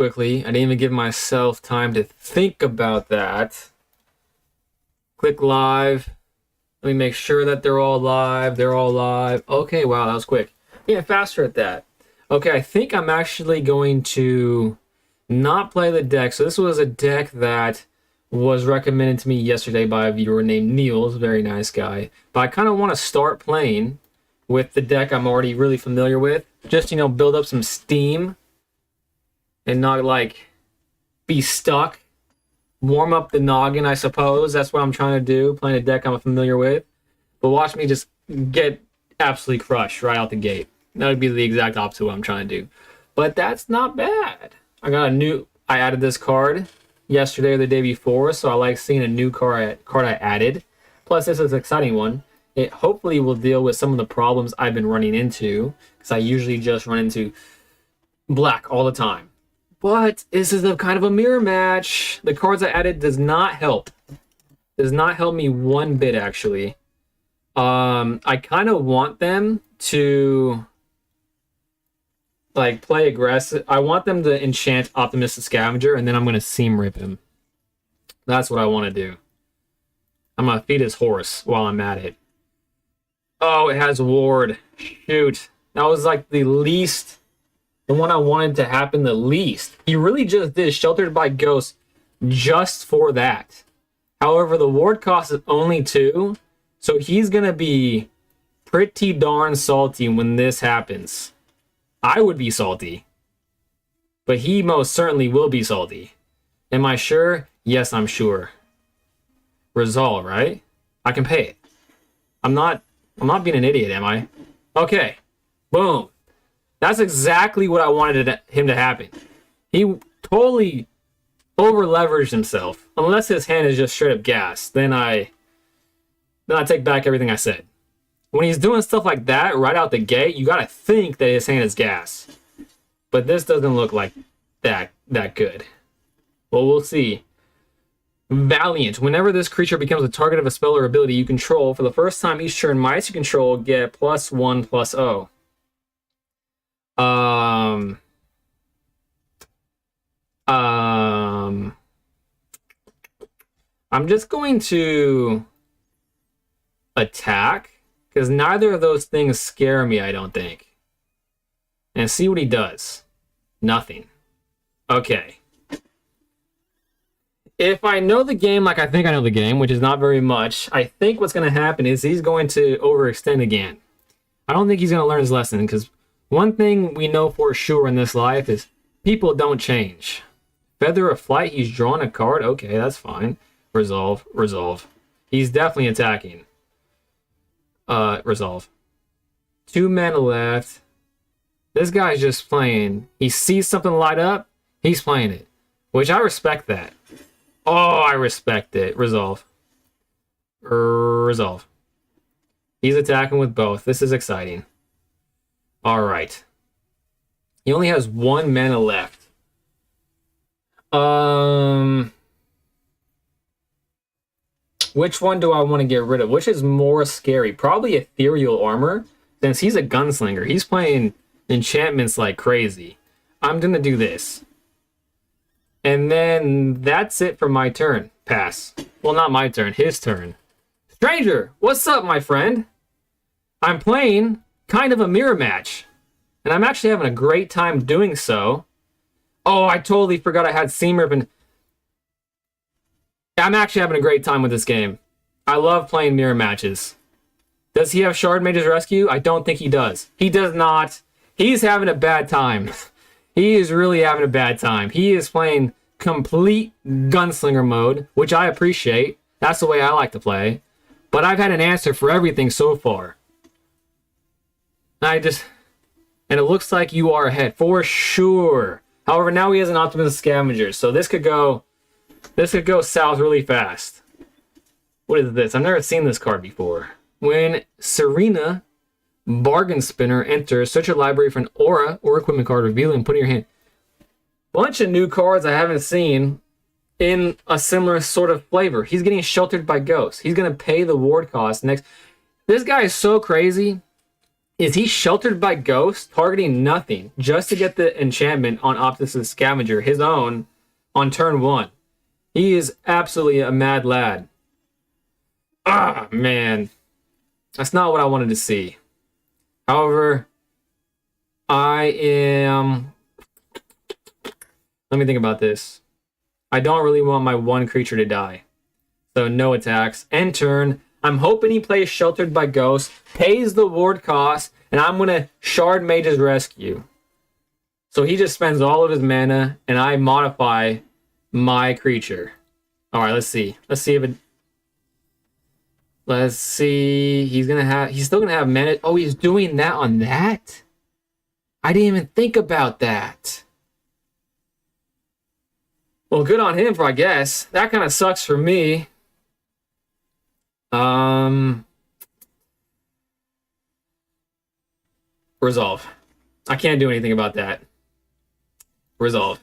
quickly. I didn't even give myself time to think about that. Click live. Let me make sure that they're all live. They're all live. Okay, wow, that was quick. Yeah, faster at that. Okay, I think I'm actually going to not play the deck. So this was a deck that was recommended to me yesterday by a viewer named Niels, very nice guy. But I kind of want to start playing with the deck I'm already really familiar with. Just, build up some steam and not, be stuck. Warm up the noggin, I suppose. That's what I'm trying to do, playing a deck I'm familiar with. But watch me just get absolutely crushed right out the gate. That would be the exact opposite of what I'm trying to do. But that's not bad. I added this card yesterday or the day before, so I like seeing a new card I added. Plus, this is an exciting one. It hopefully will deal with some of the problems I've been running into, because I usually just run into black all the time. But this is a kind of a mirror match. The cards I added does not help. Does not help me one bit, actually. I kind of want them to play aggressive. I want them to enchant Optimistic Scavenger, and then I'm going to seam rip him. That's what I want to do. I'm going to feed his horse while I'm at it. Oh, it has ward. Shoot. That was the one I wanted to happen the least. He really just did Sheltered by Ghosts just for that. However, the ward cost is only 2, so he's going to be pretty darn salty when this happens. I would be salty, but he most certainly will be salty. Am I sure? Yes, I'm sure. Resolve, right? I can pay it. I'm not being an idiot, am I? Okay. Boom. That's exactly what I wanted him to happen. He totally over-leveraged himself. Unless his hand is just straight up gas, then I take back everything I said. When he's doing stuff like that right out the gate, you gotta think that his hand is gas. But this doesn't look like that good. Well, we'll see. Valiant. Whenever this creature becomes a target of a spell or ability you control, for the first time each turn, mice you control get +1/+0. I'm just going to attack, because neither of those things scare me, I don't think. And see what he does. Nothing. Okay. If I know the game like I think I know the game, which is not very much, I think what's going to happen is he's going to overextend again. I don't think he's going to learn his lesson, because one thing we know for sure in this life is people don't change. Feather of Flight, he's drawn a card. Okay, that's fine. Resolve, resolve. He's definitely attacking. Resolve. 2 mana left. This guy's just playing. He sees something light up, he's playing it. Which I respect that. Oh, I respect it. Resolve. Resolve. He's attacking with both. This is exciting. Alright. He only has 1 mana left. Which one do I want to get rid of? Which is more scary? Probably Ethereal Armor, since he's a gunslinger. He's playing enchantments like crazy. I'm going to do this. And then that's it for my turn. Pass. Well, not my turn. His turn. Stranger, what's up, my friend? I'm playing kind of a mirror match. And I'm actually having a great time doing so. Oh, I totally forgot I had Seam Rip, and I'm actually having a great time with this game. I love playing mirror matches. Does he have Shard Mage's Rescue? I don't think he does. He does not. He's having a bad time. He is really having a bad time. He is playing complete gunslinger mode, which I appreciate. That's the way I like to play. But I've had an answer for everything so far. And it looks like you are ahead for sure. However, now he has an Optimistic Scavenger, so this could go south really fast. What is this? I've never seen this card before. When Serena Bargain Spinner enters, search your library for an aura or equipment card, reveal it and put it in your hand. Bunch of new cards I haven't seen in a similar sort of flavor. He's getting Sheltered by Ghosts. He's going to pay the ward cost next. This guy is so crazy. Is he sheltered by Ghost, targeting nothing, just to get the enchantment on Optus' Scavenger, his own, on turn 1? He is absolutely a mad lad. Ah, man. That's not what I wanted to see. However, I am... Let me think about this. I don't really want my one creature to die. So no attacks. End turn. I'm hoping he plays Sheltered by Ghost, pays the ward cost, and I'm going to Shard Mage's Rescue. So he just spends all of his mana, and I modify my creature. All right, let's see. Let's see if it... Let's see. He's still going to have mana. Oh, he's doing that on that? I didn't even think about that. Well, good on him, I guess. That kind of sucks for me. Resolve. I can't do anything about that. Resolve.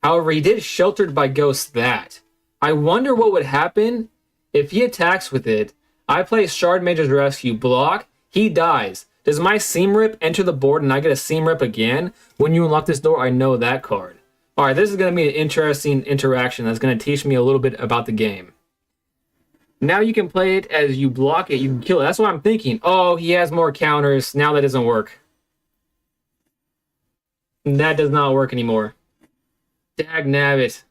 However, he did Sheltered by Ghost that. I wonder what would happen if he attacks with it. I play Shard Mage's Rescue, block, he dies. Does my Seam Rip enter the board and I get a Seam Rip again? When you unlock this door, I know that card. Alright, this is going to be an interesting interaction that's going to teach me a little bit about the game. Now you can play it as you block it, you can kill it. That's what I'm thinking. Oh, he has more counters. Now that doesn't work. That does not work anymore. Dagnabbit.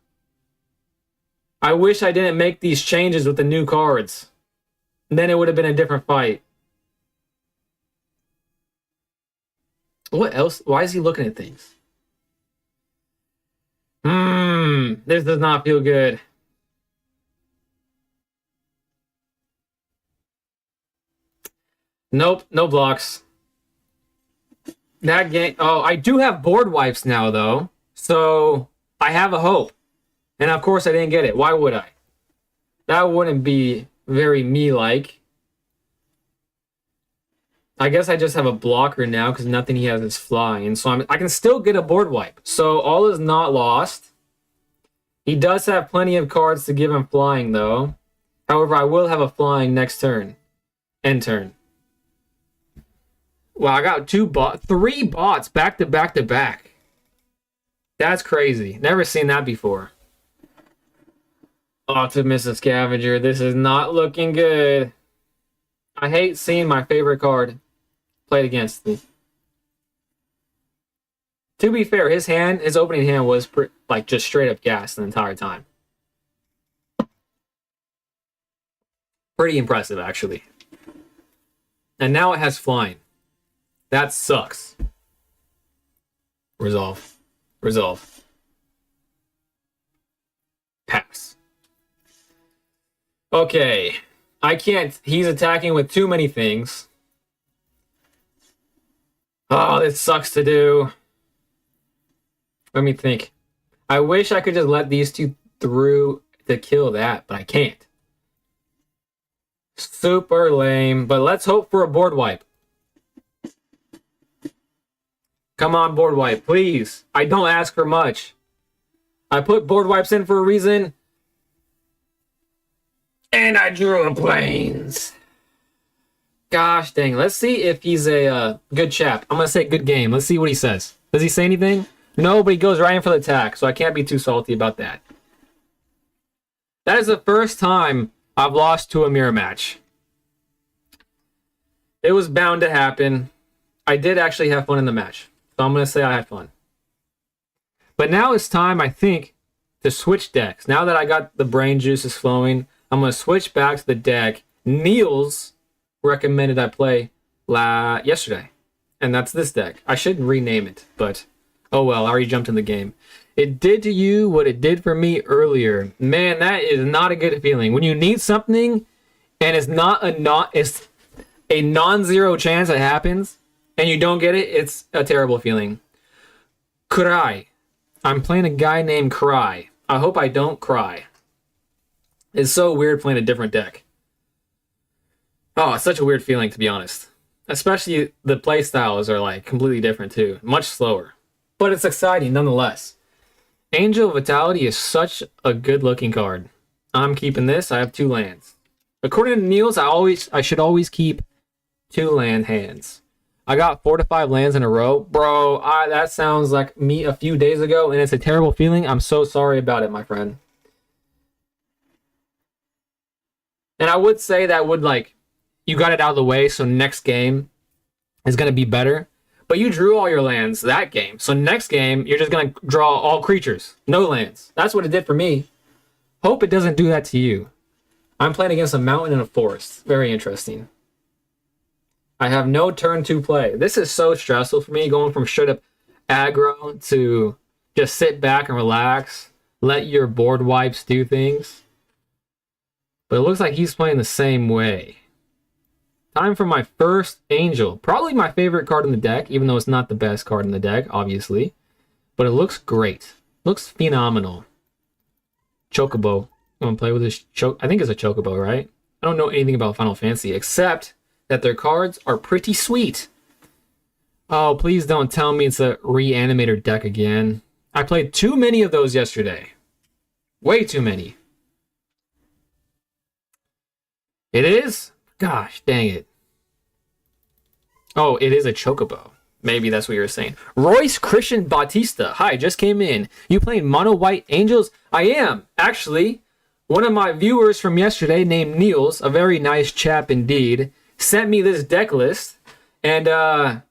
I wish I didn't make these changes with the new cards. Then it would have been a different fight. What else? Why is he looking at things? This does not feel good. Nope, no blocks. That game... Oh, I do have board wipes now, though. So, I have a hope. And of course I didn't get it. Why would I? That wouldn't be very me-like. I guess I just have a blocker now because nothing he has is flying. So I can still get a board wipe. So all is not lost. He does have plenty of cards to give him flying, though. However, I will have a flying next turn. End turn. Wow, I got 3 bots back to back to back. That's crazy. Never seen that before. Optimus Scavenger. This is not looking good. I hate seeing my favorite card played against me. To be fair, his opening hand was like just straight up gas the entire time. Pretty impressive, actually. And now it has flying. That sucks. Resolve. Resolve. Pass. Okay. I can't... He's attacking with too many things. Oh, this sucks to do. Let me think. I wish I could just let these two through to kill that, but I can't. Super lame, but let's hope for a board wipe. Come on, board wipe, please. I don't ask for much. I put board wipes in for a reason. And I drew a planes. Gosh dang. Let's see if he's a good chap. I'm going to say good game. Let's see what he says. Does he say anything? No, but he goes right in for the attack, so I can't be too salty about that. That is the first time I've lost to a mirror match. It was bound to happen. I did actually have fun in the match, so I'm going to say I had fun. But now it's time, I think, to switch decks. Now that I got the brain juices flowing, I'm going to switch back to the deck Niels recommended I play yesterday. And that's this deck. I should rename it, but oh well, I already jumped in the game. It did to you what it did for me earlier. Man, that is not a good feeling. When you need something and it's a non-zero chance it happens and you don't get it, it's a terrible feeling. Cry. I'm playing a guy named Cry. I hope I don't cry. It's so weird playing a different deck. Oh, it's such a weird feeling, to be honest. Especially the play styles are like completely different too. Much slower. But it's exciting nonetheless. Angel of Vitality is such a good looking card. I'm keeping this. I have 2 lands. According to Niels, I should always keep 2 land hands. I got 4 to 5 lands in a row. Bro, that sounds like me a few days ago, and it's a terrible feeling. I'm so sorry about it, my friend. And I would say that would, like, you got it out of the way, so next game is going to be better. But you drew all your lands that game. So next game, you're just going to draw all creatures. No lands. That's what it did for me. Hope it doesn't do that to you. I'm playing against a mountain and a forest. Very interesting. I have no turn 2 play. This is so stressful for me, going from straight up aggro to just sit back and relax. Let your board wipes do things. But it looks like he's playing the same way. Time for my first Angel. Probably my favorite card in the deck, even though it's not the best card in the deck, obviously. But it looks great. Looks phenomenal. Chocobo. I'm going to play with this I think it's a Chocobo, right? I don't know anything about Final Fantasy, except that their cards are pretty sweet. Oh, please don't tell me it's a Reanimator deck again. I played too many of those yesterday. Way too many. It is? Gosh, dang it. Oh, it is a Chocobo. Maybe that's what you were saying. Royce Christian Bautista. Hi, just came in. You playing Mono White Angels? I am. Actually, one of my viewers from yesterday named Niels, a very nice chap indeed, sent me this deck list. And I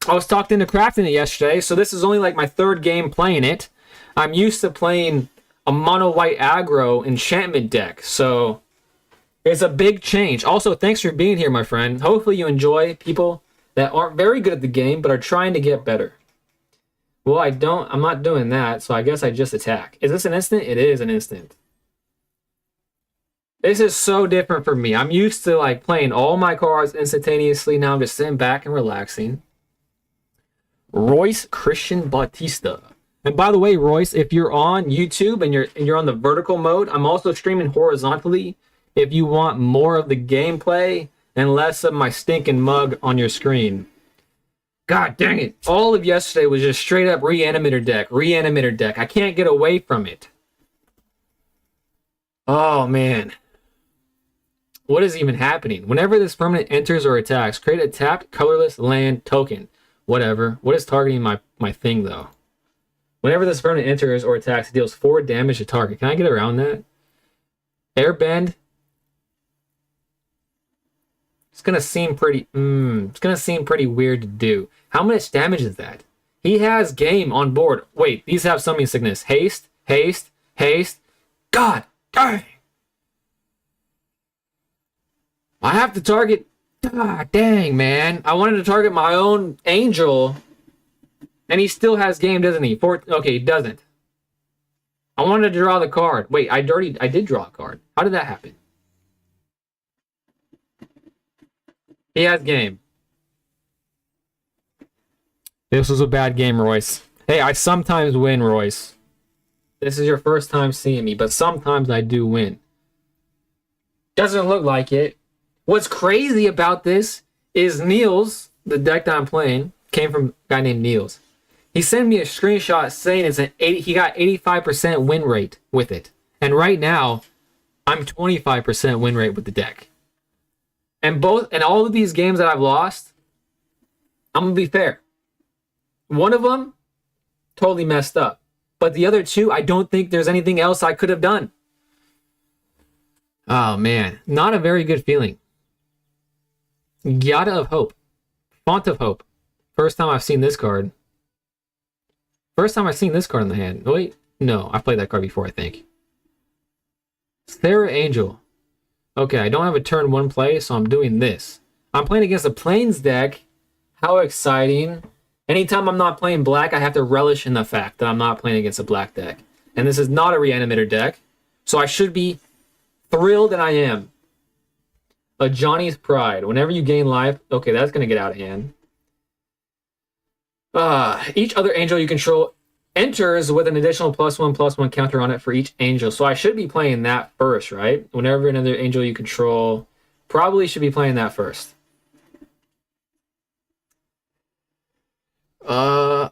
was talked into crafting it yesterday. So this is only like my 3rd game playing it. I'm used to playing a Mono White aggro enchantment deck. So it's a big change. Also, thanks for being here, my friend. Hopefully you enjoy people that aren't very good at the game, but are trying to get better. Well, I'm not doing that, so I guess I just attack. Is this an instant? It is an instant. This is so different for me. I'm used to like playing all my cards instantaneously. Now I'm just sitting back and relaxing. Royce Christian Bautista. And by the way, Royce, if you're on YouTube and you're on the vertical mode, I'm also streaming horizontally. If you want more of the gameplay and less of my stinking mug on your screen. God dang it. All of yesterday was just straight up Reanimator deck. I can't get away from it. Oh, man. What is even happening? Whenever this permanent enters or attacks, create a tapped, colorless land token. Whatever. What is targeting my thing, though? Whenever this permanent enters or attacks, it deals 4 damage to target. Can I get around that? Airbend. It's gonna seem pretty. It's gonna seem pretty weird to do. How much damage is that? He has game on board. Wait, these have summoning sickness. Haste, haste, haste. God dang! I have to target. God dang, man! I wanted to target my own angel, and he still has game, doesn't he? Okay, he doesn't. I wanted to draw the card. Wait, I did draw a card. How did that happen? He has game. This was a bad game, Royce. Hey, I sometimes win, Royce. This is your first time seeing me, but sometimes I do win. Doesn't look like it. What's crazy about this is Niels, the deck that I'm playing, came from a guy named Niels. He sent me a screenshot saying he got 85% win rate with it. And right now, I'm 25% win rate with the deck. And all of these games that I've lost, I'm going to be fair. One of them, totally messed up. But the other 2, I don't think there's anything else I could have done. Oh, man. Not a very good feeling. Yada of Hope. Font of Hope. First time I've seen this card. First time I've seen this card in the hand. Wait. No, I've played that card before, I think. Sarah Angel. Okay, I don't have a turn 1 play, so I'm doing this. I'm playing against a Plains deck. How exciting. Anytime I'm not playing black, I have to relish in the fact that I'm not playing against a black deck. And this is not a Reanimator deck, so I should be thrilled, and I am. A Johnny's Pride. Whenever you gain life... Okay, that's going to get out of hand. Each other angel you control enters with an additional +1/+1 counter on it for each angel. So I should be playing that first, right? Whenever another angel you control, probably should be playing that first.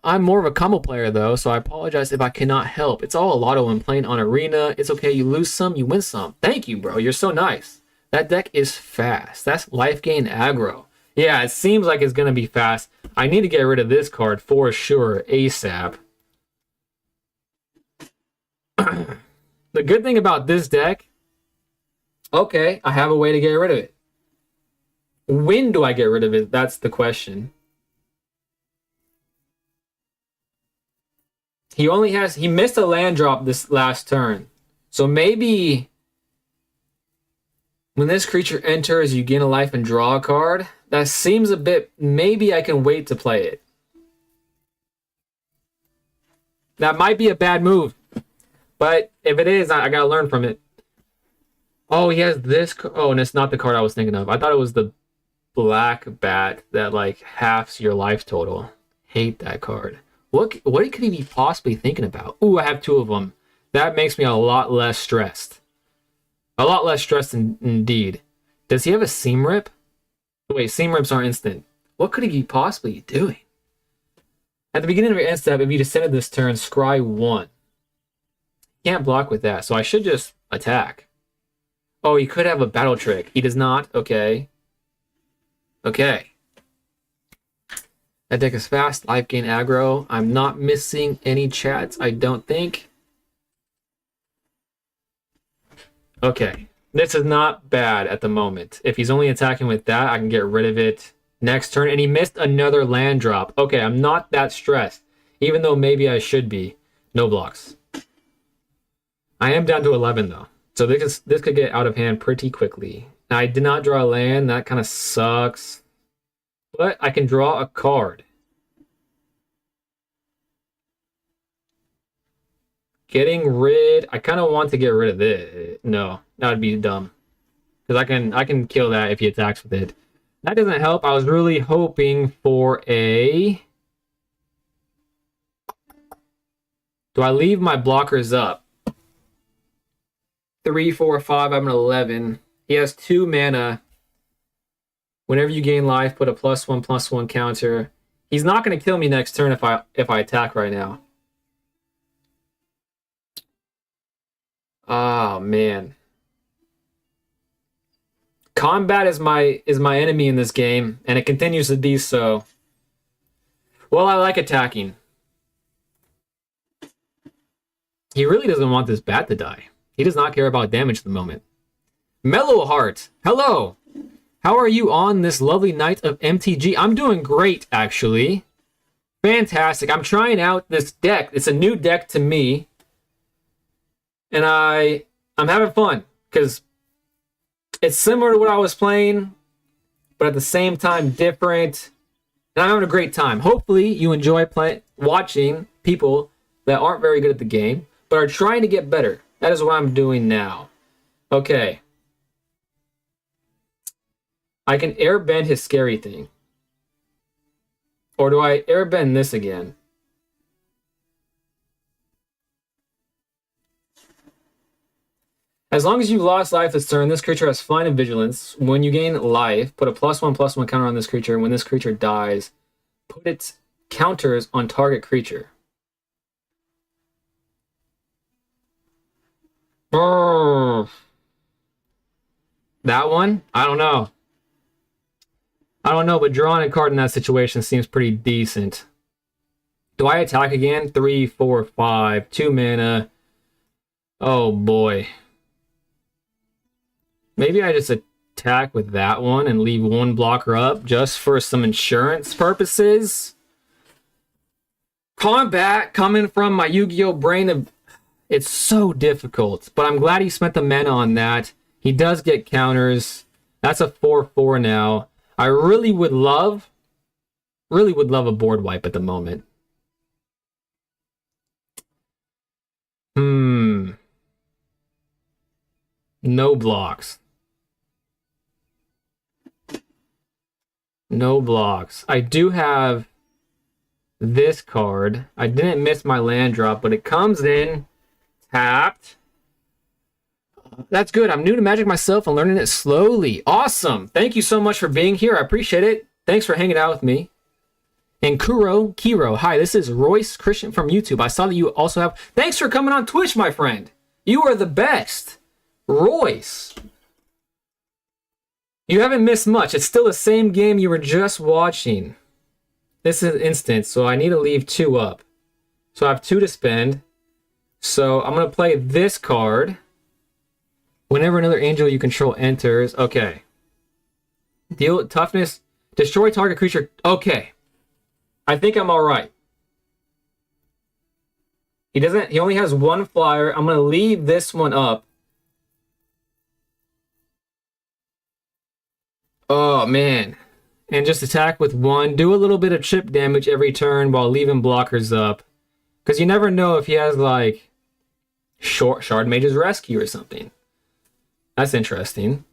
I'm more of a combo player though, so I apologize if I cannot help. It's all a lotto when playing on Arena. It's okay, you lose some, you win some. Thank you, bro. You're so nice. That deck is fast. That's life gain aggro. Yeah, it seems like it's going to be fast. I need to get rid of this card for sure, ASAP. The good thing about this deck, okay, I have a way to get rid of it. When do I get rid of it? That's the question. He missed a land drop this last turn. So maybe when this creature enters, you gain a life and draw a card. That seems a bit, maybe I can wait to play it. That might be a bad move. But if it is, I gotta learn from it. Oh, he has this. Oh, and it's not the card I was thinking of. I thought it was the black bat that like halves your life total. Hate that card. What could he be possibly thinking about? Ooh, I have 2 of them. That makes me a lot less stressed. A lot less stressed indeed. Does he have a seam rip? Wait, seam rips aren't instant. What could he be possibly doing? At the beginning of your end step, if you descended this turn, scry 1. Can't block with that, so I should just attack. Oh, he could have a battle trick. He does not. Okay. Okay. That deck is fast. Life gain aggro. I'm not missing any chats, I don't think. Okay. This is not bad at the moment. If he's only attacking with that, I can get rid of it next turn. And he missed another land drop. Okay, I'm not that stressed. Even though maybe I should be. No blocks. I am down to 11 though. So this could get out of hand pretty quickly. Now, I did not draw a land. That kind of sucks. But I can draw a card. Getting rid... I kind of want to get rid of this. No, that would be dumb. Because I can kill that if he attacks with it. That doesn't help. I was really hoping for a... Do I leave my blockers up? 3, 4, 5. I'm an 11. He has 2 mana. Whenever you gain life, put a +1/+1 counter. He's not going to kill me next turn if I attack right now. Oh man. Combat is my enemy in this game, and it continues to be so. Well, I like attacking. He really doesn't want this bat to die. He does not care about damage at the moment. Mellow Heart, hello. How are you on this lovely night of MTG? I'm doing great, actually. Fantastic. I'm trying out this deck. It's a new deck to me. And I'm having fun because it's similar to what I was playing, but at the same time different. And I'm having a great time. Hopefully you enjoy watching people that aren't very good at the game, but are trying to get better. That is what I'm doing now. Okay. I can airbend his scary thing. Or do I airbend this again? As long as you lost life this turn, this creature has flying and vigilance. When you gain life, put a +1/+1 counter on this creature. And when this creature dies, put its counters on target creature. That one? I don't know. But drawing a card in that situation seems pretty decent. Do I attack again? 3, 4, 5, 2 mana. Oh boy. Maybe I just attack with that one and leave 1 blocker up just for some insurance purposes. Combat coming from my Yu-Gi-Oh brain. It's so difficult, but I'm glad he spent the mana on that. He does get counters. That's a 4/4 now. I really would love a board wipe at the moment. No blocks. No blocks. I do have this card. I didn't miss my land drop, but it comes in tapped. That's good. I'm new to Magic myself and learning it slowly. Awesome. Thank you so much for being here. I appreciate it. Thanks for hanging out with me. And Kiro, hi, this is Royce Christian from YouTube. I saw that you also have... Thanks for coming on Twitch, my friend. You are the best. Royce. You haven't missed much. It's still the same game you were just watching. This is instant, so I need to leave 2 up. So I have 2 to spend. So I'm going to play this card. Whenever another angel you control enters. Okay. Deal toughness. Destroy target creature. Okay. I think I'm alright. He only has 1 flyer. I'm going to leave this one up. Oh, man. And just attack with 1. Do a little bit of chip damage every turn while leaving blockers up. Because you never know if he has, like, Shard Mage's Rescue or something. That's interesting.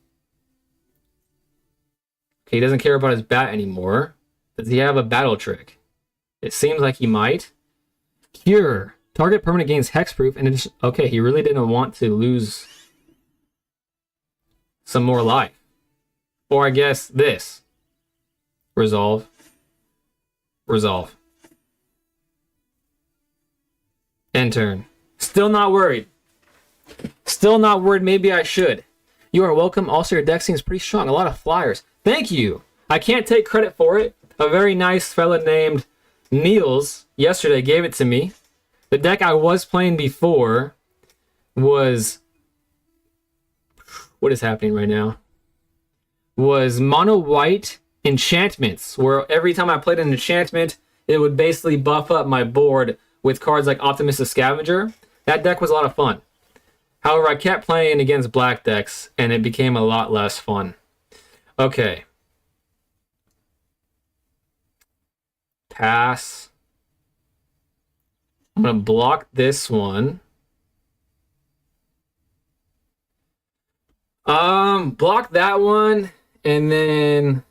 Okay, he doesn't care about his bat anymore. Does he have a battle trick? It seems like he might. Cure. Target permanent gains hexproof. And it's, okay, he really didn't want to lose some more life. Or I guess this. Resolve. Resolve. End turn. Still not worried. Still not worried. Maybe I should. You are welcome. Also, your deck seems pretty strong. A lot of flyers. Thank you. I can't take credit for it. A very nice fella named Niels yesterday gave it to me. The deck I was playing before was... What is happening right now? Was mono white enchantments, where every time I played an enchantment, it would basically buff up my board with cards like Optimus the Scavenger. That deck was a lot of fun. However, I kept playing against black decks, and it became a lot less fun. Okay. Pass. I'm going to block this one. Block that one, and then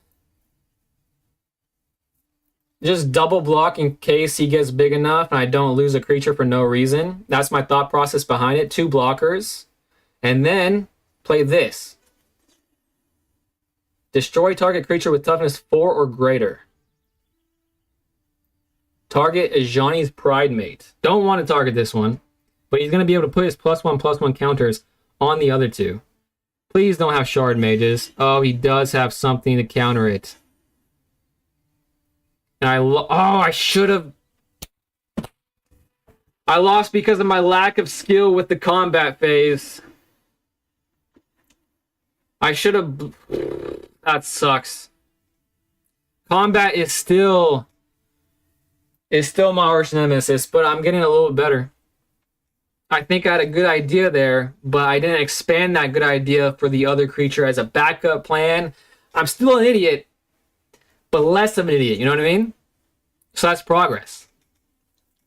just double block in case he gets big enough and I don't lose a creature for no reason. That's my thought process behind it. 2 blockers. And then play this. Destroy target creature with toughness 4 or greater. Target is Johnny's Pride Mate. Don't want to target this one, but he's going to be able to put his +1/+1 counters on the other 2. Please don't have Shard Mages. Oh, he does have something to counter it. And I should have... I lost because of my lack of skill with the combat phase. I should have... That sucks. Combat is still my arch nemesis, but I'm getting a little better. I think I had a good idea there, but I didn't expand that good idea for the other creature as a backup plan. I'm still an idiot, but less of an idiot, you know what I mean? So that's progress.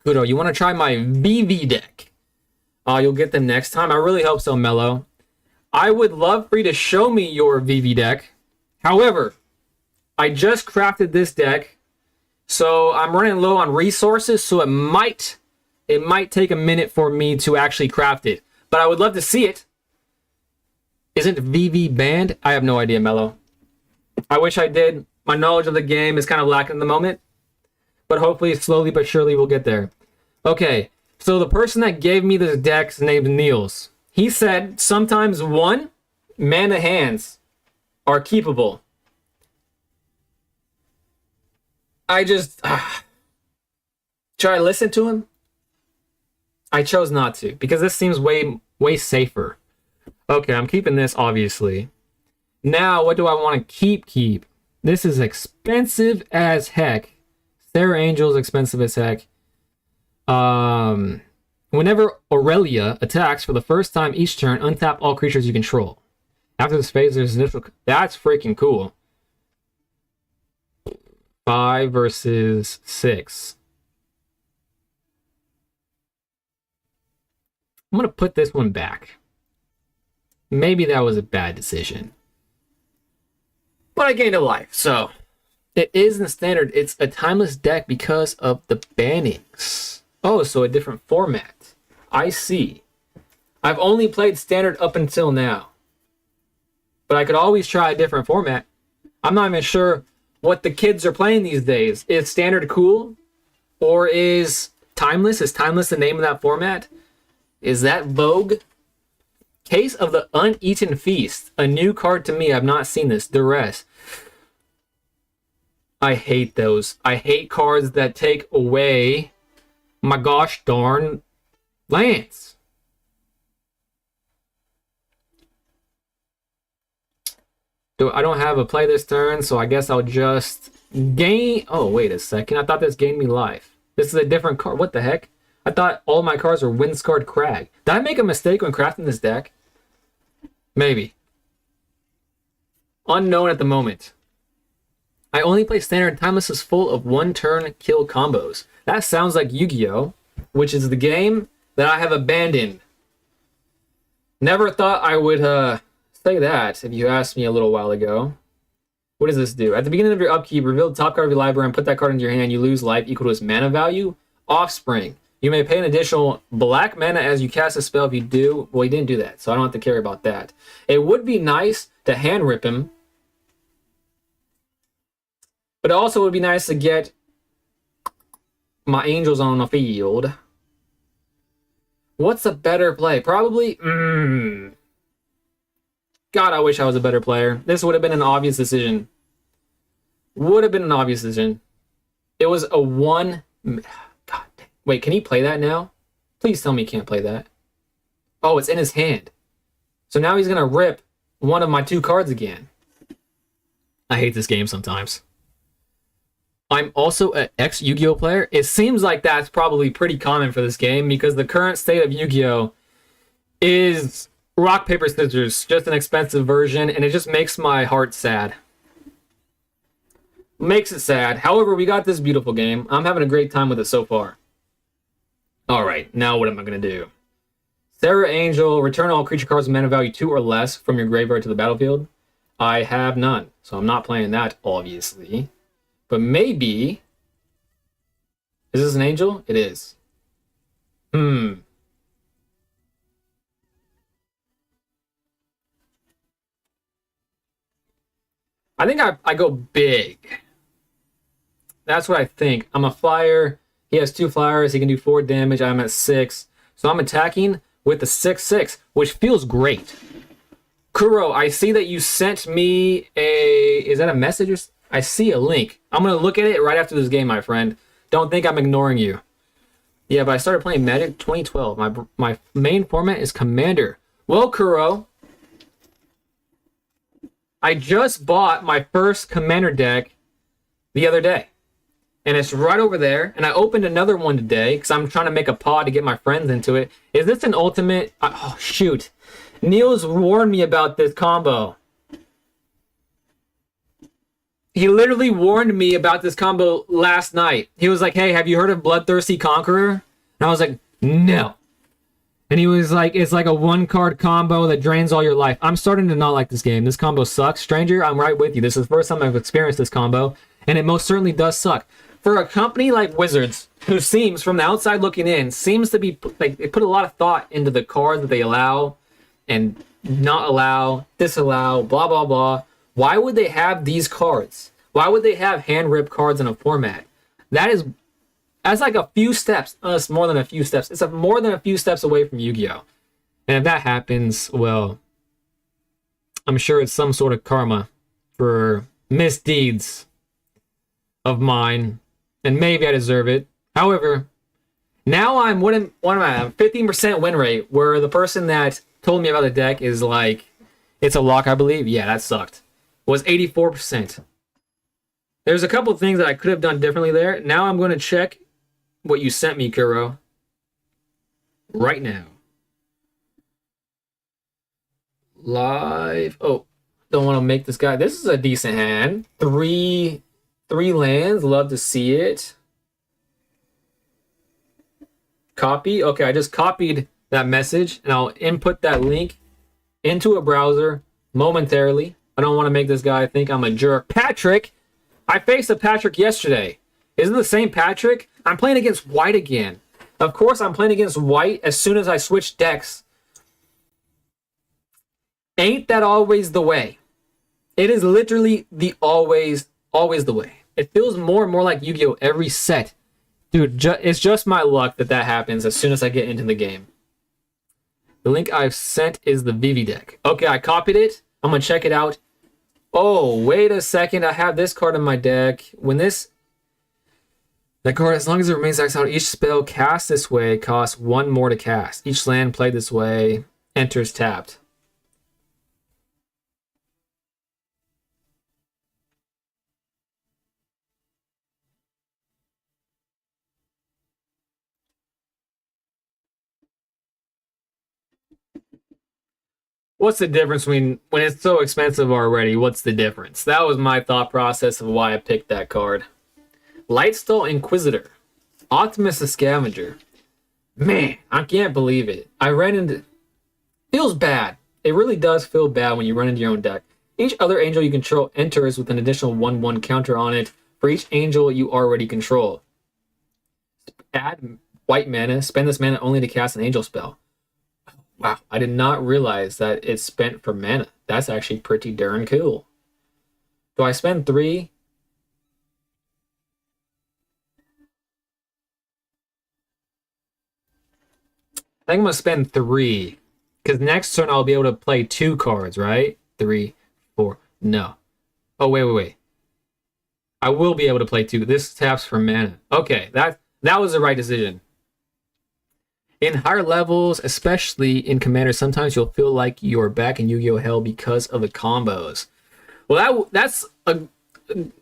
Kudo, you want to try my VV deck? You'll get them next time. I really hope so, Mello. I would love for you to show me your VV deck. However, I just crafted this deck, so I'm running low on resources, so it might take a minute for me to actually craft it. But I would love to see it. Isn't VV banned? I have no idea, Mello. I wish I did. My knowledge of the game is kind of lacking at the moment. But hopefully, slowly but surely, we'll get there. Okay, so the person that gave me this deck is named Niels. He said sometimes 1 mana hands are keepable. I just... Should I listen to him? I chose not to, because this seems way safer. Okay, I'm keeping this, obviously. Now, what do I want to keep? This is expensive as heck. Sarah Angel's expensive as heck. Whenever Aurelia attacks for the first time each turn, untap all creatures you control. After this phase, there's initial... That's freaking cool. 5 versus 6. I'm going to put this one back. Maybe that was a bad decision. But I gained a life, so... It is in the standard. It's a timeless deck because of the bannings. Oh, so a different format. I see. I've only played standard up until now. But I could always try a different format. I'm not even sure what the kids are playing these days. Is standard cool? Or is timeless? Is timeless the name of that format? Is that vogue? Case of the Uneaten Feast. A new card to me. I've not seen this. Duress. I hate those. I hate cards that take away my gosh darn lands. I don't have a play this turn, so I guess I'll just gain... Oh, wait a second. I thought this gained me life. This is a different card. What the heck? I thought all my cards were Windscarred Crag. Did I make a mistake when crafting this deck? Maybe. Unknown at the moment. I only play Standard. Timeless is full of one-turn kill combos. That sounds like Yu-Gi-Oh!, which is the game that I have abandoned. Never thought I would say that if you asked me a little while ago. What does this do? At the beginning of your upkeep, reveal the top card of your library and put that card into your hand. You lose life equal to its mana value. Offspring. You may pay an additional black mana as you cast a spell. If you do, well, he didn't do that, so I don't have to care about that. It would be nice to hand rip him, but it also would be nice to get my angels on the field. What's a better play? Probably... God, I wish I was a better player. This would have been an obvious decision. Would have been an obvious decision. It was a one... God, wait, can he play that now? Please tell me he can't play that. Oh, it's in his hand. So now he's going to rip one of my two cards again. I hate this game sometimes. I'm also an ex-Yu-Gi-Oh player. It seems like that's probably pretty common for this game because the current state of Yu-Gi-Oh is rock, paper, scissors, just an expensive version, and it just makes my heart sad. Makes it sad. However, we got this beautiful game. I'm having a great time with it so far. Alright, now what am I going to do? Sarah Angel, return all creature cards with mana value 2 or less from your graveyard to the battlefield. I have none, so I'm not playing that, obviously. But maybe... Is this an angel? It is. I think I go big. That's what I think. I'm a flyer. He has 2 flyers. He can do 4 damage. I'm at 6. So I'm attacking with the 6/6, which feels great. Kuro, I see that you sent me a... Is that a message? Or... I see a link. I'm going to look at it right after this game, my friend. Don't think I'm ignoring you. Yeah, but I started playing Magic 2012. My main format is Commander. Well, Kuro, I just bought my first Commander deck the other day. And it's right over there. And I opened another one today because I'm trying to make a pod to get my friends into it. Is this an ultimate? Oh, shoot. Niels warned me about this combo. He literally warned me about this combo last night. He was like, hey, have you heard of Bloodthirsty Conqueror? And I was like, no. And he was like, it's like a 1-card combo that drains all your life. I'm starting to not like this game. This combo sucks. Stranger, I'm right with you. This is the first time I've experienced this combo. And it most certainly does suck. For a company like Wizards, who seems, from the outside looking in, seems to be, like, they put a lot of thought into the cards that they allow and not allow, disallow, blah, blah, blah. Why would they have these cards? Why would they have hand-ripped cards in a format? That's like a few steps. It's more than a few steps. It's more than a few steps away from Yu-Gi-Oh! And if that happens, well, I'm sure it's some sort of karma for misdeeds of mine. And maybe I deserve it. However, now I'm, what am I? 15% win rate, where the person that told me about the deck is like, it's a lock, I believe. Yeah, that sucked. Was 84%. There's a couple of things that I could have done differently there. Now I'm going to check what you sent me, Kuro. Right now. Live. Oh, don't want to make this guy. This is a decent hand. Three lands. Love to see it. Copy. Okay, I just copied that message, and I'll input that link into a browser momentarily. I don't want to make this guy think I'm a jerk. Patrick! I faced a Patrick yesterday. Isn't it the same Patrick? I'm playing against white again. Of course, I'm playing against white as soon as I switch decks. Ain't that always the way? It is literally the always the way. It feels more and more like Yu-Gi-Oh! Every set. Dude, it's just my luck that happens as soon as I get into the game. The link I've sent is the Vivi deck. Okay, I copied it. I'm gonna check it out. Oh, wait a second. I have this card in my deck. That card, as long as it remains exiled, each spell cast this way costs 1 more to cast. Each land played this way enters tapped. What's the difference between when it's so expensive already? What's the difference? That was my thought process of why I picked that card. Lightstall Inquisitor. Optimus the Scavenger. Man, I can't believe it. I ran into... Feels bad. It really does feel bad when you run into your own deck. Each other angel you control enters with an additional 1/1 counter on it for each angel you already control. Add white mana. Spend this mana only to cast an angel spell. Wow, I did not realize that it's spent for mana. That's actually pretty darn cool. Do I spend 3? I think I'm going to spend 3. Because next turn I'll be able to play 2 cards, right? 3, 4, no. Oh, wait. I will be able to play 2. This taps for mana. Okay, that was the right decision. In higher levels, especially in Commander, sometimes you'll feel like you're back in Yu-Gi-Oh! Hell because of the combos. Well, that's a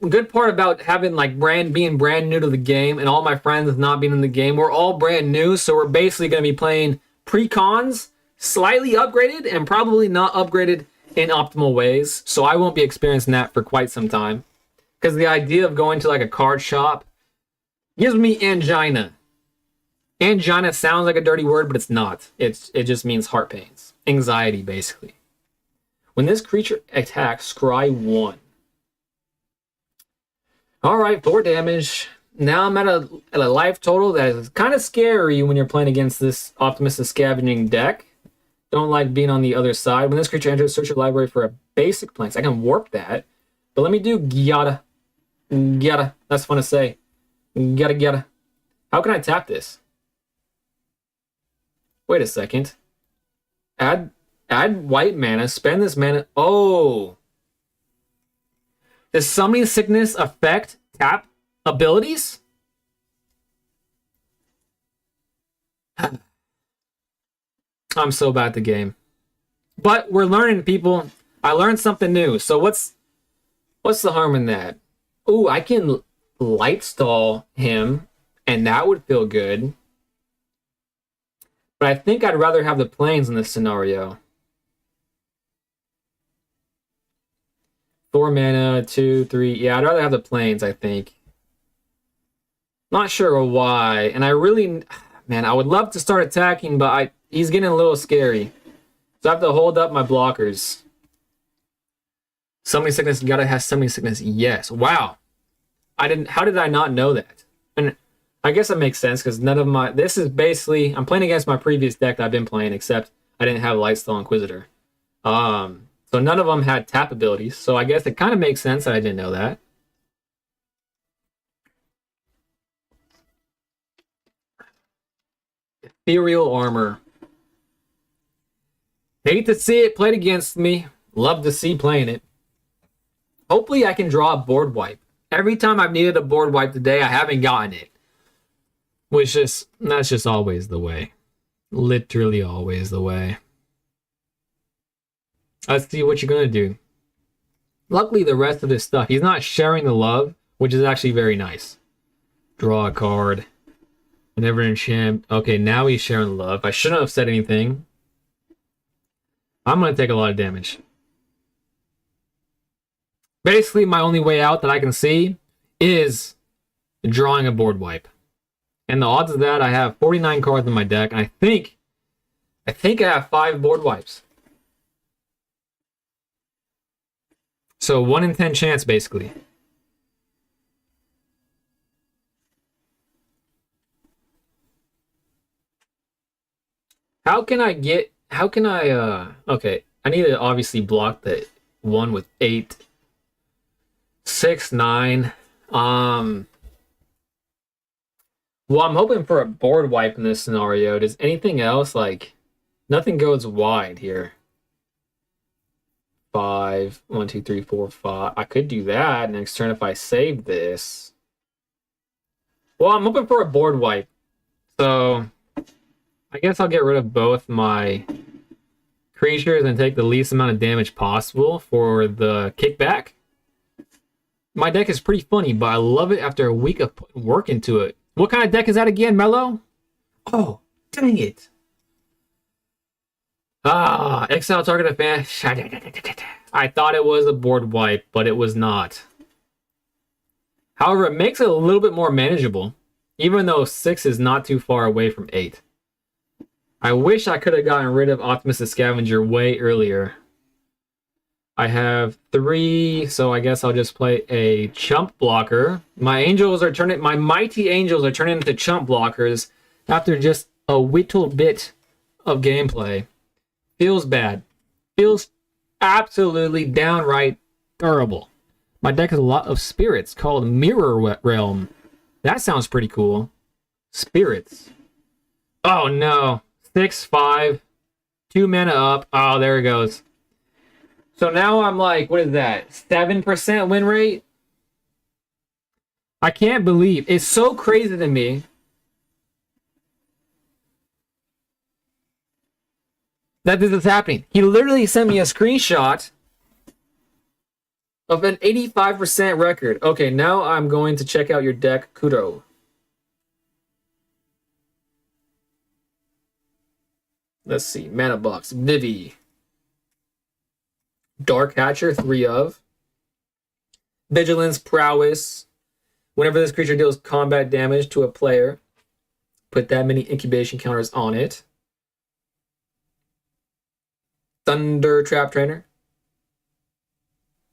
good part about having like being brand new to the game, and all my friends not being in the game. We're all brand new, so we're basically going to be playing pre-cons, slightly upgraded, and probably not upgraded in optimal ways. So I won't be experiencing that for quite some time, because the idea of going to like a card shop gives me angina. Angina sounds like a dirty word, but it's not. It just means heart pains. Anxiety, basically. When this creature attacks, scry 1. Alright, 4 damage. Now I'm at a life total that is kind of scary when you're playing against this Optimus the Scavenging deck. Don't like being on the other side. When this creature enters, search your library for a basic plants. I can warp that. But let me do Gyata. Gyata. That's fun to say. Gyata. How can I tap this? Wait a second. Add white mana. Spend this mana. Oh. Does Summoning Sickness affect tap abilities? I'm so bad at the game. But we're learning, people. I learned something new. So what's the harm in that? Ooh, I can Lightstall him, and that would feel good. But I think I'd rather have the planes in this scenario. 4 mana, 2, 3. Yeah, I'd rather have the planes, I think. Not sure why. And I really... Man, I would love to start attacking, but he's getting a little scary. So I have to hold up my blockers. Summoning Sickness, gotta have Summoning Sickness. Yes. Wow. How did I not know that? And I guess that makes sense, because none of my... This is basically... I'm playing against my previous deck that I've been playing, except I didn't have Lightstall Inquisitor. So none of them had tap abilities, so I guess it kind of makes sense that I didn't know that. Ethereal Armor. Hate to see it played against me. Love to see playing it. Hopefully I can draw a board wipe. Every time I've needed a board wipe today, I haven't gotten it. That's just always the way. Literally always the way. Let's see what you're going to do. Luckily, the rest of this stuff, he's not sharing the love, which is actually very nice. Draw a card. Whenever enchant. Okay, now he's sharing the love. I shouldn't have said anything. I'm going to take a lot of damage. Basically, my only way out that I can see is drawing a board wipe. And the odds of that, I have 49 cards in my deck, and I think I have 5 board wipes. So 1 in 10 chance, basically. Okay, I need to obviously block the one with 8, 6, 9. Well, I'm hoping for a board wipe in this scenario. Does anything else, like... Nothing goes wide here. 5, 1, 2, 3, 4, 5. I could do that next turn if I save this. Well, I'm hoping for a board wipe. So I guess I'll get rid of both my creatures and take the least amount of damage possible for the kickback. My deck is pretty funny, but I love it after a week of putting work into it. What kind of deck is that again, Mello? Oh, dang it. Exile target of fan. I thought it was a board wipe, but it was not. However, it makes it a little bit more manageable, even though 6 is not too far away from 8. I wish I could have gotten rid of Optimus the Scavenger way earlier. I have 3, so I guess I'll just play a chump blocker. My mighty angels are turning into chump blockers after just a little bit of gameplay. Feels bad. Feels absolutely downright terrible. My deck has a lot of spirits called Mirror Realm. That sounds pretty cool. Spirits. Oh no. 6, 5. 2 mana up. Oh, there it goes. So now I'm like, what is that? 7% win rate? I can't believe. It's so crazy to me. That this is happening. He literally sent me a screenshot of an 85% record. Okay, now I'm going to check out your deck, Kudo. Let's see. Mana box. Vivi. Dark Hatcher, 3 of. Vigilance, Prowess. Whenever this creature deals combat damage to a player, put that many incubation counters on it. Thunder Trap Trainer.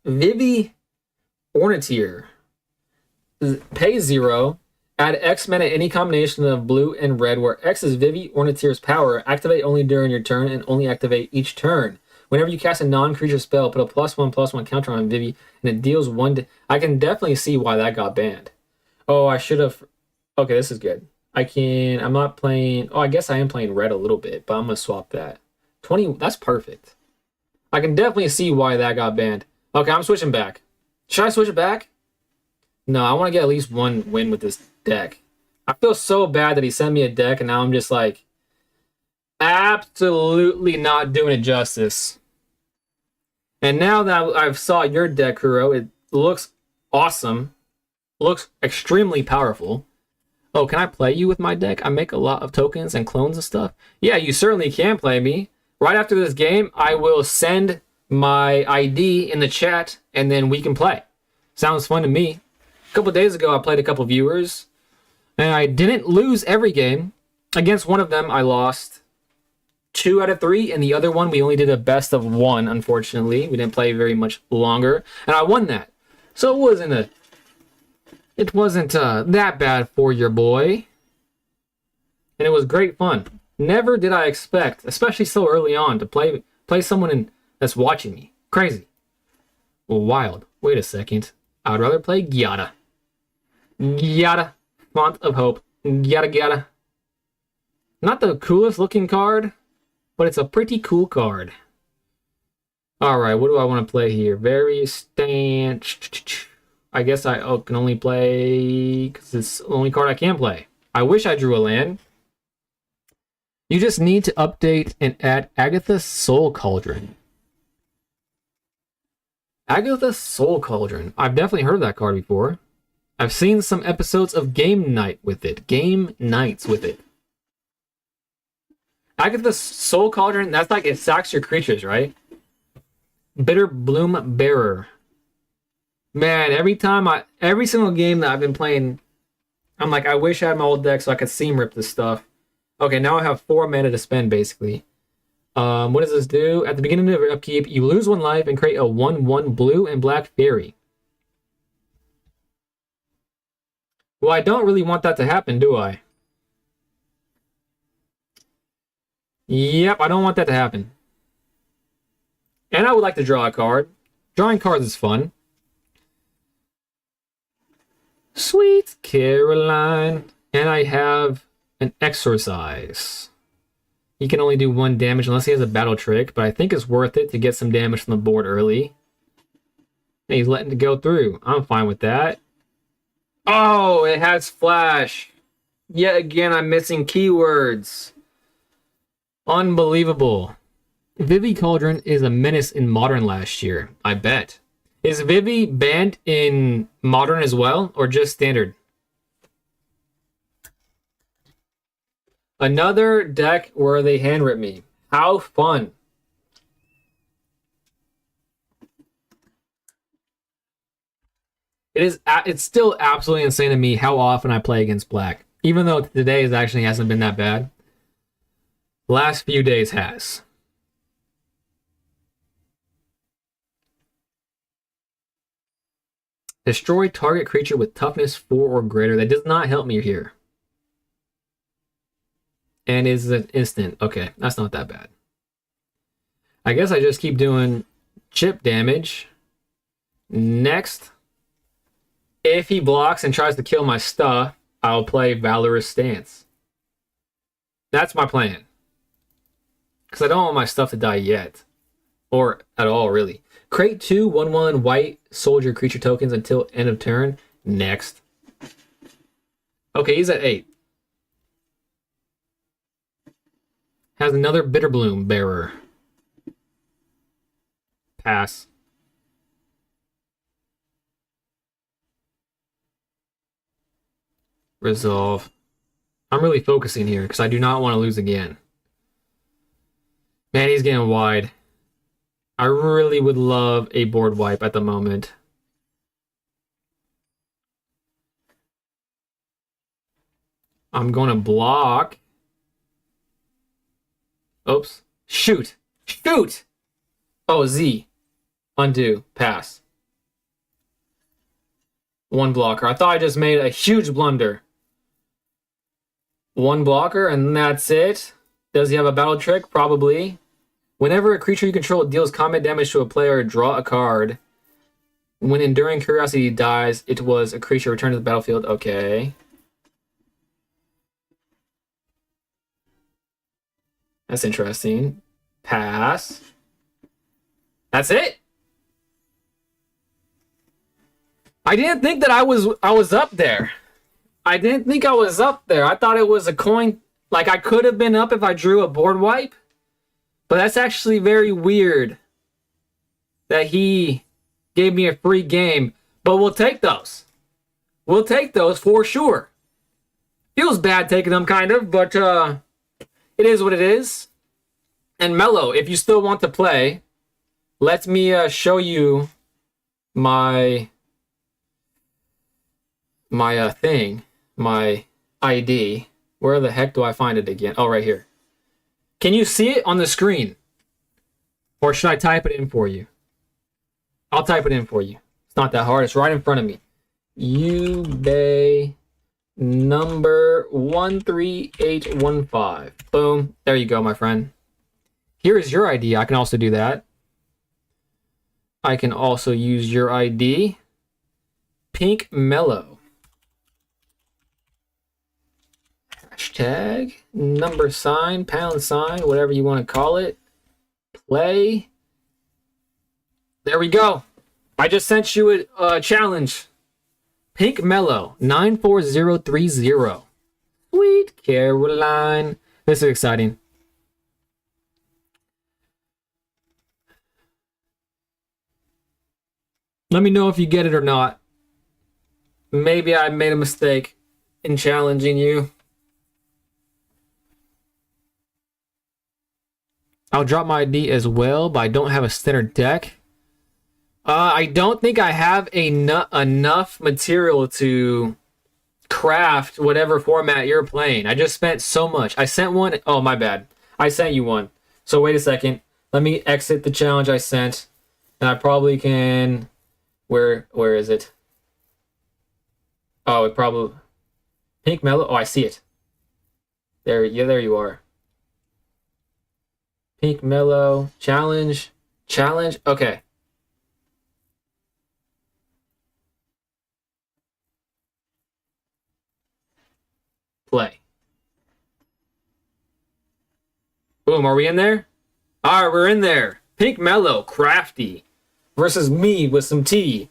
Vivi Orniteer. Pay 0. Add X mana any combination of blue and red, where X is Vivi Orniteer's power. Activate only during your turn and only activate each turn. Whenever you cast a non-creature spell, put a +1/+1 counter on Vivi, and it deals 1 I can definitely see why that got banned. Oh, I should have... Okay, this is good. I'm not playing... Oh, I guess I am playing red a little bit, but I'm going to swap that. 20... That's perfect. I can definitely see why that got banned. Okay, I'm switching back. Should I switch it back? No, I want to get at least 1 win with this deck. I feel so bad that he sent me a deck, and now I'm just like... absolutely not doing it justice. And now that I've saw your deck, Kuro, it looks awesome. Looks extremely powerful. Oh, can I play you with my deck? I make a lot of tokens and clones and stuff. Yeah, you certainly can play me. Right after this game, I will send my ID in the chat, and then we can play. Sounds fun to me. A couple days ago, I played a couple viewers, and I didn't lose every game. Against one of them, I lost 2 out of 3, and the other one we only did a best of 1. Unfortunately, we didn't play very much longer, and I won that. So it wasn't that bad for your boy, and it was great fun. Never did I expect, especially so early on, to play someone that's watching me. Crazy, wild. Wait a second, I would rather play Gyata. Gyata, Font of Hope. Gyata. Not the coolest looking card, but it's a pretty cool card. Alright, what do I want to play here? Various stand. I guess I can only play... because it's the only card I can play. I wish I drew a land. You just need to update and add Agatha's Soul Cauldron. Agatha's Soul Cauldron. I've definitely heard of that card before. I've seen some episodes of Game Nights with it. Agatha's Soul Cauldron, that's like it sacks your creatures, right? Bitter Bloom Bearer. Man, every single game that I've been playing, I'm like, I wish I had my old deck so I could seam rip this stuff. Okay, now I have 4 mana to spend, basically. What does this do? At the beginning of your upkeep, you lose 1 life and create a 1/1 blue and black fairy. Well, I don't really want that to happen, do I? Yep, I don't want that to happen. And I would like to draw a card. Drawing cards is fun. Sweet Caroline. And I have an Exorcise. He can only do 1 damage unless he has a battle trick, but I think it's worth it to get some damage from the board early. And he's letting it go through. I'm fine with that. Oh, it has flash. Yet again, I'm missing keywords. Unbelievable. Vivi Cauldron is a menace in Modern last year, I bet. Is Vivi banned in Modern as well, or just Standard? Another deck where they handwrit me. How fun. It's still absolutely insane to me how often I play against black. Even though today actually hasn't been that bad. Last few days has. Destroy target creature with toughness 4 or greater. That does not help me here. And is an instant. Okay, that's not that bad. I guess I just keep doing chip damage. Next, if he blocks and tries to kill my stuff, I'll play Valorous Stance. That's my plan. Because I don't want my stuff to die yet. Or at all, really. Create 2 1/1 white soldier creature tokens until end of turn. Next. Okay, he's at 8. Has another Bitterbloom bearer. Pass. Resolve. I'm really focusing here because I do not want to lose again. Man, he's getting wide. I really would love a board wipe at the moment. I'm going to block. Oops. Shoot. Shoot! Oh, Z. Undo. Pass. 1 blocker. I thought I just made a huge blunder. 1 blocker, and that's it. Does he have a battle trick? Probably. Whenever a creature you control deals combat damage to a player, draw a card. When Enduring Curiosity dies, it was a creature returned to the battlefield. Okay. That's interesting. Pass. That's it? I didn't think that I was up there. I didn't think I was up there. I thought it was a coin. Like, I could have been up if I drew a board wipe. But that's actually very weird that he gave me a free game. But we'll take those. We'll take those for sure. Feels bad taking them, kind of, but it is what it is. And Mello, if you still want to play, let me show you my thing, my ID. Where the heck do I find it again? Oh, right here. Can you see it on the screen? Or should I type it in for you? I'll type it in for you. It's not that hard. It's right in front of me. eBay number 13815. Boom. There you go, my friend. Here is your ID. I can also do that. I can also use your ID. Pink Mellow. Hashtag, number sign, pound sign, whatever you want to call it. Play. There we go. I just sent you a challenge. Pink Mellow, 94030. Sweet Caroline. This is exciting. Let me know if you get it or not. Maybe I made a mistake in challenging you. I'll drop my ID as well, but I don't have a standard deck. I don't think I have enough material to craft whatever format you're playing. I just spent so much. I sent one. Oh, my bad. I sent you one. So wait a second. Let me exit the challenge I sent. And I probably can... Where is it? Oh, it probably... Pink Mellow? Oh, I see it. There you are. Pink Mellow. Challenge. Okay. Play. Boom, are we in there? All right, we're in there. Pink Mellow, Crafty versus me with some tea.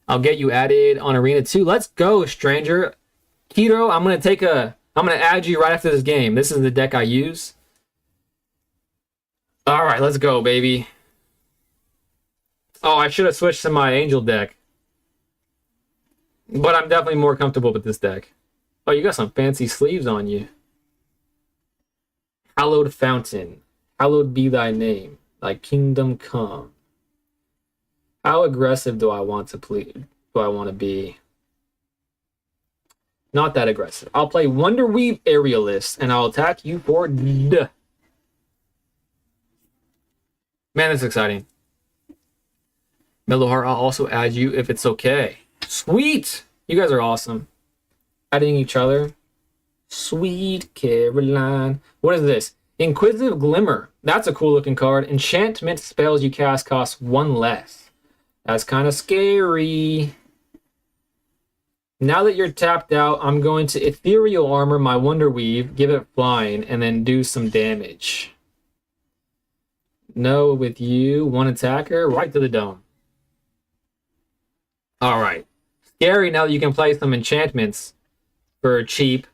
I'll get you added on Arena 2. Let's go, stranger. Keto, I'm gonna add you right after this game. This is the deck I use. All right, let's go, baby. Oh, I should have switched to my Angel deck. But I'm definitely more comfortable with this deck. Oh, you got some fancy sleeves on you. Hallowed Fountain. Hallowed be thy name. Thy kingdom come. How aggressive do I want to play? Do I want to be? Not that aggressive. I'll play Wonderweave Aerialist, and I'll attack you for D. Man, that's exciting. Mellowheart, I'll also add you if it's okay. Sweet! You guys are awesome. Adding each other. Sweet Caroline. What is this? Inquisitive Glimmer. That's a cool looking card. Enchantment spells you cast cost 1 less. That's kind of scary. Now that you're tapped out, I'm going to Ethereal Armor my Wonderweave, give it flying, and then do some damage. No, with you, 1 attacker, right to the dome. Alright. Scary now that you can play some enchantments for cheap.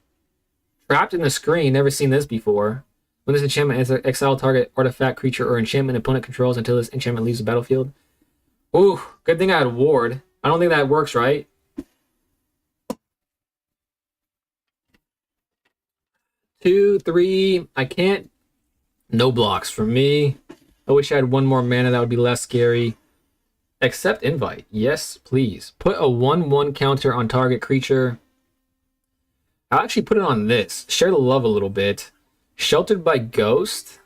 Trapped in the Screen, never seen this before. When this enchantment exile target artifact, creature, or enchantment opponent controls until this enchantment leaves the battlefield. Ooh, good thing I had Ward. I don't think that works, right? Two, three. I can't. No blocks for me. I wish I had 1 more mana. That would be less scary. Accept invite. Yes, please. Put a 1/1 counter on target creature. I'll actually put it on this. Share the love a little bit. Sheltered by Ghost.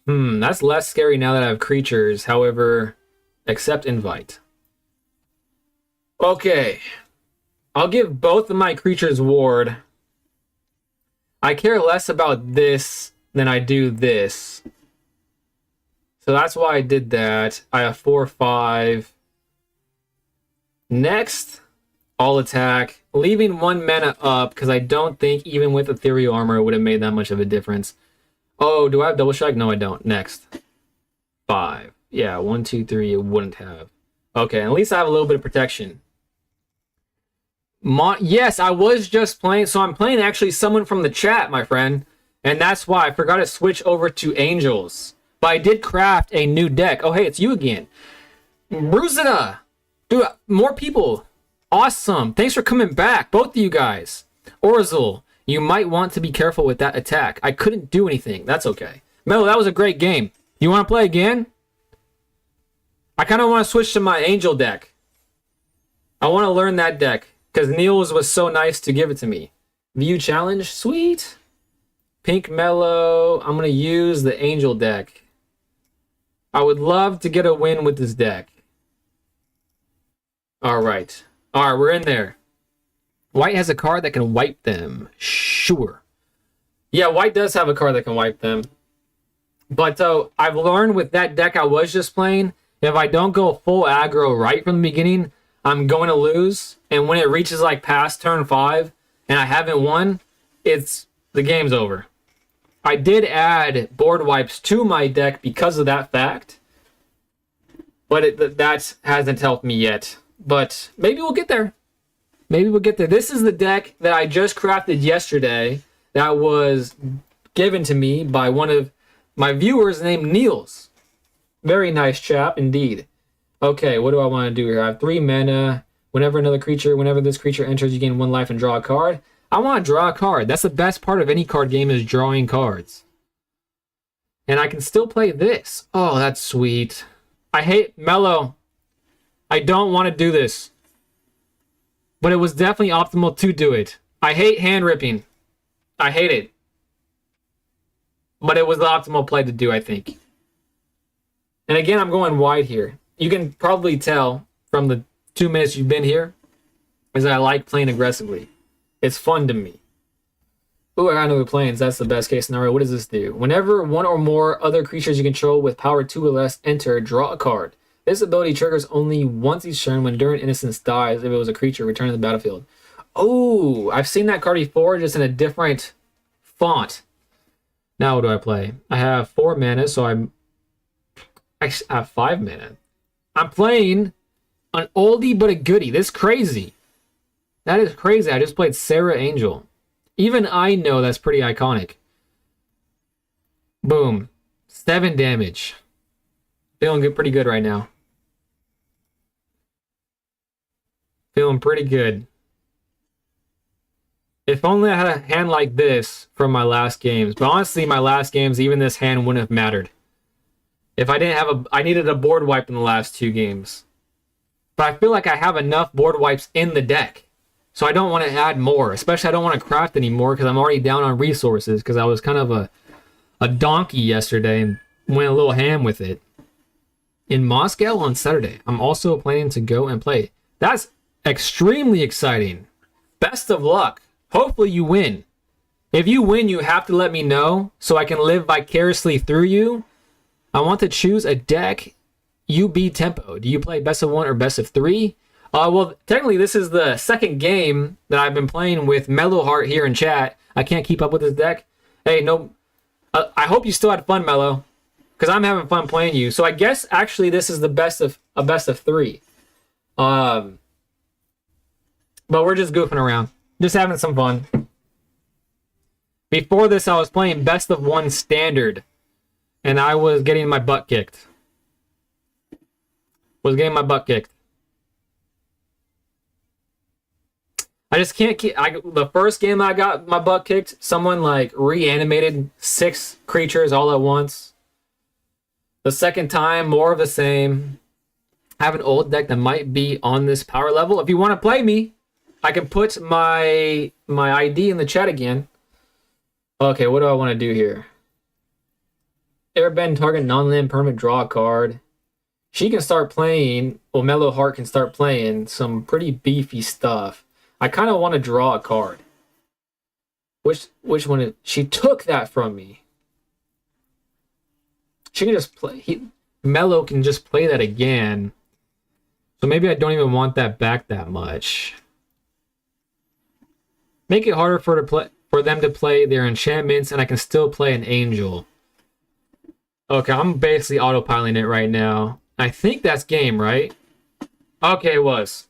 That's less scary now that I have creatures. However, accept invite. Okay. I'll give both of my creatures ward. I care less about this than I do this. So that's why I did that. I have 4/5. Next, I'll attack, leaving 1 mana up because I don't think even with Ethereal Armor it would have made that much of a difference. Oh, do I have Double Strike? No, I don't. Next. 5. Yeah, 1, 2, 3, it wouldn't have. Okay, at least I have a little bit of protection. Yes, I was just playing, so I'm playing actually someone from the chat, my friend. And that's why I forgot to switch over to Angels. But I did craft a new deck. Oh, hey, it's you again. Bruzina! Dude, more people. Awesome. Thanks for coming back, both of you guys. Orzul, you might want to be careful with that attack. I couldn't do anything. That's okay. Melo, that was a great game. You want to play again? I kind of want to switch to my Angel deck. I want to learn that deck because Niels was so nice to give it to me. View challenge? Sweet. Pink Mellow. I'm going to use the Angel deck. I would love to get a win with this deck. All right. All right, we're in there. White has a card that can wipe them. Sure. Yeah, white does have a card that can wipe them. But I've learned with that deck I was just playing, if I don't go full aggro right from the beginning, I'm going to lose. And when it reaches like past turn 5 and I haven't won, the game's over. I did add board wipes to my deck because of that fact. But that hasn't helped me yet. But maybe we'll get there. Maybe we'll get there. This is the deck that I just crafted yesterday that was given to me by one of my viewers named Niels. Very nice chap indeed. Okay, what do I want to do here? I have 3 mana. Whenever this creature enters, you gain 1 life and draw a card. I want to draw a card. That's the best part of any card game is drawing cards. And I can still play this. Oh, that's sweet. I hate Mellow. I don't want to do this. But it was definitely optimal to do it. I hate hand ripping. I hate it. But it was the optimal play to do, I think. And again, I'm going wide here. You can probably tell from the 2 minutes you've been here is that I like playing aggressively. It's fun to me. Ooh, I got another planes. That's the best case scenario. What does this do? Whenever 1 or more other creatures you control with power 2 or less enter, draw a card. This ability triggers only once each turn when Enduring Innocence dies. If it was a creature, return to the battlefield. Oh, I've seen that card before, just in a different font. Now what do I play? I have 4 mana, so I have 5 mana. I'm playing an oldie but a goodie. This is crazy. That is crazy. I just played Sarah Angel. Even I know that's pretty iconic. Boom. 7 damage. Feeling good, pretty good right now. Feeling pretty good. If only I had a hand like this from my last games. But honestly, my last games, even this hand wouldn't have mattered. If I didn't have I needed a board wipe in the last 2 games. But I feel like I have enough board wipes in the deck. So I don't want to add more. Especially I don't want to craft anymore because I'm already down on resources. Because I was kind of a donkey yesterday and went a little ham with it. In Moscow on Saturday, I'm also planning to go and play. That's extremely exciting. Best of luck. Hopefully you win. If you win, you have to let me know so I can live vicariously through you. I want to choose a deck. UB tempo. Do you play best of 1 or best of 3? Well, technically this is the second game that I've been playing with Mellow Heart here in chat. I can't keep up with this deck. Hey, no. I hope you still had fun, Mellow, because I'm having fun playing you. So I guess actually this is the best of 3. But we're just goofing around. Just having some fun. Before this, I was playing best of 1 standard. And I was getting my butt kicked. I just can't keep... the first game I got my butt kicked, someone like reanimated 6 creatures all at once. The second time, more of the same. I have an old deck that might be on this power level. If you want to play me, I can put my ID in the chat again. Okay, what do I want to do here? Airbend target non-land permanent, draw a card. She can start playing, well, Mellow Heart can start playing some pretty beefy stuff. I kind of want to draw a card. Which one is... She took that from me. She can just play... Mellow can just play that again. So maybe I don't even want that back that much. Make it harder for them to play their enchantments, and I can still play an angel. Okay, I'm basically autopiloting it right now. I think that's game, right? Okay, it was.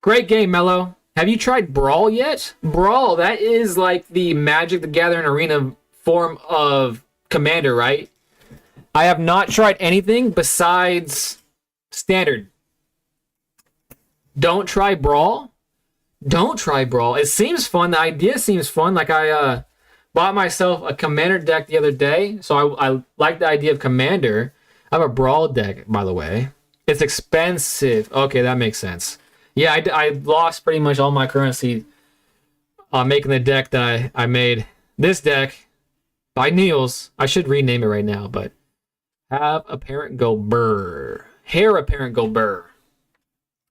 Great game, Mello. Have you tried Brawl yet? Brawl, that is like the Magic the Gathering Arena form of Commander, right? I have not tried anything besides Standard. Don't try Brawl? Don't try Brawl. It seems fun. The idea seems fun. Like I bought myself a Commander deck the other day, so I like the idea of Commander. I have a Brawl deck, by the way. It's expensive. Okay, that makes sense. Yeah, I lost pretty much all my currency making the deck that I made. This deck by Niels. I should rename it right now, but have a parent go burr. Hair a parent go burr.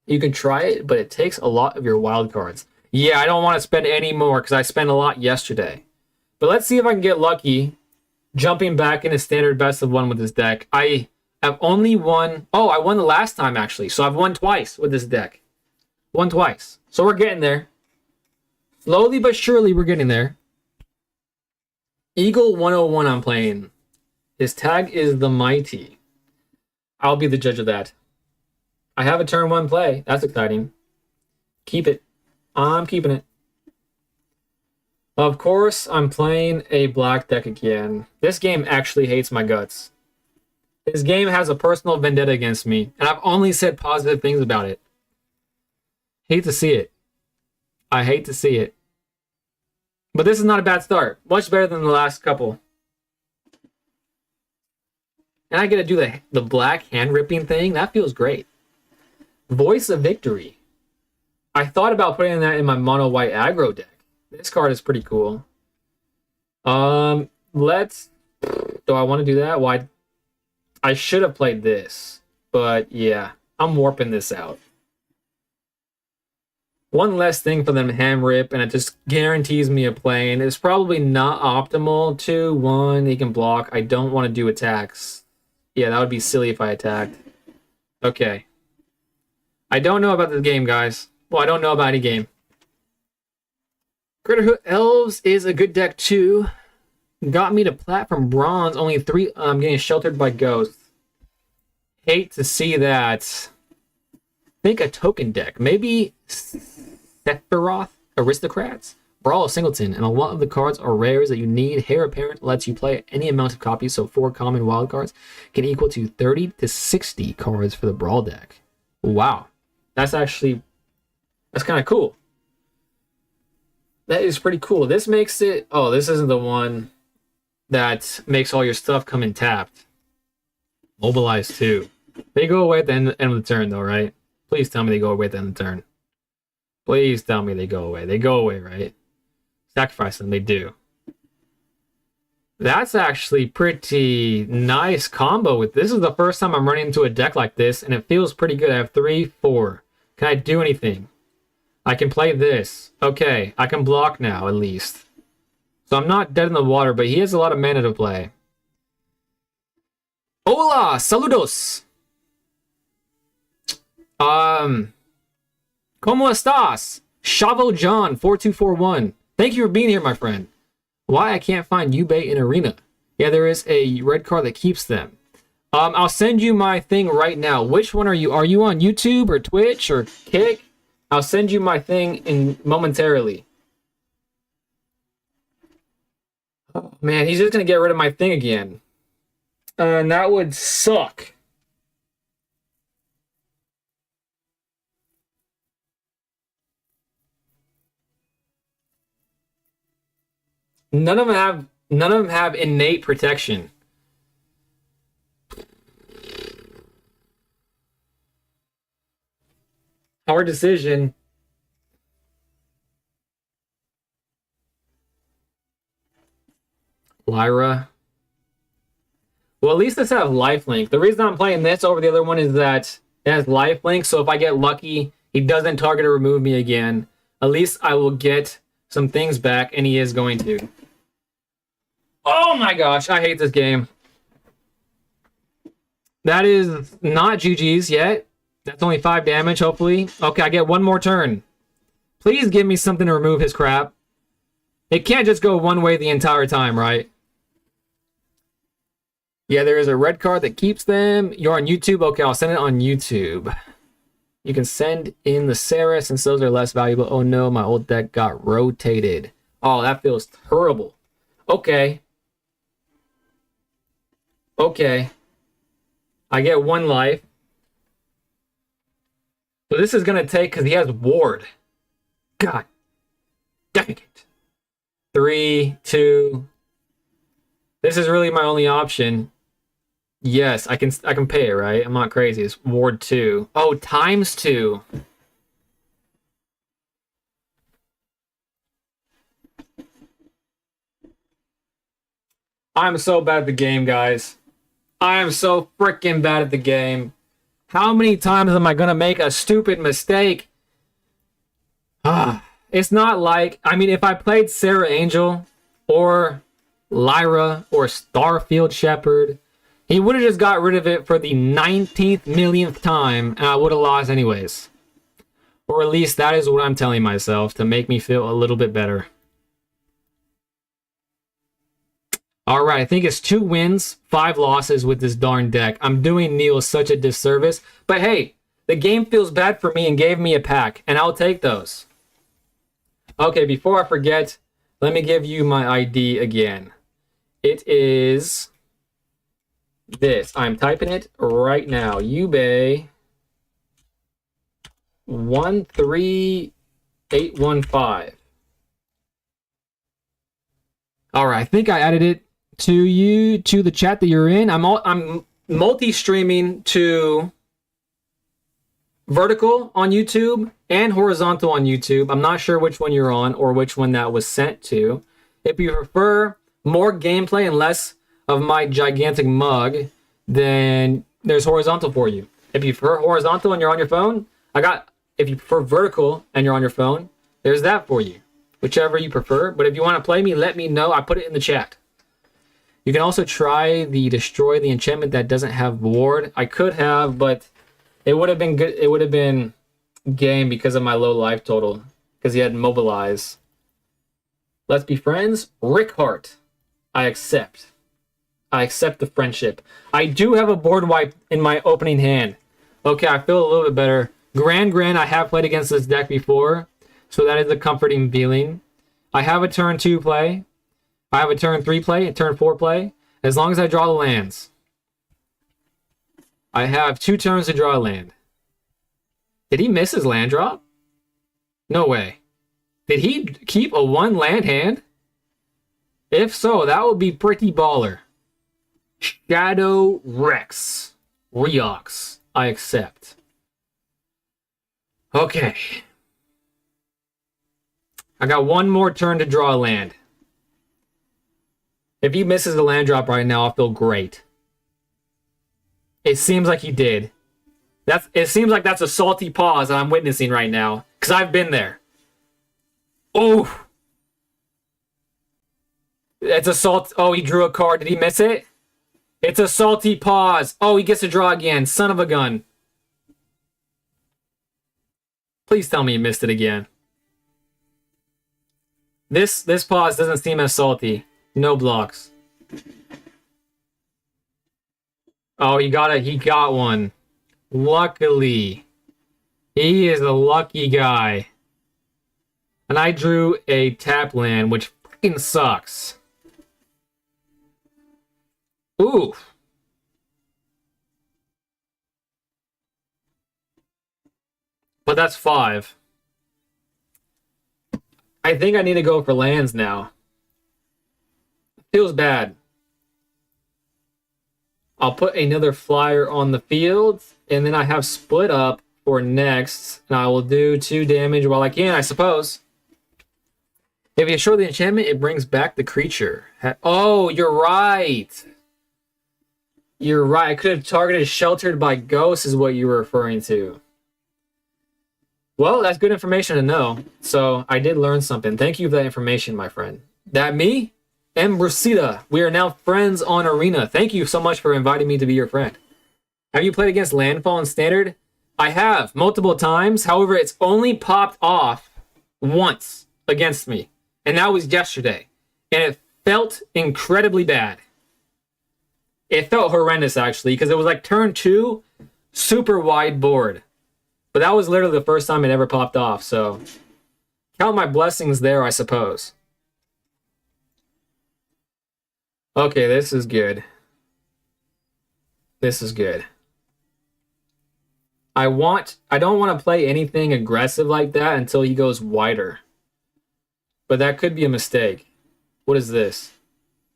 You can try it, but it takes a lot of your wild cards. Yeah, I don't want to spend any more because I spent a lot yesterday. But let's see if I can get lucky jumping back into standard best of 1 with this deck. I have only won... Oh, I won the last time, actually. So I've won twice with this deck. Won twice. So we're getting there. Slowly but surely, we're getting there. Eagle 101 I'm playing. His tag is the Mighty. I'll be the judge of that. I have a turn 1 play. That's exciting. Keep it. I'm keeping it. Of course, I'm playing a black deck again. This game actually hates my guts. This game has a personal vendetta against me, and I've only said positive things about it. Hate to see it. I hate to see it. But this is not a bad start. Much better than the last couple. And I get to do the black hand ripping thing. That feels great. Voice of Victory. I thought about putting that in my mono white aggro deck. This card is pretty cool. Let's... Do I want to do that? Why? I should have played this. But yeah, I'm warping this out. One less thing for them to hand rip, and it just guarantees me a plane. It's probably not optimal. 2, 1, he can block. I don't want to do attacks. Yeah, that would be silly if I attacked. Okay. I don't know about this game, guys. Well, I don't know about any game. Critter Elves is a good deck, too. got me to plat from bronze. Only 3. I'm getting sheltered by ghosts. Hate to see that. Think a token deck. Maybe Sephiroth Aristocrats? Brawl Singleton, and a lot of the cards are rares that you need. Heir Apparent lets you play any amount of copies, so 4 common wild cards can equal to 30 to 60 cards for the Brawl deck. Wow. That's kind of cool. That is pretty cool. This makes it... Oh, this isn't the one that makes all your stuff come in tapped. Mobilize 2. They go away at the end of the turn, though, right? Please tell me they go away at the end of the turn. Please tell me they go away. They go away, right? Sacrifice them. They do. That's actually pretty nice combo. This is the first time I'm running into a deck like this, and it feels pretty good. I have 3, 4. Can I do anything? I can play this. Okay, I can block now, at least. So I'm not dead in the water, but he has a lot of mana to play. Hola! Saludos! ¿Cómo estás? Chavo John 4241. Thank you for being here, my friend. Why I can't find Yubei in Arena? Yeah, there is a red card that keeps them. I'll send you my thing right now. Which one are you? Are you on YouTube or Twitch or Kick? I'll send you my thing momentarily. Oh, man, he's just gonna get rid of my thing again. And that would suck. None of them have innate protection. Hard decision. Lyra. Well, at least this has lifelink. The reason I'm playing this over the other one is that it has lifelink, so if I get lucky, he doesn't target or remove me again. At least I will get some things back, and he is going to. Oh my gosh, I hate this game. That is not GG's yet. That's only 5 damage, hopefully. Okay, I get one more turn. Please give me something to remove his crap. It can't just go one way the entire time, right? Yeah, there is a red card that keeps them. You're on YouTube? Okay, I'll send it on YouTube. You can send in the Sarah since those are less valuable. Oh no, my old deck got rotated. Oh, that feels terrible. Okay. Okay. I get 1 life. So this is going to take, because he has Ward. God dang it. 3, 2. This is really my only option. Yes, I can pay it, right? I'm not crazy. It's Ward 2. Oh, times 2. I'm so bad at the game, guys. I am so freaking bad at the game. How many times am I going to make a stupid mistake? It's not like... I mean, if I played Sarah Angel or Lyra or Starfield Shepherd, he would have just got rid of it for the 19th millionth time, and I would have lost anyways. Or at least that is what I'm telling myself to make me feel a little bit better. Alright, I think it's 2 wins, 5 losses with this darn deck. I'm doing Neil such a disservice. But hey, the game feels bad for me and gave me a pack, and I'll take those. Okay, before I forget, let me give you my ID again. It is this. I'm typing it right now. Yubei 13815. Alright, I think I added it to the chat that you're in. I'm multi-streaming to vertical on YouTube and horizontal on YouTube. I'm not sure which one you're on or which one that was sent to. If you prefer more gameplay and less of my gigantic mug, then there's horizontal for you. If you prefer horizontal and you're on your phone, if you prefer vertical and you're on your phone, there's that for you. Whichever you prefer. But if you want to play me, let me know. I put it in the chat. You can also try the destroy the enchantment that doesn't have ward. I could have, but it would have been good. It would have been game because of my low life total. Because he had mobilize. Let's be friends. Rick Hart. I accept. I accept the friendship. I do have a board wipe in my opening hand. Okay, I feel a little bit better. Grand, I have played against this deck before, so that is a comforting feeling. I have a turn 2 play. I have a turn 3 play, a turn 4 play, as long as I draw the lands. I have 2 turns to draw a land. Did he miss his land drop? No way. Did he keep a 1 land hand? If so, that would be pretty baller. Shadow Rex. Reox. I accept. Okay. I got 1 more turn to draw a land. If he misses the land drop right now, I'll feel great. It seems like he did. It seems like that's a salty pause that I'm witnessing right now. Because I've been there. Oh! It's a salt. Oh, he drew a card. Did he miss it? It's a salty pause. Oh, he gets to draw again. Son of a gun. Please tell me he missed it again. This pause doesn't seem as salty. No blocks. Oh, he got one. Luckily. He is a lucky guy. And I drew a tap land, which freaking sucks. Ooh. But that's 5. I think I need to go for lands now. Feels bad. I'll put another flyer on the field, and then I have split up for next, and I will do 2 damage while I can, I suppose. If you show the enchantment, it brings back the creature. Oh, you're right. You're right. I could have targeted Sheltered by Ghosts is what you were referring to. Well, that's good information to know. So I did learn something. Thank you for that information, my friend. That me? Ambrosita. We are now friends on Arena. Thank you so much for inviting me to be your friend. Have you played against Landfall in Standard? I have, multiple times. However, it's only popped off once against me. And that was yesterday. And it felt incredibly bad. It felt horrendous, actually, because it was like turn 2, super wide board. But that was literally the first time it ever popped off, so count my blessings there, I suppose. Okay, this is good. This is good. I don't want to play anything aggressive like that until he goes wider. But that could be a mistake. What is this?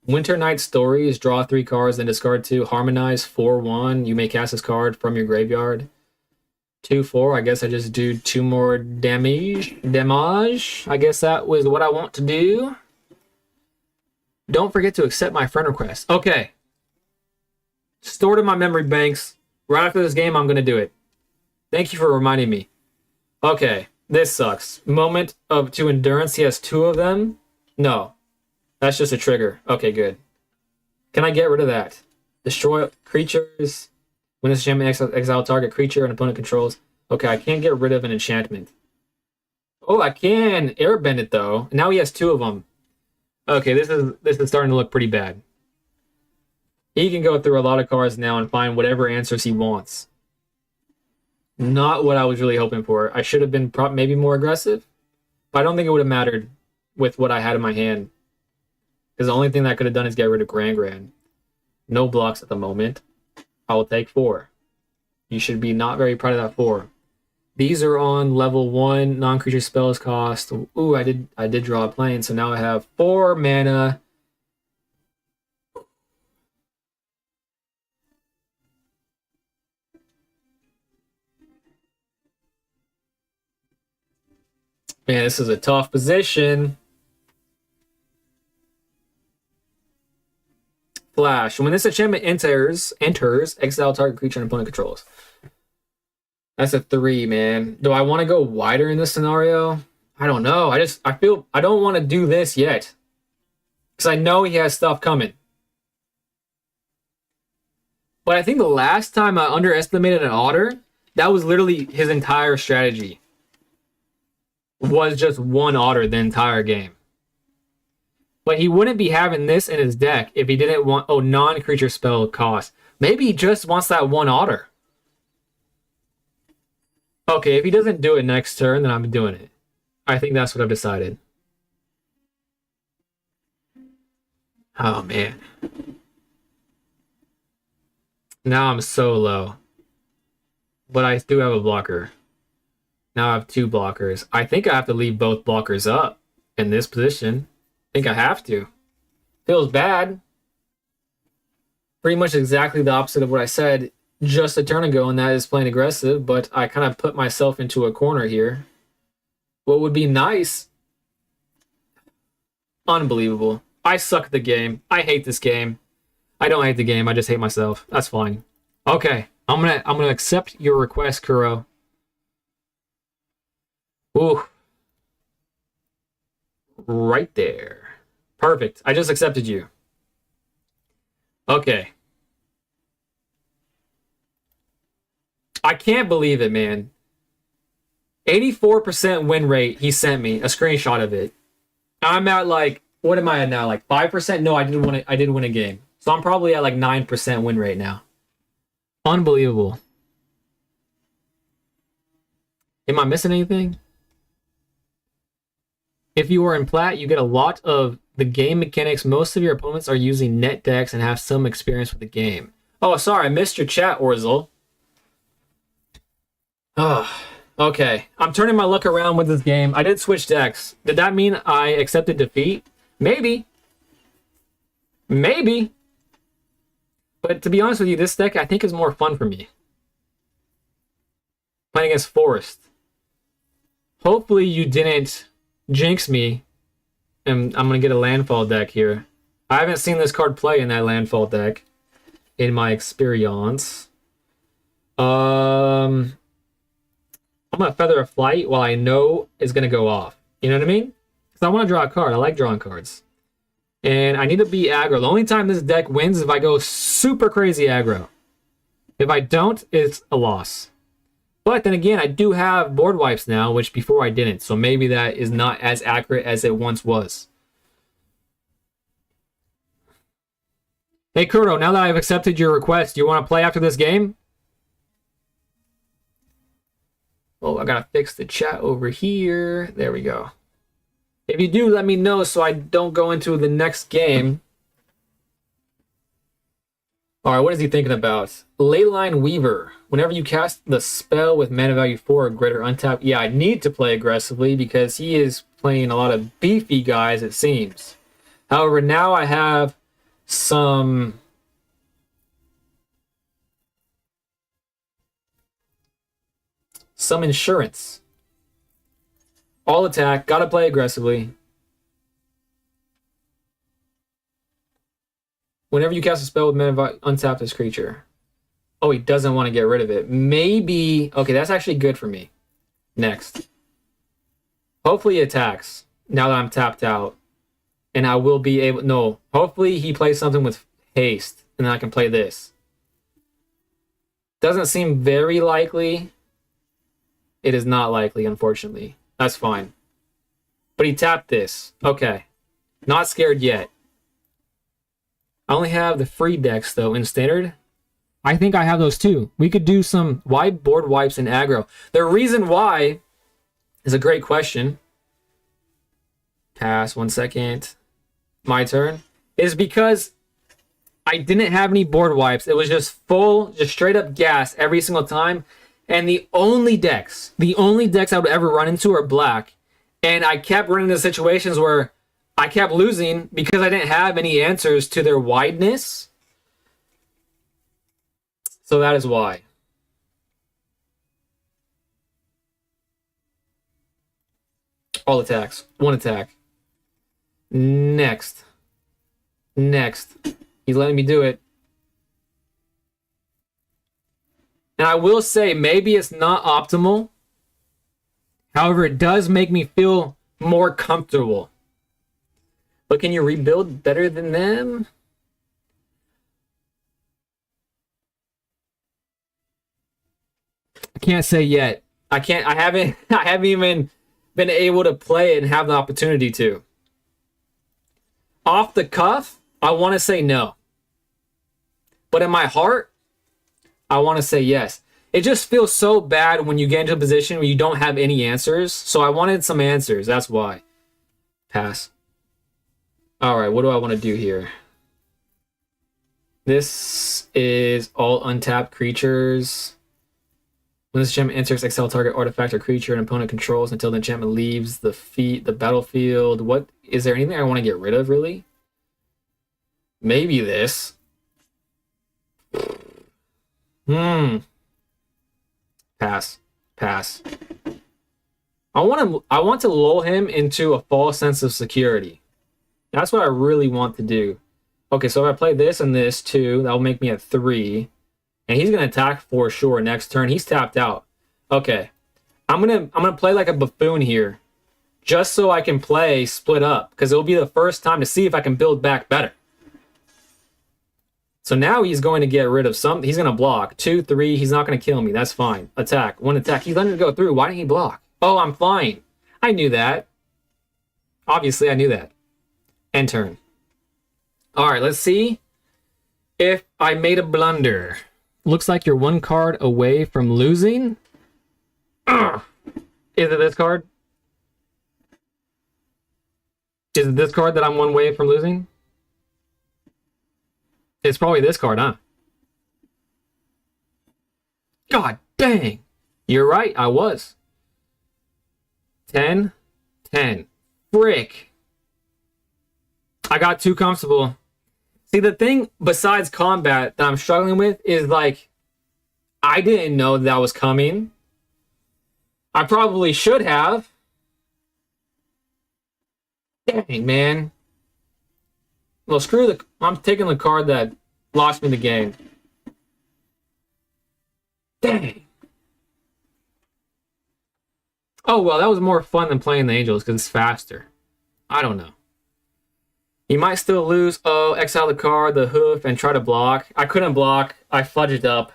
Winter Night Stories, draw 3 cards, then discard 2. Harmonize, 4/1. You may cast this card from your graveyard. 2/4. I guess I just do 2 more damage. I guess that was what I want to do. Don't forget to accept my friend request. Okay. Stored in my memory banks. Right after this game, I'm going to do it. Thank you for reminding me. Okay. This sucks. Moment of 2 endurance. He has 2 of them. No. That's just a trigger. Okay, good. Can I get rid of that? Destroy creatures. When this enchantment exile target creature an opponent controls. Okay, I can't get rid of an enchantment. Oh, I can airbend it though. Now he has 2 of them. Okay, this is starting to look pretty bad. He can go through a lot of cards now and find whatever answers he wants. Not what I was really hoping for. I should have been maybe more aggressive, but I don't think it would have mattered with what I had in my hand. Because the only thing that I could have done is get rid of Grand. No blocks at the moment. I will take 4. You should be not very proud of that 4. These are on level 1. Non-creature spells cost. Ooh, I did draw a plane, so now I have 4 mana. Man, this is a tough position. Flash. When this enchantment enters, exile target creature and opponent controls. That's a 3, man. Do I want to go wider in this scenario? I don't know. I feel I don't want to do this yet. Because I know he has stuff coming. But I think the last time I underestimated an otter, that was literally his entire strategy. Was just 1 otter the entire game. But he wouldn't be having this in his deck if he didn't want, oh, non-creature spell cost. Maybe he just wants that one otter. Okay, if he doesn't do it next turn, then I'm doing it. I think that's what I've decided. Oh, man. Now I'm so low. But I do have a blocker. Now I have 2 blockers. I think I have to leave both blockers up in this position. I think I have to. Feels bad. Pretty much exactly the opposite of what I said just a turn ago, and that is playing aggressive, but I kind of put myself into a corner here. What would be nice... Unbelievable. I suck at the game. I hate this game. I don't hate the game. I just hate myself. That's fine. Okay. I'm gonna accept your request, Kuro. Ooh. Right there. Perfect. I just accepted you. Okay. I can't believe it, man. 84% win rate he sent me, a screenshot of it. I'm at like, what am I at now? Like 5%? No, I did win a game. So I'm probably at like 9% win rate now. Unbelievable. Am I missing anything? If you are in plat, you get a lot of the game mechanics. Most of your opponents are using net decks and have some experience with the game. Oh, sorry, I missed your chat, Orzel. Oh, okay. I'm turning my luck around with this game. I did switch decks. Did that mean I accepted defeat? Maybe. Maybe. But to be honest with you, this deck I think is more fun for me. Playing against Forest. Hopefully you didn't jinx me. And I'm going to get a landfall deck here. I haven't seen this card play in that landfall deck in my experience. I'm going to Feather of Flight while I know it's going to go off. You know what I mean? Because I want to draw a card. I like drawing cards. And I need to be aggro. The only time this deck wins is if I go super crazy aggro. If I don't, it's a loss. But then again, I do have board wipes now, which before I didn't. So maybe that is not as accurate as it once was. Hey, Kuro, now that I've accepted your request, do you want to play after this game? Oh, I gotta fix the chat over here. There we go. If you do, let me know so I don't go into the next game. All right, what is he thinking about? Leyline Weaver. Whenever you cast the spell with mana value 4 or greater untap. Yeah, I need to play aggressively because he is playing a lot of beefy guys, it seems. However, now I have some... insurance. All attack, gotta play aggressively. Whenever you cast a spell with mana, untap this creature. Oh, he doesn't want to get rid of it. Maybe... Okay, that's actually good for me. Next. Hopefully he attacks now that I'm tapped out. And I will be able... No. Hopefully he plays something with haste. And then I can play this. Doesn't seem very likely. It is not likely, unfortunately. That's fine. But he tapped this. Okay. Not scared yet. I only have the free decks, though, in Standard. I think I have those, too. We could do some wide board wipes in aggro. The reason why is a great question. Pass, 1 second. My turn. Is because I didn't have any board wipes. It was just full, just straight up gas every single time. And the only decks I would ever run into are black. And I kept running into situations where I kept losing because I didn't have any answers to their wideness. So that is why. All attacks. 1 attack. Next. He's letting me do it. And I will say, maybe it's not optimal. However, it does make me feel more comfortable. But can you rebuild better than them? I can't say yet. I haven't even been able to play it and have the opportunity to. Off the cuff, I want to say no. But in my heart, I want to say yes. It just feels so bad when you get into a position where you don't have any answers. So I wanted some answers. That's why. Pass. All right, what do I want to do here? This is all untapped creatures. When this enchantment enters, exile target artifact or creature an opponent controls until the enchantment leaves the battlefield. What is there anything I want to get rid of, really? Maybe this. Pass. Pass. I want to lull him into a false sense of security. That's what I really want to do. Okay, so if I play this and this too, that'll make me at 3. And he's gonna attack for sure next turn. He's tapped out. Okay. I'm gonna play like a buffoon here. Just so I can play split up. Because it'll be the first time to see if I can build back better. So now he's going to get rid of some. He's gonna block. 2, 3, he's not gonna kill me. That's fine. Attack. 1 attack. He's letting it go through. Why didn't he block? Oh, I'm fine. I knew that. Obviously I knew that. End turn. Alright, let's see if I made a blunder. Looks like you're 1 card away from losing. Ugh. Is it this card? Is it this card that I'm 1 away from losing? It's probably this card, huh? God dang. You're right, I was. 10. 10. Frick. I got too comfortable. See, the thing besides combat that I'm struggling with is like, I didn't know that was coming. I probably should have. Dang, man. Well, screw the... I'm taking the card that lost me the game. Dang. Oh, well, that was more fun than playing the Angels because it's faster. I don't know. You might still lose. Oh, exile the card, the hoof, and try to block. I couldn't block. I fudged up.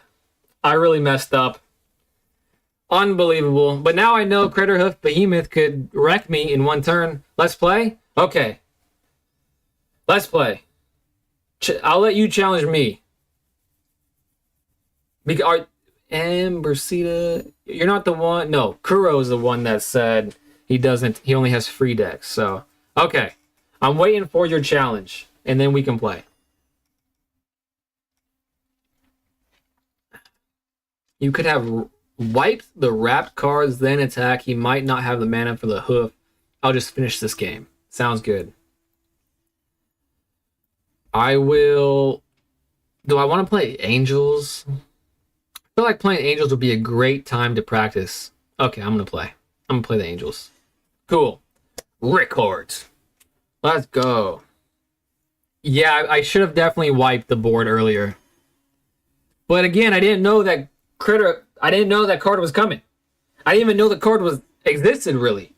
I really messed up. Unbelievable. But now I know Critter Hoof Behemoth could wreck me in 1 turn. Let's play? Okay. Let's play. I'll let you challenge me. Ambersita, you're not the one. No, Kuro is the one that said he only has free decks. So, okay. I'm waiting for your challenge, and then we can play. You could have wiped the wrapped cards, then attack. He might not have the mana for the hoof. I'll just finish this game. Sounds good. I will... Do I want to play Angels? I feel like playing Angels would be a great time to practice. Okay, I'm going to play. I'm going to play the Angels. Cool. Record. Let's go. Yeah, I should have definitely wiped the board earlier. But again, I didn't know that I didn't know that card was coming. I didn't even know the card existed, really.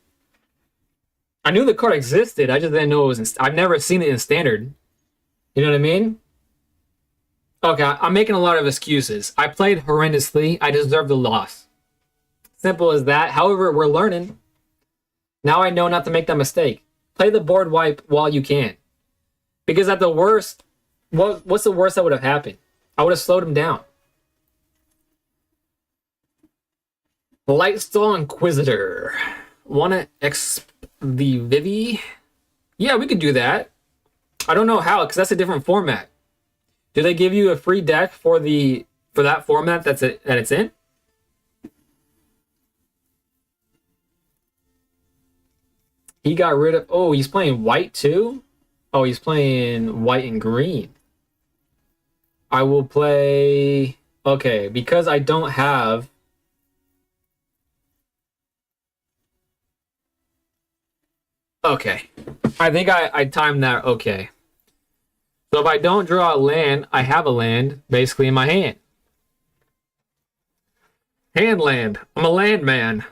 I knew the card existed. I just didn't know it was I've never seen it in Standard. You know what I mean? Okay, I'm making a lot of excuses. I played horrendously. I deserve the loss. Simple as that. However, we're learning. Now I know not to make that mistake. Play the board wipe while you can. Because at the worst, what's the worst that would have happened? I would have slowed him down. Lightstall Inquisitor. Wanna exp the Vivi? Yeah, we could do that. I don't know how, because that's a different format. Do they give you a free deck for that format that it's in? He got rid of... Oh, he's playing white too? Oh, he's playing white and green. I will play... Okay, because I don't have... Okay. I think I timed that okay. So if I don't draw a land, I have a land basically in my hand. Hand land. I'm a land man.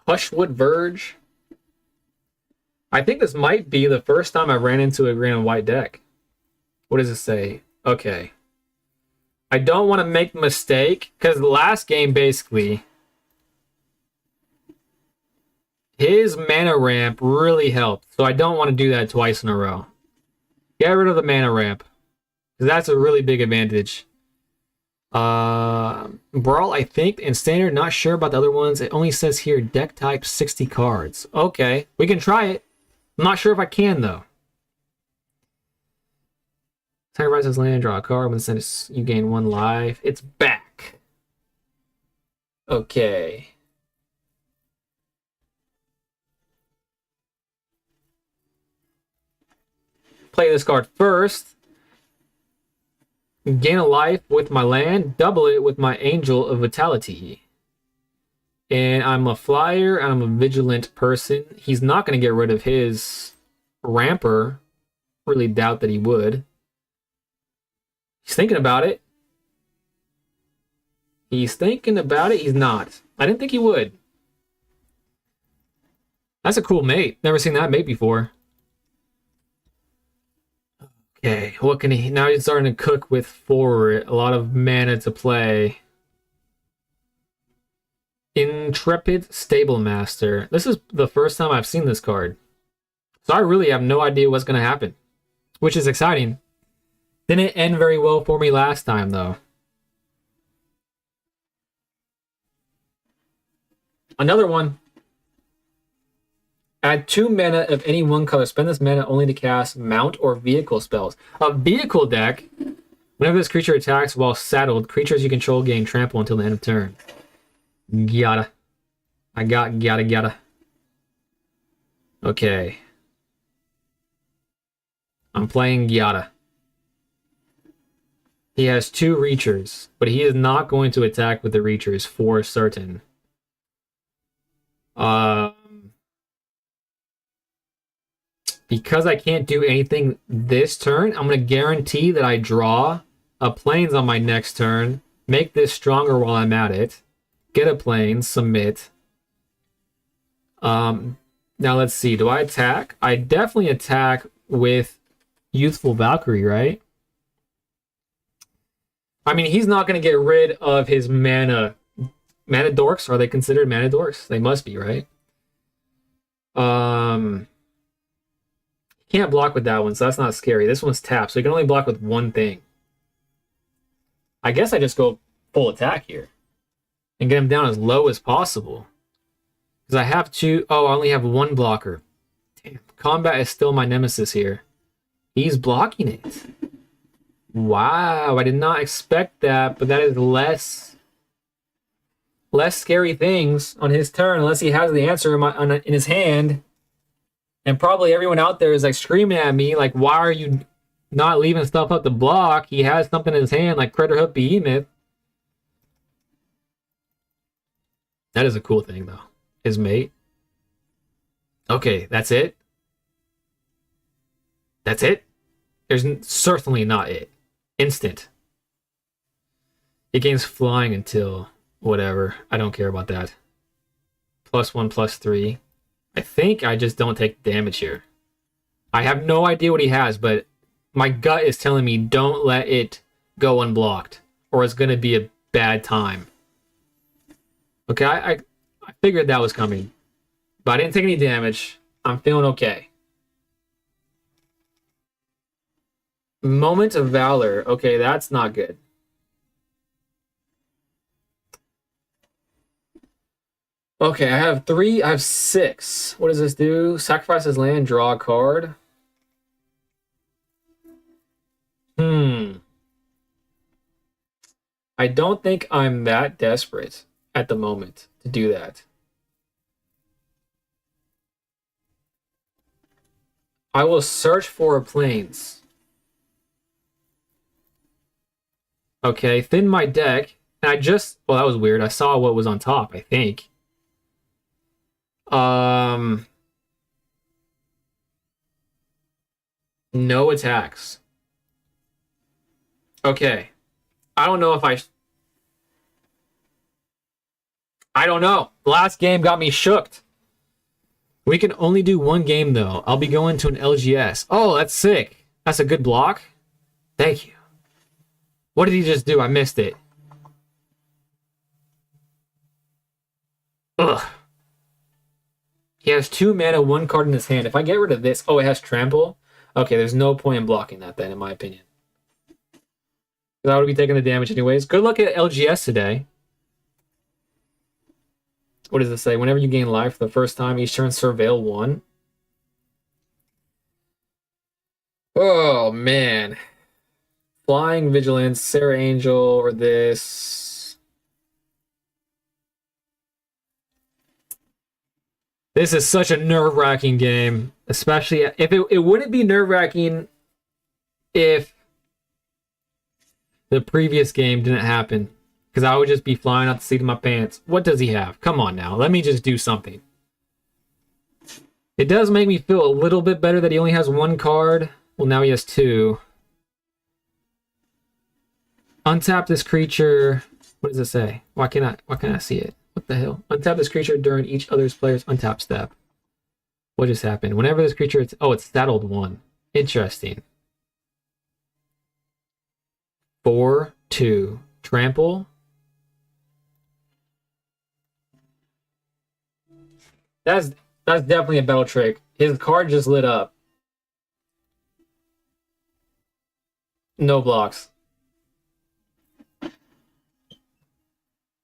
Hushwood Verge. I think this might be the first time I ran into a green and white deck. What does it say? Okay. I don't want to make the mistake, because the last game basically... His mana ramp really helped, so I don't want to do that twice in a row. Get rid of the mana ramp, because that's a really big advantage. Brawl, I think, and Standard, not sure about the other ones. It only says here, deck type 60 cards. Okay, we can try it. I'm not sure if I can, though. Sacrifices land, draw a card. When it you gain 1 life. It's back. Okay. Play this card first. Gain a life with my land. Double it with my Angel of Vitality. And I'm a flyer. And I'm a vigilant person. He's not going to get rid of his ramper. Really doubt that he would. He's thinking about it. He's thinking about it. He's not. I didn't think he would. That's a cool mate. Never seen that mate before. Okay, what can he... Now he's starting to cook with forward. A lot of mana to play. Intrepid Stable Master. This is the first time I've seen this card. So I really have no idea what's going to happen. Which is exciting. Didn't end very well for me last time, though. Another one. Add 2 mana of any one color. Spend this mana only to cast mount or vehicle spells. A vehicle deck. Whenever this creature attacks while saddled, creatures you control gain trample until the end of turn. Gotta. Gotta. Okay. I'm playing Gyata. He has 2 Reachers, but he is not going to attack with the Reachers for certain. Because I can't do anything this turn, I'm going to guarantee that I draw a Plains on my next turn, make this stronger while I'm at it, get a Plains, submit. Now let's see, do I attack? I definitely attack with Youthful Valkyrie, right? I mean, he's not going to get rid of his mana. Mana dorks? Are they considered mana dorks? They must be, right? Can't block with that one, so that's not scary. This one's tapped, so you can only block with one thing. I guess I just go full attack here and get him down as low as possible. Because I have 2... Oh, I only have 1 blocker. Damn. Combat is still my nemesis here. He's blocking it. Wow, I did not expect that, but that is less scary things on his turn, unless he has the answer in his hand. And probably everyone out there is like screaming at me, like, why are you not leaving stuff up to block? He has something in his hand, like Critter Hoof Behemoth. That is a cool thing, though. His mate. Okay, that's it? That's it? There's certainly not it. Instant. It gains flying until whatever. I don't care about that. +1/+3. I think I just don't take damage here. I have no idea what he has, but my gut is telling me don't let it go unblocked, or it's going to be a bad time. Okay, I figured that was coming, but I didn't take any damage. I'm feeling okay. Moment of Valor. Okay, that's not good. Okay, I have 3. I have 6. What does this do? Sacrifices land, draw a card. I don't think I'm that desperate at the moment to do that. I will search for a Plains. Okay, thin my deck. And I just... Well, that was weird. I saw what was on top, I think. No attacks. Okay. I don't know if I don't know. The last game got me shooked. We can only do 1 game, though. I'll be going to an LGS. Oh, that's sick. That's a good block. Thank you. What did he just do? I missed it. Ugh. He has 2 mana, 1 card in his hand. If I get rid of this, oh, it has trample. Okay, there's no point in blocking that then, in my opinion. Because I would be taking the damage anyways. Good luck at LGS today. What does it say? Whenever you gain life for the first time, each turn surveil 1. Oh, man. Flying Vigilance, Sarah Angel, or this. This is such a nerve-wracking game. Especially if it wouldn't be nerve-wracking if the previous game didn't happen. Because I would just be flying out the seat of my pants. What does he have? Come on now. Let me just do something. It does make me feel a little bit better that he only has 1 card. Well, now he has 2. Untap this creature. What does it say? Why can't I see it? What the hell? Untap this creature during each other's player's untap step. What just happened? Whenever this creature... it's saddled 1. Interesting. 4/2. Trample. That's definitely a battle trick. His card just lit up. No blocks.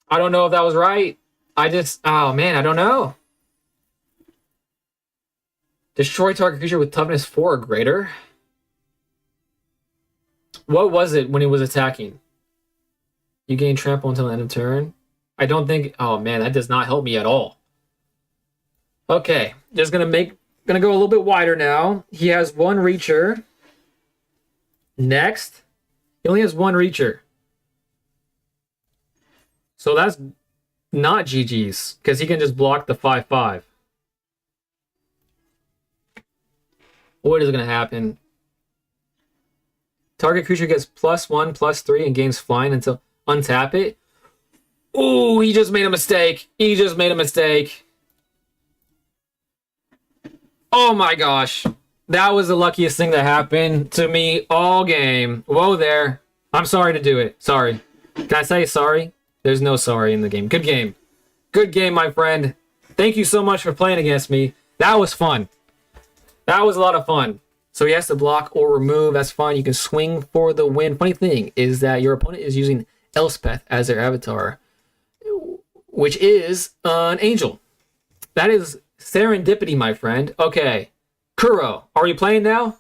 I don't know if that was right. Oh man, I don't know. Destroy target creature with toughness 4 or greater. What was it when he was attacking? You gain trample until the end of turn. I don't think... Oh man, that does not help me at all. Okay, just gonna go a little bit wider now. He has 1 reacher. Next, he only has 1 reacher. So that's not GG's, because he can just block the 5/5. What is going to happen? Target creature gets +1/+3 and gains flying until untap it. Ooh, he just made a mistake. He just made a mistake. Oh my gosh. That was the luckiest thing that happened to me all game. Whoa there. I'm sorry to do it. Sorry. Can I say sorry? There's no sorry in the game. Good game. Good game, my friend. Thank you so much for playing against me. That was fun. That was a lot of fun. So he has to block or remove. That's fine. You can swing for the win. Funny thing is that your opponent is using Elspeth as their avatar, which is an angel. That is serendipity, my friend. Okay. Kuro, are you playing now?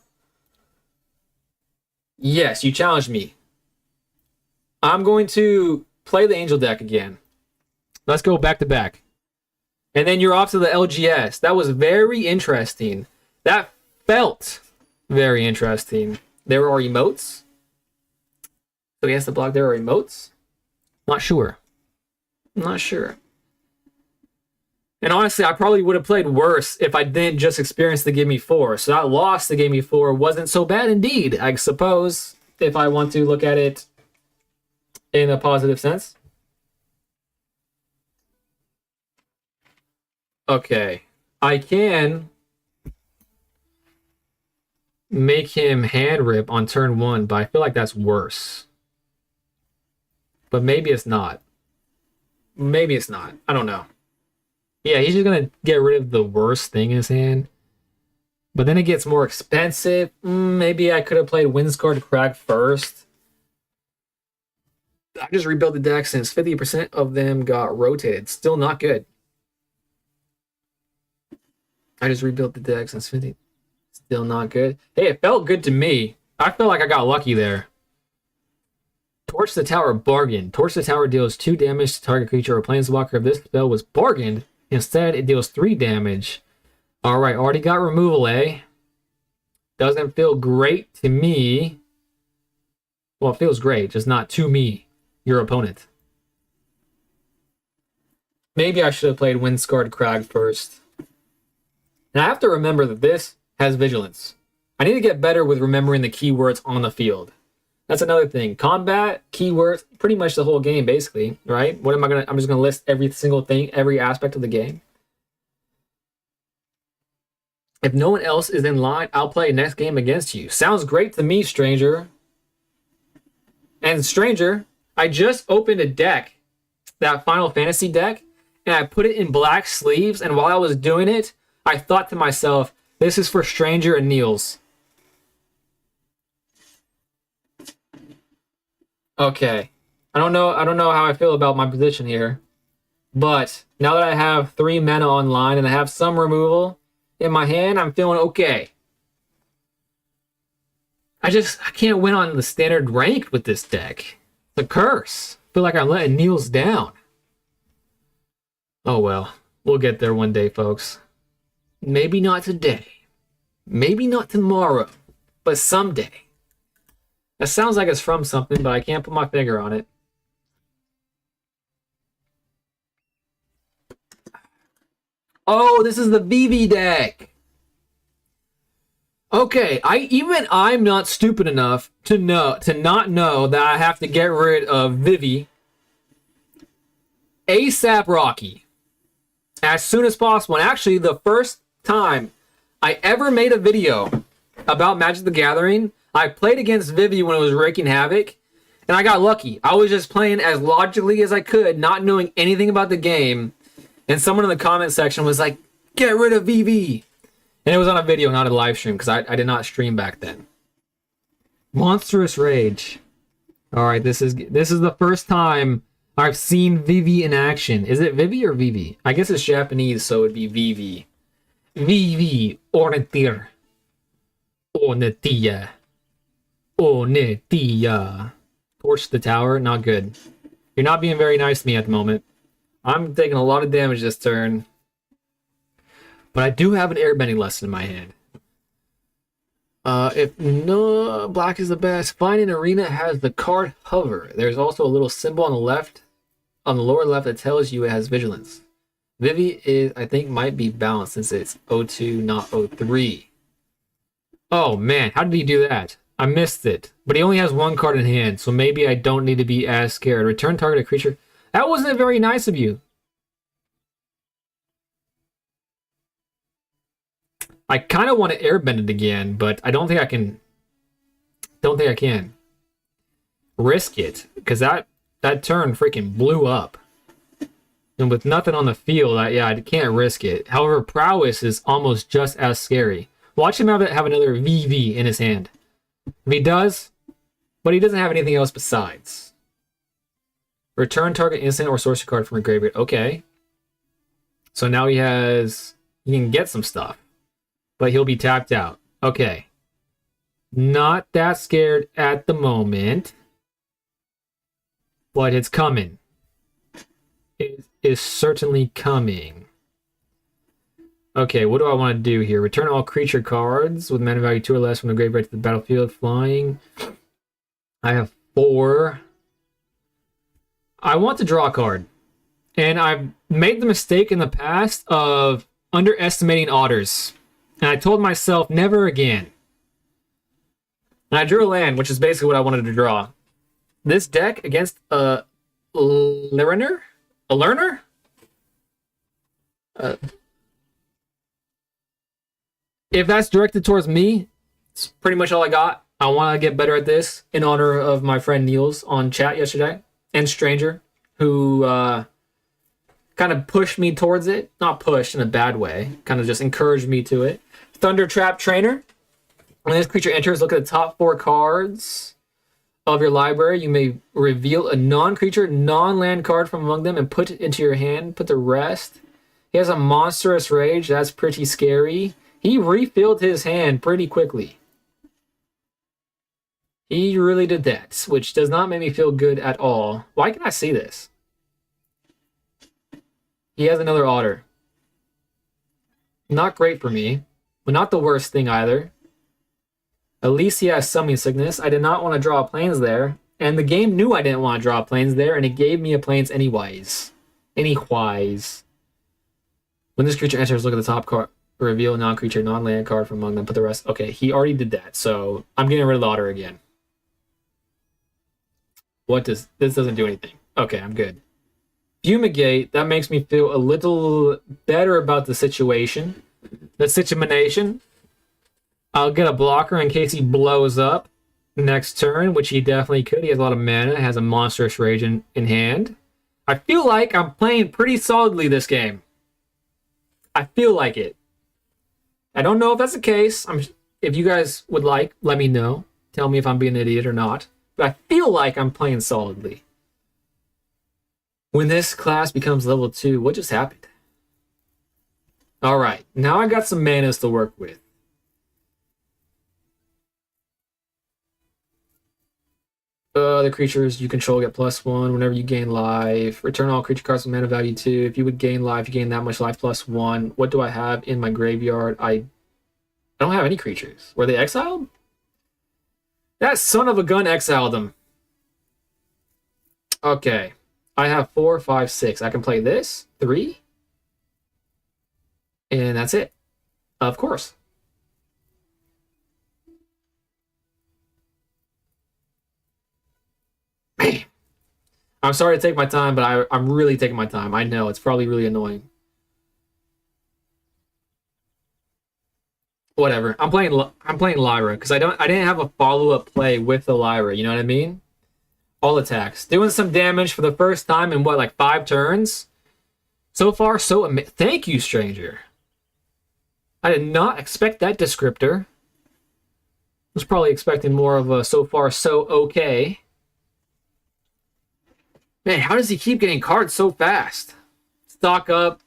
Yes, you challenged me. I'm going to play the angel deck again. Let's go back to back. And then you're off to the LGS. That was very interesting. That felt very interesting. There are emotes. So he has to block. There are emotes. Not sure. Not sure. And honestly, I probably would have played worse if I didn't just experience the Give Me 4. So that loss to Give Me 4 wasn't so bad indeed, I suppose, if I want to look at it in a positive sense. Okay. I can make him hand rip on turn 1, but I feel like that's worse. But maybe it's not. Maybe it's not. I don't know. Yeah, he's just going to get rid of the worst thing in his hand. But then it gets more expensive. Maybe I could have played Windscarred Crag first. I just rebuilt the deck since 50% of them got rotated. Still not good. I just rebuilt the deck since 50. Still not good. Hey, it felt good to me. I felt like I got lucky there. Torch the Tower, bargain. Torch the Tower deals 2 damage to target creature or planeswalker. If this spell was bargained, instead it deals 3 damage. Alright, already got removal, eh? Doesn't feel great to me. Well, it feels great, just not to me, your opponent. Maybe I should have played Windscarred Crag first. And I have to remember that this has vigilance. I need to get better with remembering the keywords on the field. That's another thing. Combat, keywords, pretty much the whole game, basically, right? I'm just gonna list every single thing, every aspect of the game. If no one else is in line, I'll play next game against you. Sounds great to me, stranger. And stranger, I just opened a deck, that Final Fantasy deck, and I put it in black sleeves, and while I was doing it, I thought to myself, this is for Stranger and Niels. Okay. I don't know how I feel about my position here. But now that I have 3 mana online and I have some removal in my hand, I'm feeling okay. I can't win on the standard ranked with this deck. It's a curse. I feel like I'm letting Niels down. Oh well. We'll get there one day, folks. Maybe not today. Maybe not tomorrow. But someday. That sounds like it's from something, but I can't put my finger on it. Oh, this is the VV deck. Okay, I'm not stupid enough to not know that I have to get rid of Vivi ASAP Rocky as soon as possible. And actually, the first time I ever made a video about Magic the Gathering, I played against Vivi when it was wreaking havoc, and I got lucky. I was just playing as logically as I could, not knowing anything about the game. And someone in the comment section was like, get rid of VV. And it was on a video, not a live stream, because I did not stream back then. Monstrous Rage. Alright, this is the first time I've seen Vivi in action. Is it Vivi or Vivi? I guess it's Japanese, so it'd be Vivi. Vivi Ornetir. Onetia. Onetia. Torch the tower, not good. You're not being very nice to me at the moment. I'm taking a lot of damage this turn. But I do have an airbending lesson in my hand. If no black is the best, find an arena has the card hover. There's also a little symbol on the left, on the lower left, that tells you it has vigilance. Vivi is, I think, might be balanced since it's 02, not 03. Oh man, how did he do that? I missed it. But he only has 1 card in hand, so maybe I don't need to be as scared. Return target creature. That wasn't very nice of you. I kind of want to airbend it again, but I don't think I can. Don't think I can. Risk it, because that turn freaking blew up. And with nothing on the field, I can't risk it. However, Prowess is almost just as scary. Watch him have another VV in his hand. If he does, but he doesn't have anything else besides. Return target instant or sorcery card from a graveyard. Okay. So now he can get some stuff. But he'll be tapped out. Okay. Not that scared at the moment. But it's coming. It is certainly coming. Okay, what do I want to do here? Return all creature cards with mana value 2 or less from the graveyard to the battlefield. Flying. I have 4. I want to draw a card. And I've made the mistake in the past of underestimating otters. And I told myself, never again. And I drew a land, which is basically what I wanted to draw. This deck against a learner? A learner? If that's directed towards me, it's pretty much all I got. I want to get better at this in honor of my friend Niels on chat yesterday. And Stranger, who kind of pushed me towards it. Not pushed in a bad way. Kind of just encouraged me to it. Thunder Trap Trainer. When this creature enters, look at the top 4 cards of your library. You may reveal a non-creature, non-land card from among them and put it into your hand. Put the rest. He has a Monstrous Rage. That's pretty scary. He refilled his hand pretty quickly. He really did that, which does not make me feel good at all. Why can I see this? He has another Otter. Not great for me, but not the worst thing either. At least he has Summoning Sickness. I did not want to draw planes there, and the game knew I didn't want to draw planes there, and it gave me a planes anyways. Anyways. When this creature enters, look at the top card. Reveal a non-creature, non-land card from among them. Put the rest. Okay, he already did that, so I'm getting rid of the Otter again. This doesn't do anything. Okay, I'm good. Fumigate, that makes me feel a little better about the situation. The situation. I'll get a blocker in case he blows up next turn, which he definitely could. He has a lot of mana, has a Monstrous Rage in hand. I feel like I'm playing pretty solidly this game. I feel like it. I don't know if that's the case. If you guys would like, let me know. Tell me if I'm being an idiot or not. But I feel like I'm playing solidly. When this class becomes level 2, what just happened? All right, now I got some manas to work with. The creatures you control get +1 whenever you gain life. Return all creature cards with mana value 2. If you would gain life, you gain that much life +1. What do I have in my graveyard? I don't have any creatures. Were they exiled? That son of a gun exiled them. Okay. I have 4, 5, 6. I can play this. 3. And that's it. Of course. Man. I'm sorry to take my time, but I'm really taking my time. I know, it's probably really annoying. Whatever. I'm playing Lyra because I didn't have a follow-up play with the Lyra, you know what I mean? All attacks. Doing some damage for the first time in what, like 5 turns? So far, so thank you, stranger. I did not expect that descriptor. Was probably expecting more of a so far so okay. Man, how does he keep getting cards so fast? Stock up.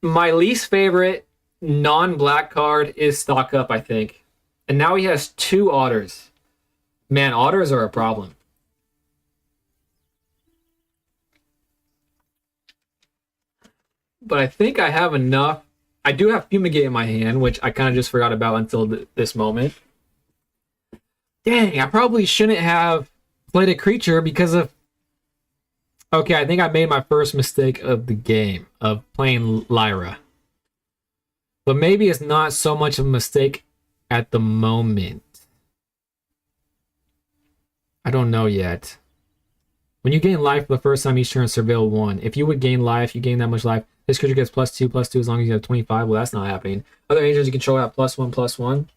My least favorite non-black card is stock up, I think. And now he has 2 otters. Man, otters are a problem. But I think I have enough. I do have Fumigate in my hand, which I kind of just forgot about until this moment. Dang, I probably shouldn't have played a creature because of... Okay, I think I made my first mistake of the game, of playing Lyra. But maybe it's not so much of a mistake at the moment. I don't know yet. When you gain life for the first time each turn, surveil 1. If you would gain life, you gain that much life. This creature gets +2/+2 as long as you have 25. Well, that's not happening. Other angels you control have +1/+1.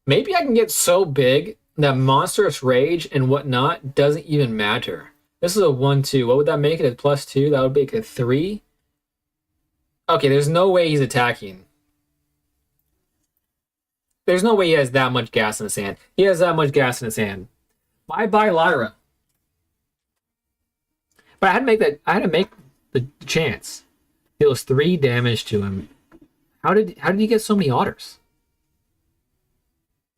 Maybe I can get so big that monstrous rage and whatnot doesn't even matter. This is a 1/2. What would that make it at +2? That would make it 3. Okay, there's no way he's attacking. There's no way he has that much gas in his hand. He has that much gas in his hand. Bye-bye, Lyra. But I had to make the chance. Deals 3 damage to him. How did he get so many otters?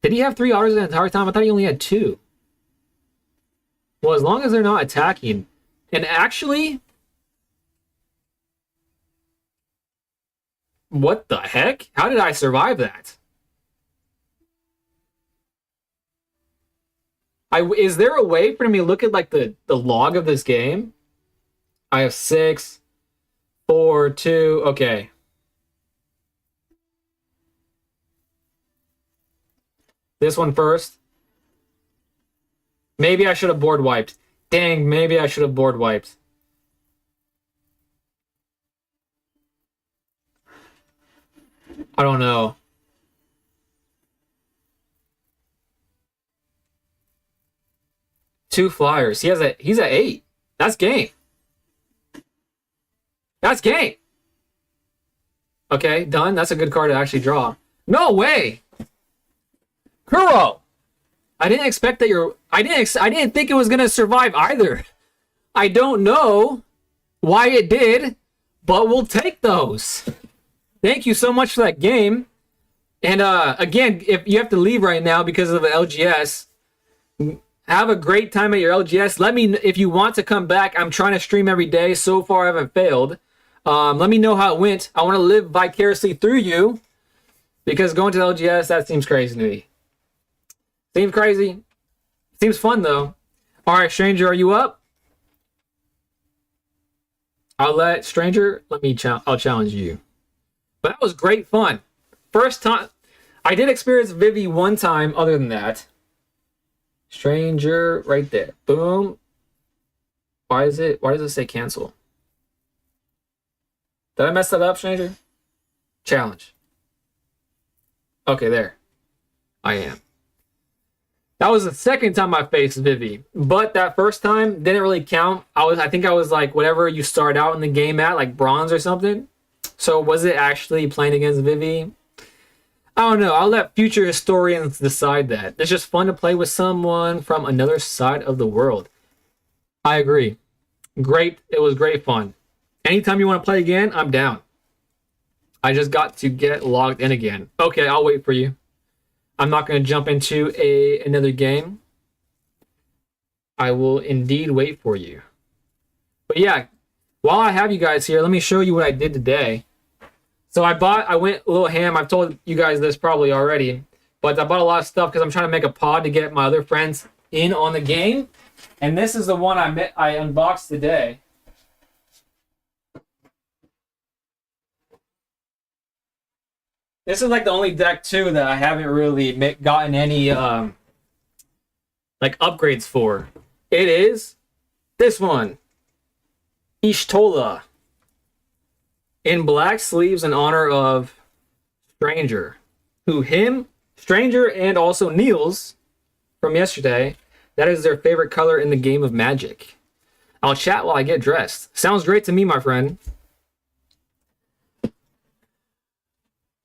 Did he have 3 otters the entire time? I thought he only had 2. Well, as long as they're not attacking. And actually... What the heck? How did I survive that? Is there a way for me to look at like the log of this game? I have 6, 4, 2. Okay. This one first. Maybe I should have board wiped. Dang, maybe I should have board wiped. I don't know. Two flyers. He's at 8. That's game. That's game. Okay, done. That's a good card to actually draw. No way. Kuro. I didn't expect that I didn't think it was gonna survive either. I don't know why it did, but we'll take those. Thank you so much for that game. And again, if you have to leave right now because of the LGS, have a great time at your LGS. Let me, if you want to come back. I'm trying to stream every day. So far, I haven't failed. Let me know how it went. I want to live vicariously through you because going to the LGS, that seems crazy to me. Seems crazy. Seems fun, though. All right, Stranger, are you up? I'll challenge you. But that was great fun. First time. I did experience Vivi one time other than that. Stranger, right there. Boom. Why does it say cancel? Did I mess that up, Stranger? Challenge. Okay, there. I am. That was the second time I faced Vivi. But that first time didn't really count. I think I was like whatever you start out in the game at, like bronze or something. So was it actually playing against Vivi? I don't know. I'll let future historians decide that. It's just fun to play with someone from another side of the world. I agree. Great. It was great fun. Anytime you want to play again, I'm down. I just got to get logged in again. Okay, I'll wait for you. I'm not going to jump into another game. I will indeed wait for you. But yeah, while I have you guys here, let me show you what I did today. So I went a little ham. I've told you guys this probably already, but I bought a lot of stuff because I'm trying to make a pod to get my other friends in on the game. And this is the one I unboxed today. This is like the only deck too that I haven't really gotten any like upgrades for. It is this one, Ishtola, in black sleeves in honor of Stranger, Stranger and also Niels from yesterday. That is their favorite color in the game of Magic. I'll chat while I get dressed. Sounds great to me, my friend.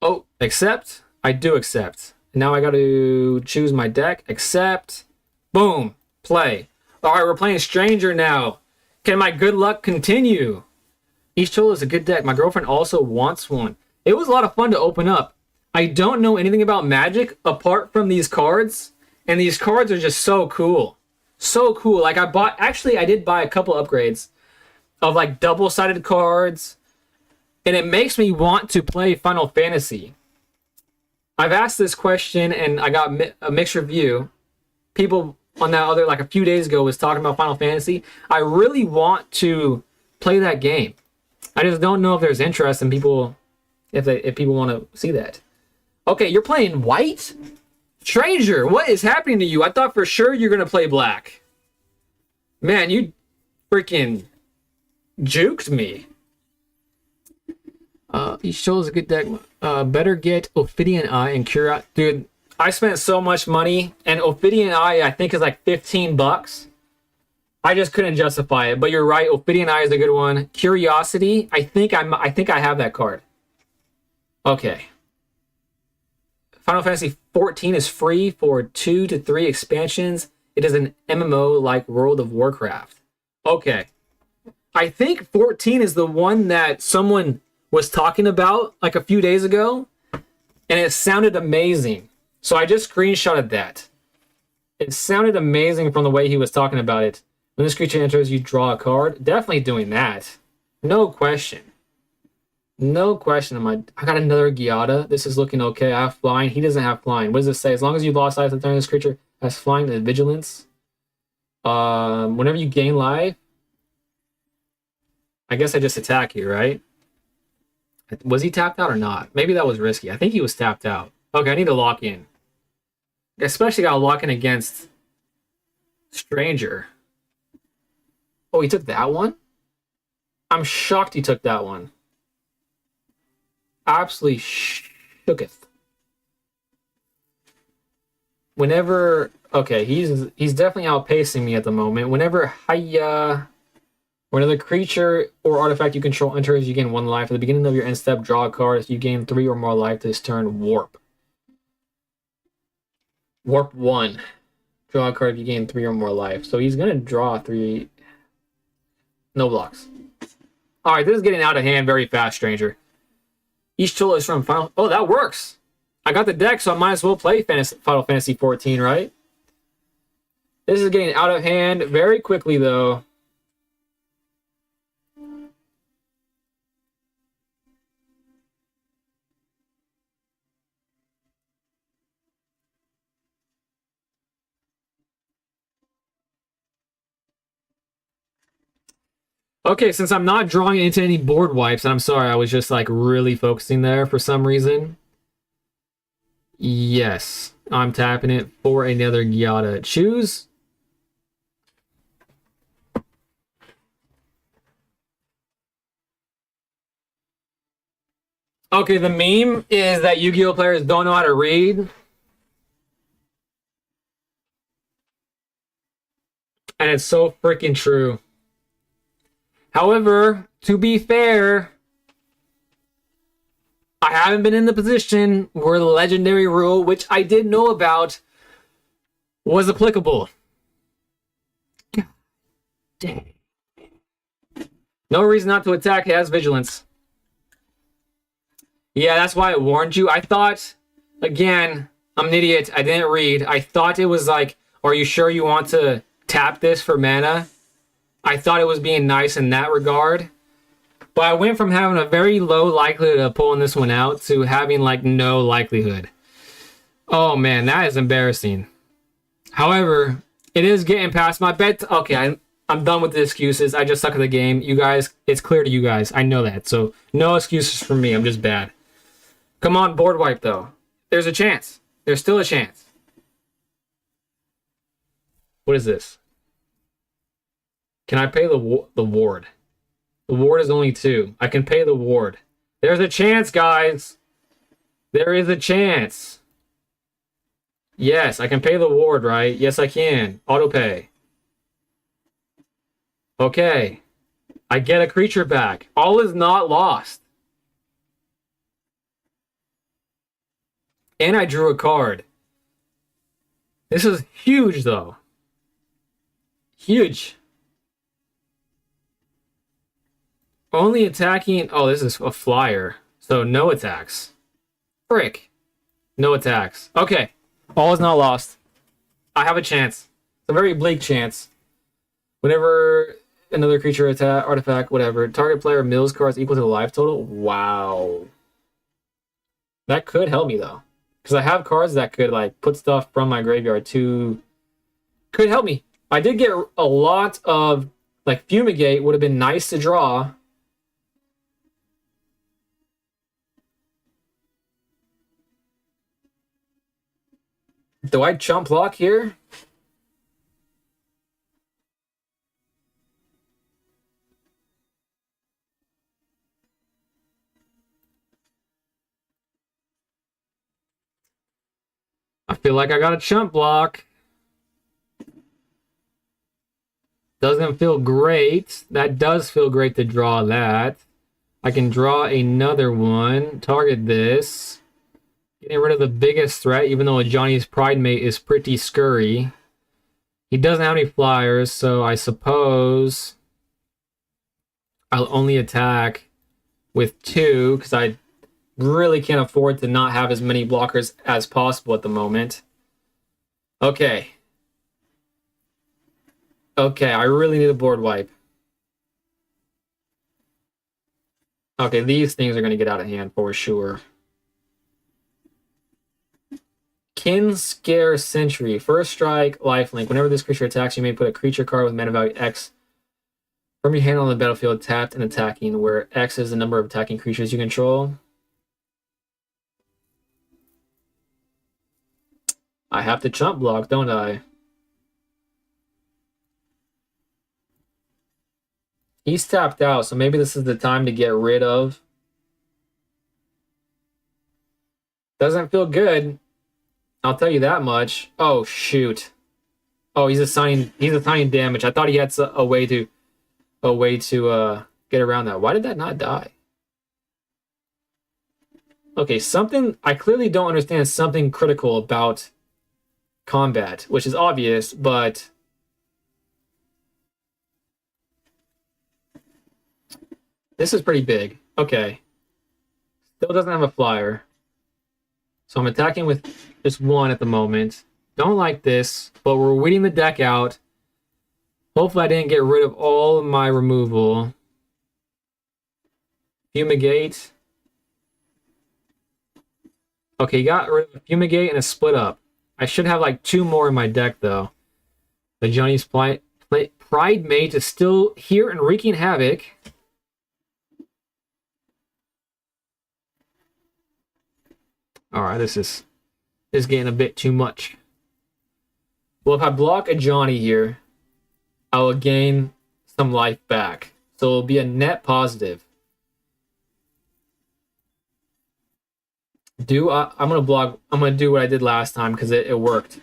Oh, accept? I do accept. Now I got to choose my deck. Accept. Boom. Play. All right, we're playing Stranger now. Can my good luck continue? Ishtola is a good deck. My girlfriend also wants one. It was a lot of fun to open up. I don't know anything about Magic apart from these cards, and these cards are just so cool. So cool. Like I did buy a couple upgrades of like double-sided cards, and it makes me want to play Final Fantasy. I've asked this question, and I got a mixed review. People on that other, like a few days ago, was talking about Final Fantasy. I really want to play that game. I just don't know if there's interest in people, if people want to see that. Okay, you're playing white? Stranger, what is happening to you? I thought for sure you're going to play black. Man, you freaking juked me. He shows a good deck. Better get Ophidian Eye and Cura. Dude, I spent so much money, and Ophidian Eye I think is like $15. I just couldn't justify it. But you're right, Ophidian Eye is a good one. Curiosity, I think I have that card. Okay. Final Fantasy 14 is free for 2 to 3 expansions. It is an MMO like World of Warcraft. Okay. I think 14 is the one that someone was talking about like a few days ago, and it sounded amazing. So I just screenshotted that. It sounded amazing from the way he was talking about it. When this creature enters, you draw a card. Definitely doing that. No question. No question. I got another Giada. This is looking okay. I have flying. He doesn't have flying. What does it say? As long as you lost life at the turn, this creature has flying and vigilance. Whenever you gain life, I guess I just attack you, right? Was he tapped out or not? Maybe that was risky. I think he was tapped out. Okay, I need to lock in. Especially got to lock in against Stranger. Oh, he took that one? I'm shocked he took that one. Absolutely shooketh. Whenever... Okay, he's definitely outpacing me at the moment. Whenever another creature or artifact you control enters, you gain 1 life. At the beginning of your end step, draw a card. If you gain 3 or more life this turn, warp. Warp 1. Draw a card if you gain 3 or more life. So he's going to draw 3. No blocks. Alright, this is getting out of hand very fast, Stranger. Ishtola is from Final... Oh, that works! I got the deck, so I might as well play Final Fantasy 14, right? This is getting out of hand very quickly, though. Okay, since I'm not drawing into any board wipes, and I'm sorry, I was just like really focusing there for some reason. Yes, I'm tapping it for another Giada. Choose. Okay, the meme is that Yu-Gi-Oh players don't know how to read. And it's so freaking true. However, to be fair, I haven't been in the position where the legendary rule, which I did know about, was applicable. Dang. No reason not to attack. It has vigilance. Yeah, that's why I warned you. I thought, again, I'm an idiot. I didn't read. I thought it was like, are you sure you want to tap this for mana? I thought it was being nice in that regard. But I went from having a very low likelihood of pulling this one out to having like no likelihood. Oh man, that is embarrassing. However, it is getting past my bed. Okay, I'm done with the excuses. I just suck at the game. You guys, it's clear to you guys. I know that. So no excuses for me. I'm just bad. Come on, board wipe though. There's a chance. There's still a chance. What is this? Can I pay the ward? The ward is only 2. I can pay the ward. There's a chance, guys. There is a chance. Yes, I can pay the ward, right? Yes, I can. Auto pay. Okay. I get a creature back. All is not lost. And I drew a card. This is huge, though. Huge. Only attacking... Oh, this is a flyer. So no attacks. Frick. No attacks. Okay. All is not lost. I have a chance. It's a very bleak chance. Whenever another creature attack, artifact, whatever, target player mills cards equal to the life total. Wow. That could help me, though. Because I have cards that could like put stuff from my graveyard to... Could help me. I did get a lot of... Like, Fumigate would have been nice to draw. Do I chump block here? I feel like I got a chump block. Doesn't feel great. That does feel great to draw that. I can draw another one. Target this. Getting rid of the biggest threat, even though Johnny's Pride Mate is pretty scurry. He doesn't have any flyers, so I suppose I'll only attack with 2, because I really can't afford to not have as many blockers as possible at the moment. Okay. Okay, I really need a board wipe. Okay, these things are going to get out of hand for sure. Kinscare Sentry. First strike, lifelink. Whenever this creature attacks, you may put a creature card with mana value X from your hand on the battlefield, tapped and attacking, where X is the number of attacking creatures you control. I have to chump block, don't I? He's tapped out, so maybe this is the time to get rid of. Doesn't feel good. I'll tell you that much. Oh, shoot. Oh, he's assigning damage. I thought he had a way to get around that. Why did that not die? Okay, something I clearly don't understand something critical about combat, which is obvious, but this is pretty big. Okay. Still doesn't have a flyer. So I'm attacking with just 1 at the moment. Don't like this, but we're weeding the deck out. Hopefully I didn't get rid of all of my removal. Fumigate. Okay, got rid of a Fumigate and a Split Up. I should have like 2 more in my deck, though. The Johnny's Pride Mate is still here and wreaking havoc. Alright, this is getting a bit too much. Well, if I block a Johnny here, I will gain some life back. So it'll be a net positive. I'm gonna do what I did last time because it worked.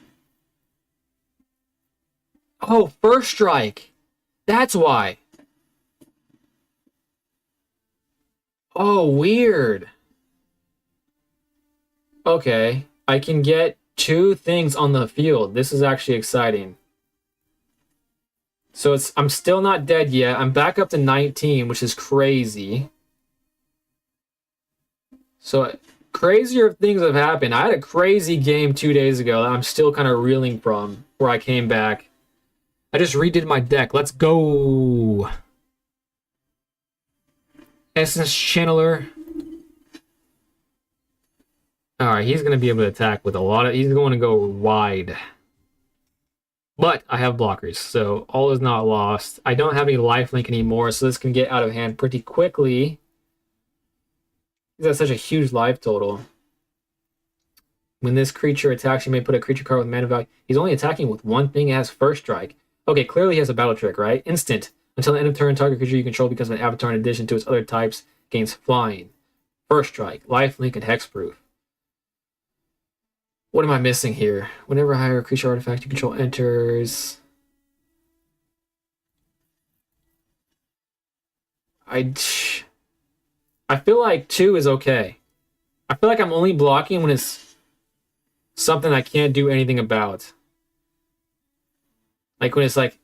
Oh, first strike. That's why. Oh, weird. Okay, I can get 2 things on the field. This is actually exciting. So I'm still not dead yet. I'm back up to 19, which is crazy. So crazier things have happened. I had a crazy game 2 days ago that I'm still kind of reeling from, where I came back. I just redid my deck. Let's go. Essence Channeler. Alright, he's going to be able to attack with a lot of... He's going to go wide. But I have blockers, so all is not lost. I don't have any lifelink anymore, so this can get out of hand pretty quickly. He's got such a huge life total. When this creature attacks, you may put a creature card with mana value. He's only attacking with one thing. It has first strike. Okay, clearly he has a battle trick, right? Instant. Until the end of turn, target creature you control becomes an avatar in addition to its other types, gains flying. First strike, lifelink, and hexproof. What am I missing here? Whenever a higher creature artifact you control enters... I feel like 2 is okay. I feel like I'm only blocking when it's something I can't do anything about. Like when it's like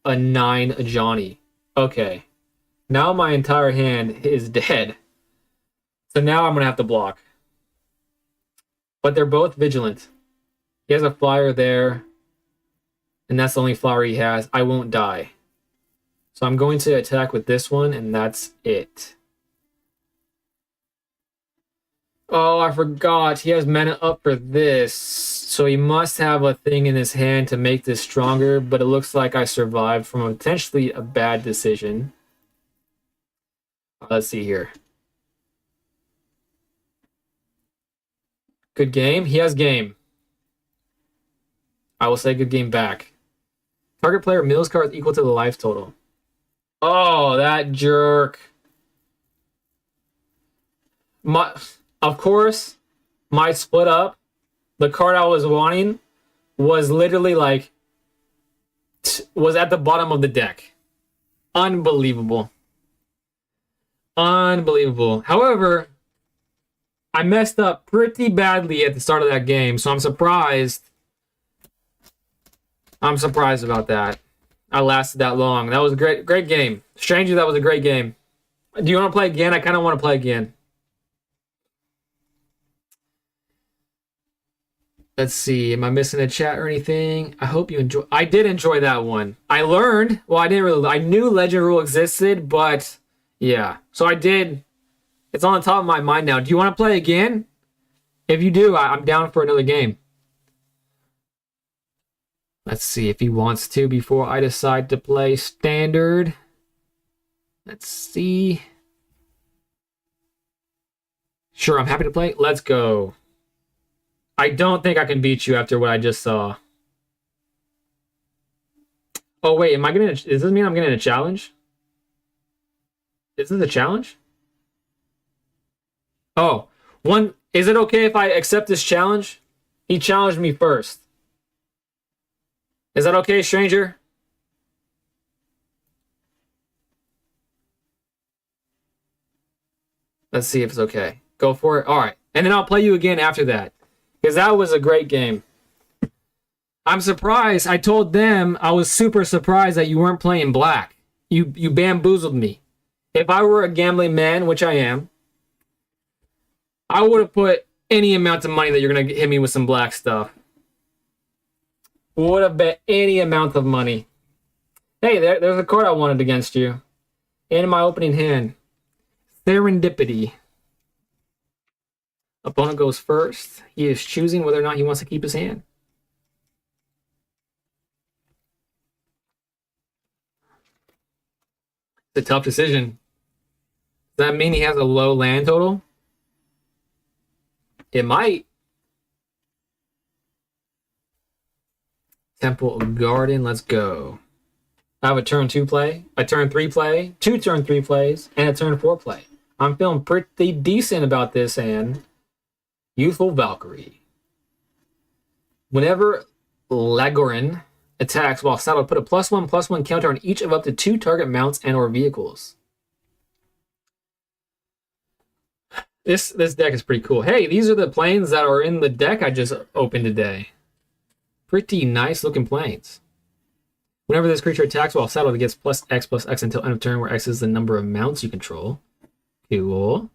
a 9 a Johnny. Okay. Now my entire hand is dead. So now I'm going to have to block. But they're both vigilant. He has a flyer there. And that's the only flower he has. I won't die. So I'm going to attack with this one, and that's it. Oh, I forgot. He has mana up for this. So he must have a thing in his hand to make this stronger, but it looks like I survived from potentially a bad decision. Let's see here. Good game. He has game. I will say good game back. Target player mills cards equal to the life total. Oh, that jerk. Of course, my split up, the card I was wanting was literally like, was at the bottom of the deck. Unbelievable. Unbelievable. However, I messed up pretty badly at the start of that game, so I'm surprised. I'm surprised about that. I lasted that long. That was a great game. Stranger, that was a great game. Do you want to play again? I kind of want to play again. Let's see. Am I missing a chat or anything? I hope you enjoy. I did enjoy that one. I learned. Well, I didn't really. I knew Legend Rule existed, but yeah. So I did. It's on the top of my mind now. Do you want to play again? If you do, I'm down for another game. Let's see if he wants to before I decide to play standard. Let's see. Sure, I'm happy to play. Let's go. I don't think I can beat you after what I just saw. Oh, wait. Am I getting does this mean I'm getting a challenge? Is this a challenge? Oh, one. Is it okay if I accept this challenge? He challenged me first. Is that okay, stranger? Let's see if it's okay. Go for it. All right. And then I'll play you again after that. Because that was a great game. I'm surprised. I told them I was super surprised that you weren't playing black. You bamboozled me. If I were a gambling man, which I am, I would have put any amount of money that you're going to hit me with some black stuff. Would have bet any amount of money. Hey, there's a card I wanted against you. In my opening hand. Serendipity. Opponent goes first. He is choosing whether or not he wants to keep his hand. It's a tough decision. Does that mean he has a low land total? It might. Temple Garden, let's go. I have a turn 2 play, a turn 3 play, 2 turn 3 plays, and a turn 4 play. I'm feeling pretty decent about this hand. Youthful Valkyrie. Whenever Lagorin attacks while saddled, put a +1/+1 counter on each of up to 2 target mounts and or vehicles. This deck is pretty cool. Hey, these are the planes that are in the deck I just opened today. Pretty nice looking planes. Whenever this creature attacks while settled, it gets +X until end of turn, where X is the number of mounts you control. Cool.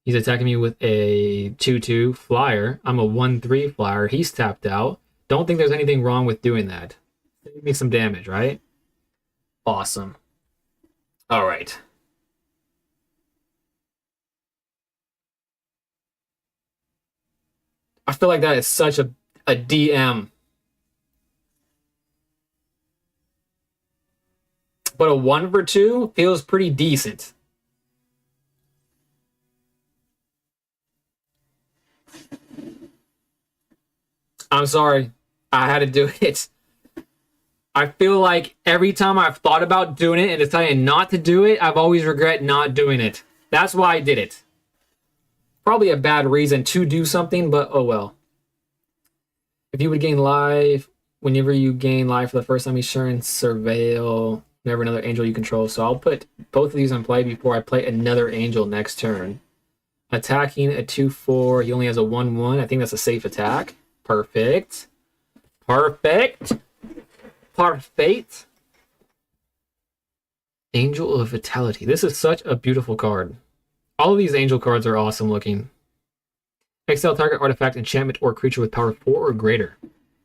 He's attacking me with a 2/2 flyer. I'm a 1/3 flyer. He's tapped out. Don't think there's anything wrong with doing that. Give me some damage, right? Awesome. All right. I feel like that is such a DM. But a 1 for 2 feels pretty decent. I'm sorry. I had to do it. I feel like every time I've thought about doing it and decided not to do it, I've always regret not doing it. That's why I did it. Probably a bad reason to do something, but oh well. If you would gain life, whenever you gain life for the first time each turn, surveil whenever another angel you control. So I'll put both of these on play before I play another angel next turn. Attacking a 2/4. He only has a 1/1. I think that's a safe attack. Perfect. Perfect. Perfect. Angel of Vitality. This is such a beautiful card. All of these angel cards are awesome looking. Exile target artifact, enchantment, or creature with power 4 or greater.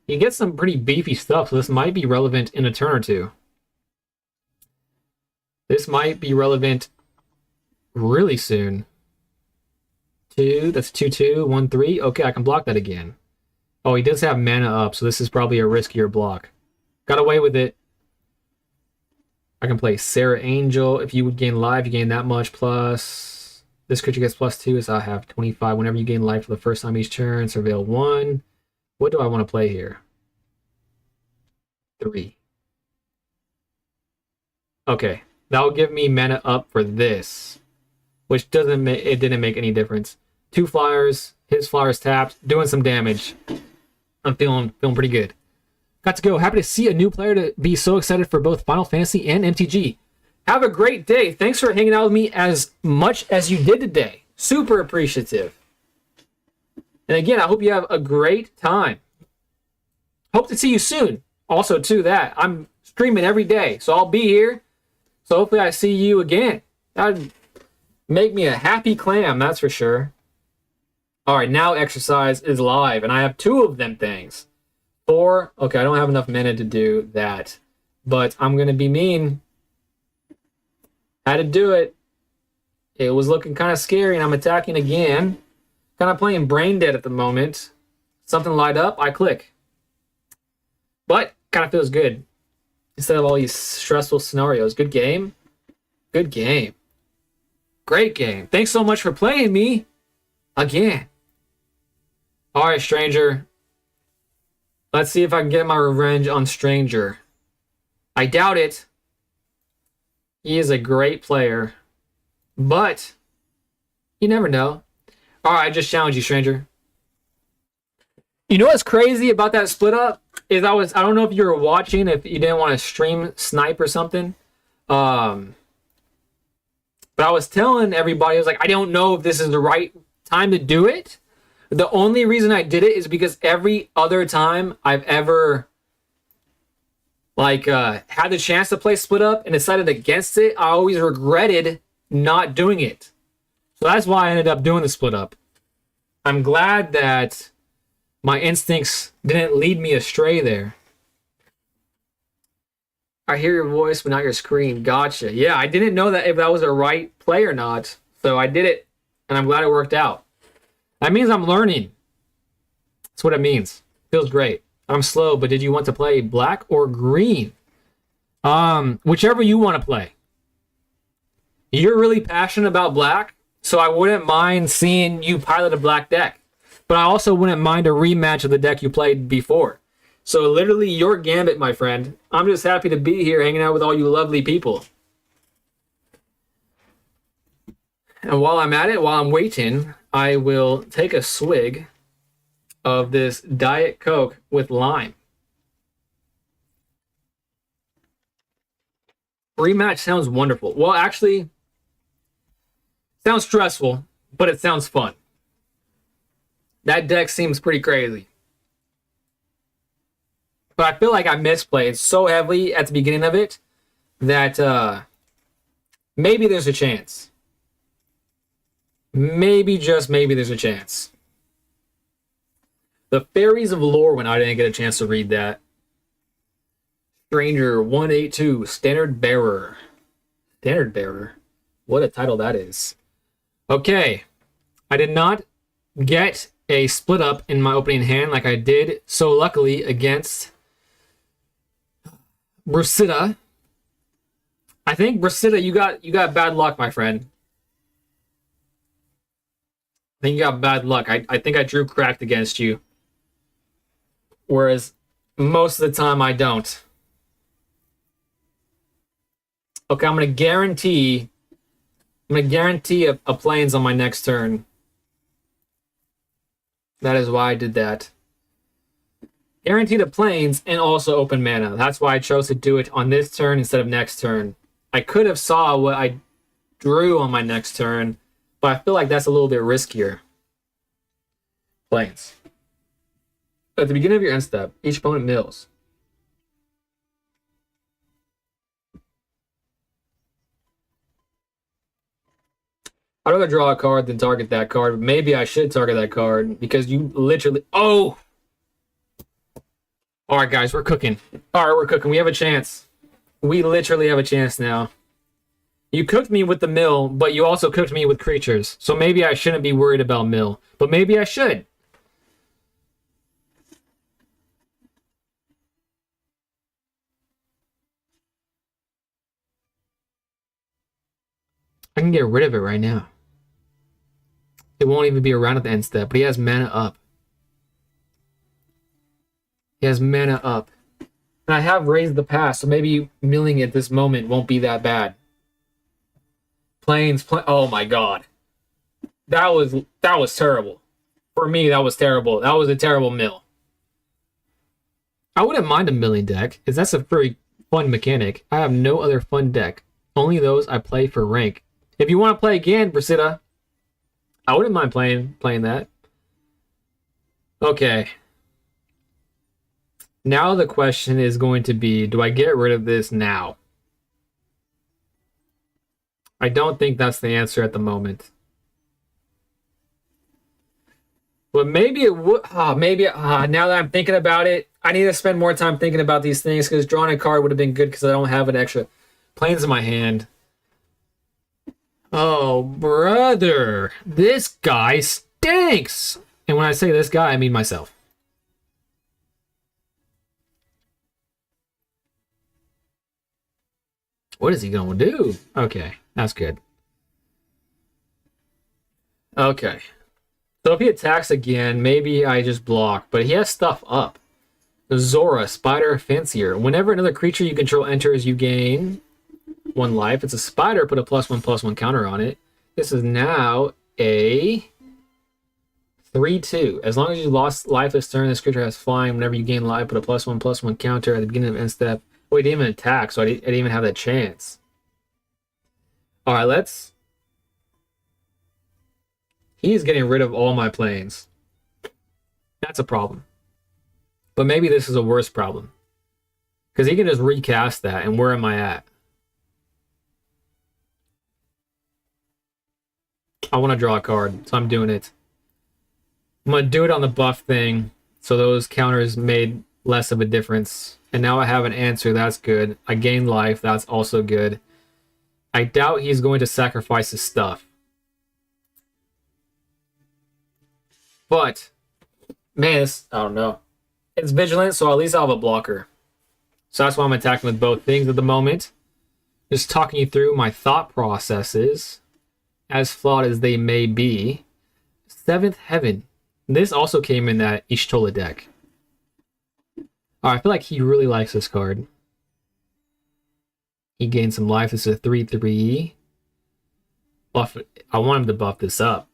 You get some pretty beefy stuff, so this might be relevant in a turn or two. This might be relevant really soon. 2, that's 2/2, 1/3. Okay, I can block that again. Oh, he does have mana up, so this is probably a riskier block. Got away with it. I can play Sarah Angel. If you would gain life, you gain that much plus. This creature gets +2, so I have 25. Whenever you gain life for the first time each turn, surveil 1. What do I want to play here? 3. Okay, that will give me mana up for this, which didn't make any difference. 2 flyers, his flyers tapped, doing some damage. I'm feeling pretty good. Got to go. Happy to see a new player to be so excited for both Final Fantasy and MTG. Have a great day. Thanks for hanging out with me as much as you did today. Super appreciative. And again, I hope you have a great time. Hope to see you soon. Also, too, that I'm streaming every day, so I'll be here. So hopefully I see you again. That'd make me a happy clam, that's for sure. All right, now exercise is live, and I have 2 of them things. 4, okay, I don't have enough mana to do that, but I'm going to be mean. Had to do it. It was looking kind of scary, and I'm attacking again. Kind of playing brain dead at the moment. Something light up, I click. But kind of feels good. Instead of all these stressful scenarios. Good game. Good game. Great game. Thanks so much for playing me again. All right, Stranger. Let's see if I can get my revenge on Stranger. I doubt it. He is a great player. But you never know. All right, I just challenge you, Stranger. You know what's crazy about that split up? Is I don't know if you were watching, if you didn't want to stream snipe or something. But I was telling everybody, I was like, I don't know if this is the right time to do it. The only reason I did it is because every other time I've ever had the chance to play split up and decided against it, I always regretted not doing it. So that's why I ended up doing the split up. I'm glad that my instincts didn't lead me astray there. I hear your voice, but not your screen. Gotcha. Yeah, I didn't know that if that was a right play or not. So I did it, and I'm glad it worked out. That means I'm learning. That's what it means. Feels great. I'm slow, but did you want to play black or green? Whichever you want to play. You're really passionate about black, so I wouldn't mind seeing you pilot a black deck. But I also wouldn't mind a rematch of the deck you played before. So literally your gambit, my friend. I'm just happy to be here hanging out with all you lovely people. And while I'm at it, while I'm waiting, I will take a swig of this Diet Coke with lime. Rematch sounds wonderful. Well, actually, sounds stressful, but it sounds fun. That deck seems pretty crazy. But I feel like I misplayed so heavily at the beginning of it that maybe there's a chance. Maybe, just maybe, there's a chance. The Fairies of Lore, when I didn't get a chance to read that. Stranger 182, Standard Bearer. Standard Bearer? What a title that is. Okay. I did not get a split up in my opening hand like I did so luckily against Brusita. I think Brusita, you got bad luck, my friend. I think you got bad luck. I think I drew cracked against you. Whereas most of the time I don't. Okay, I'm gonna guarantee a plains on my next turn. That is why I did that. Guaranteed a plains and also open mana. That's why I chose to do it on this turn instead of next turn. I could have saw what I drew on my next turn, but I feel like that's a little bit riskier. Plains. At the beginning of your end step, each opponent mills. I'd rather draw a card than target that card, but maybe I should target that card because you literally... Oh! Alright, guys, we're cooking. Alright, we're cooking. We have a chance. We literally have a chance now. You cooked me with the mill, but you also cooked me with creatures. So maybe I shouldn't be worried about mill. But maybe I should. I can get rid of it right now. It won't even be around at the end step, but he has mana up. He has mana up. And I have raised the pass, so maybe milling at this moment won't be that bad. Plains, oh my god. That was terrible. For me, that was terrible. That was a terrible mill. I wouldn't mind a milling deck, because that's a very fun mechanic. I have no other fun deck. Only those I play for rank. If you want to play again, Brusita, I wouldn't mind playing that. Okay. Now the question is going to be, do I get rid of this now? I don't think that's the answer at the moment. But maybe it would. Now that I'm thinking about it, I need to spend more time thinking about these things because drawing a card would have been good because I don't have an extra plains in my hand. Oh, brother. This guy stinks. And when I say this guy, I mean myself. What is he going to do? Okay, that's good. Okay. So if he attacks again, maybe I just block. But he has stuff up. Zora, Spider, Fancier. Whenever another creature you control enters, you gain 1 life. It's a spider, put a +1/+1 counter on it. This is now a 3/2. As long as you lost life this turn, this creature has flying. Whenever you gain life, put a +1/+1 counter at the beginning of end step. Oh, he didn't even attack, so I didn't even have that chance. Alright, let's... He's getting rid of all my planes. That's a problem. But maybe this is a worse problem. Because he can just recast that, and where am I at? I want to draw a card, so I'm doing it. I'm going to do it on the buff thing, so those counters made less of a difference. And now I have an answer, that's good. I gained life, that's also good. I doubt he's going to sacrifice his stuff. But, man, I don't know. It's vigilant, so at least I'll have a blocker. So that's why I'm attacking with both things at the moment. Just talking you through my thought processes, as flawed as they may be. 7th Heaven. This also came in that Ishtola deck. I feel like he really likes this card. He gained some life. This is a 3/3. Buff. I want him to buff this up.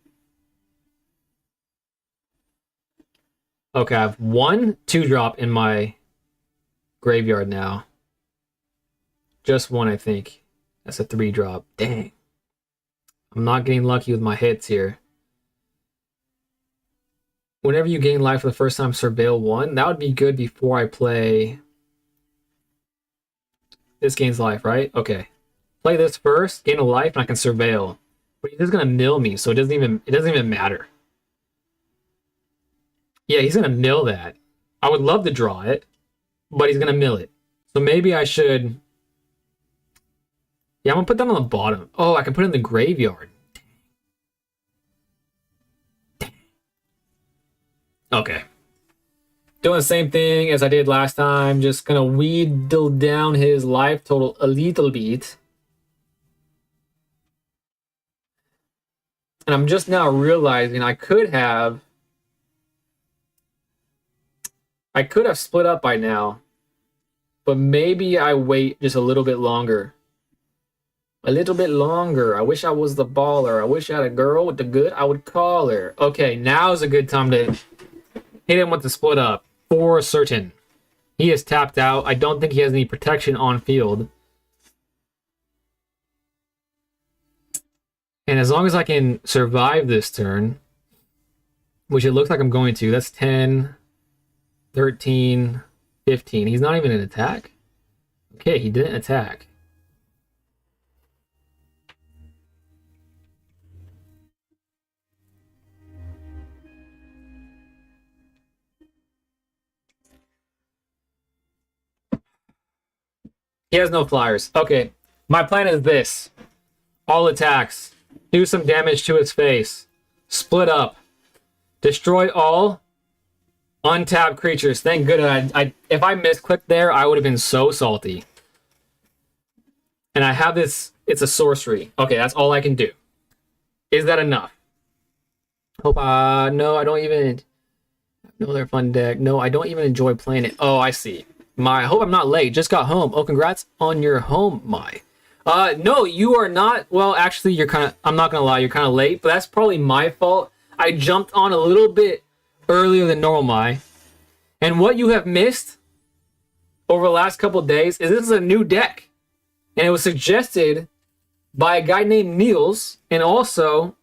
Okay, I have 1 2-drop in my graveyard now. Just 1, I think. That's a 3-drop. Dang. I'm not getting lucky with my hits here. Whenever you gain life for the first time, surveil 1. That would be good before I play. This gains life, right? Okay. Play this first, gain a life, and I can surveil. But he's just gonna mill me, so it doesn't even matter. Yeah, he's gonna mill that. I would love to draw it, but he's gonna mill it. So maybe I should. Yeah, I'm gonna put that on the bottom. Oh, I can put it in the graveyard. Okay. Doing the same thing as I did last time. Just gonna wheedle down his life total a little bit. And I'm just now realizing I could have split up by now. But maybe I wait just a little bit longer. A little bit longer. I wish I was the baller. I wish I had a girl with the good. I would call her. Okay, now's a good time to hit him with the split up. For certain. He is tapped out. I don't think he has any protection on field. And as long as I can survive this turn, which it looks like I'm going to, that's 10, 13, 15. He's not even an attack. Okay, he didn't attack. He has no flyers. Okay, my plan is this. All attacks. Do some damage to his face. Split up. Destroy all untapped creatures. Thank goodness. If I misclicked there, I would have been so salty. And I have this. It's a sorcery. Okay, that's all I can do. Is that enough? Hope. No, I don't even. No, they're fun deck. No, I don't even enjoy playing it. Oh, I see. I hope I'm not late. Just got home. Oh, congrats on your home, my. No, you are not. Well, actually, you're kind of. I'm not gonna lie. You're kind of late, but that's probably my fault. I jumped on a little bit earlier than normal, my. And what you have missed over the last couple of days is this is a new deck, and it was suggested by a guy named Niels, and also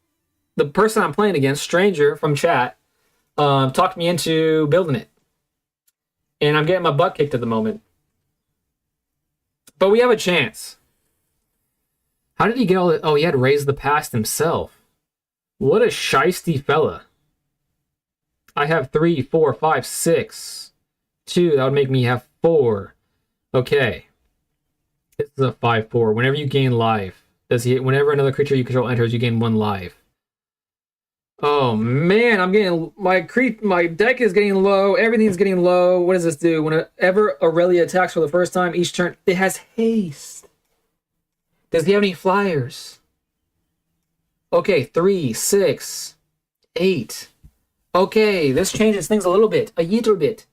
the person I'm playing against, Stranger from chat, talked me into building it. And I'm getting my butt kicked at the moment. But we have a chance. How did he get all that? Oh, he had raised the past himself. What a shisty fella. I have 3, 4, 5, 6. 2, that would make me have 4. Okay. This is a 5/4. Whenever you gain life, whenever another creature you control enters, you gain 1 life. Oh man, I'm getting my deck is getting low. Everything's getting low. What does this do? Whenever Aurelia attacks for the first time each turn, it has haste. Does he have any flyers? Okay, 3, 6, 8. Okay, this changes things a little bit. A little bit.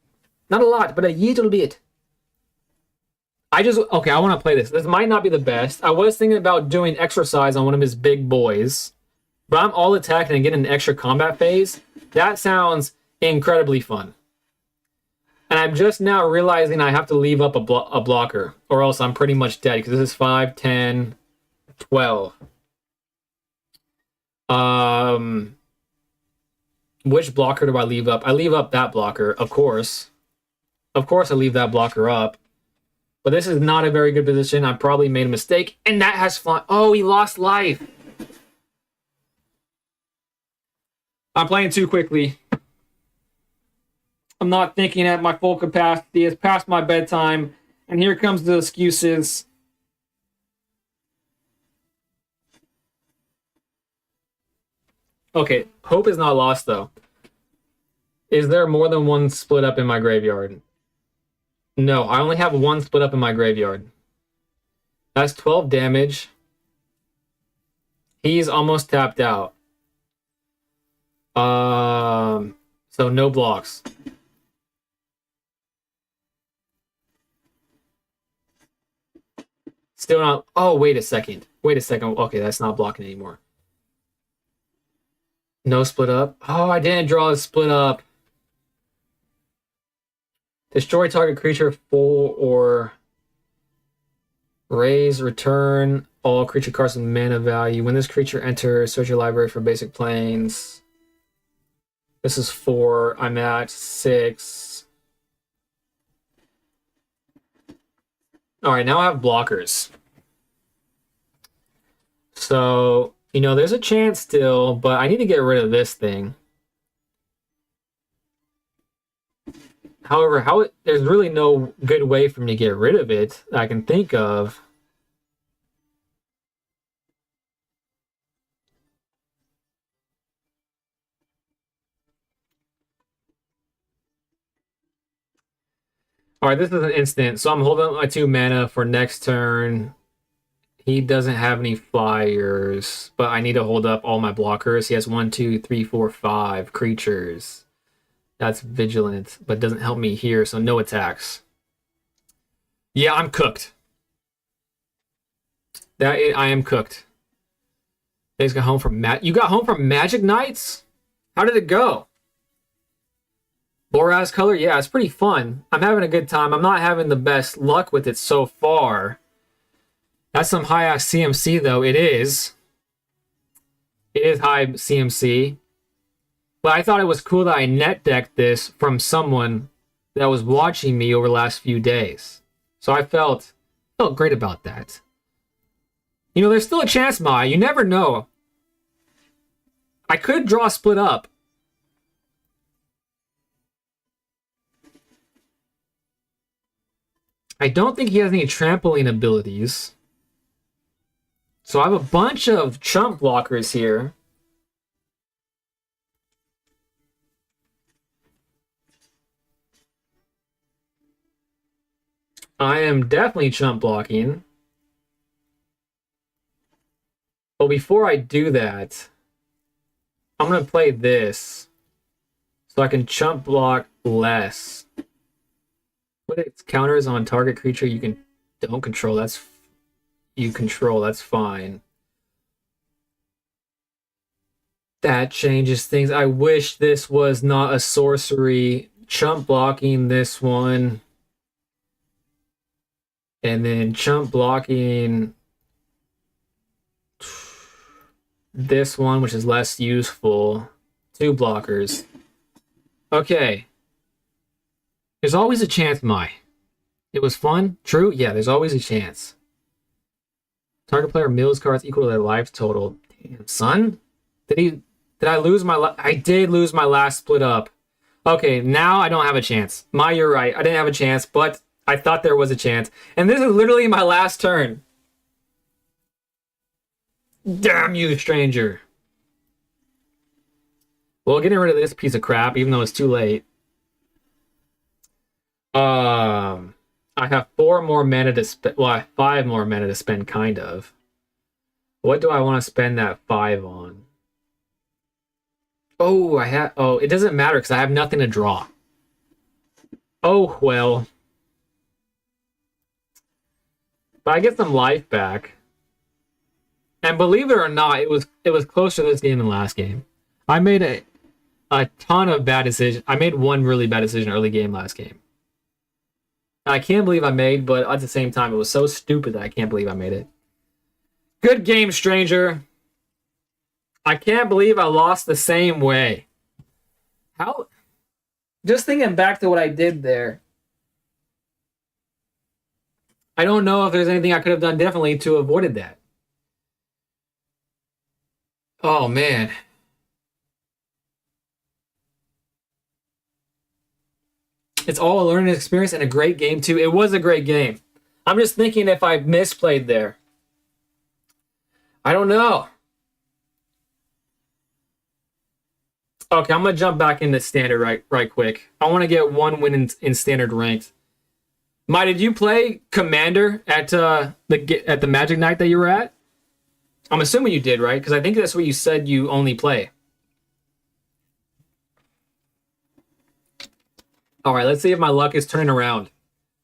Not a lot, but a little bit. I want to play this. This might not be the best. I was thinking about doing exercise on one of his big boys. But I'm all attacking and getting an extra combat phase. That sounds incredibly fun. And I'm just now realizing I have to leave up a blocker, or else I'm pretty much dead, because this is 5, 10, 12. Which blocker do I leave up? I leave up that blocker, of course. Of course I leave that blocker up. But this is not a very good position. I probably made a mistake. And that has fly. Oh, he lost life. I'm playing too quickly. I'm not thinking at my full capacity. It's past my bedtime. And here comes the excuses. Okay, hope is not lost, though. Is there more than one split up in my graveyard? No, I only have 1 split up in my graveyard. That's 12 damage. He's almost tapped out. So no blocks. Still not. Oh, wait a second. Wait a second. Okay, that's not blocking anymore. No split up. Oh, I didn't draw a split up. Destroy target creature full or raise, return all creature cards with mana value. When this creature enters, search your library for basic planes. This is 4. I'm at 6. All right, now I have blockers. So, there's a chance still, but I need to get rid of this thing. However, there's really no good way for me to get rid of it that I can think of. All right, this is an instant, so I'm holding up my 2 mana for next turn. He doesn't have any flyers, but I need to hold up all my blockers. He has 1, 2, 3, 4, 5 creatures. That's vigilant, but doesn't help me here, so no attacks. Yeah, I'm cooked. I am cooked. You got home from You got home from Magic Nights? How did it go? Boraz color? Yeah, it's pretty fun. I'm having a good time. I'm not having the best luck with it so far. That's some high-ass CMC, though. It is. It is high CMC. But I thought it was cool that I net decked this from someone that was watching me over the last few days. So I felt great about that. There's still a chance, Mai. You never know. I could draw split up. I don't think he has any trampoline abilities. So I have a bunch of chump blockers here. I am definitely chump blocking. But before I do that, I'm going to play this so I can chump block less. Put its counters on target creature you don't control. That's fine. That changes things. I wish this was not a sorcery. Chump blocking this one. And then chump blocking this one, which is less useful. 2 blockers. Okay. There's always a chance, Mai. It was fun? True? Yeah, there's always a chance. Target player mills cards equal to their life total. Damn, son. Did I lose I did lose my last split up. Okay, now I don't have a chance. Mai, you're right. I didn't have a chance, but I thought there was a chance. And this is literally my last turn. Damn you, stranger. Well, getting rid of this piece of crap, even though it's too late. I have 4 more mana to spend. Well, I have 5 more mana to spend, kind of. What do I want to spend that 5 on? Oh, it doesn't matter because I have nothing to draw. Oh, well. But I get some life back. And believe it or not, it was closer this game than last game. I made a ton of bad decisions. I made one really bad decision early game last game. I can't believe I made, but at the same time, it was so stupid that I can't believe I made it. Good game, stranger. I can't believe I lost the same way. How? Just thinking back to what I did there. I don't know if there's anything I could have done differently to avoided that. Oh, man. It's all a learning experience and a great game, too. It was a great game. I'm just thinking if I misplayed there. I don't know. Okay, I'm going to jump back into standard right quick. I want to get 1 win in standard ranked. Mai, did you play Commander at the Magic Night that you were at? I'm assuming you did, right? Because I think that's what you said you only play. All right, let's see if my luck is turning around.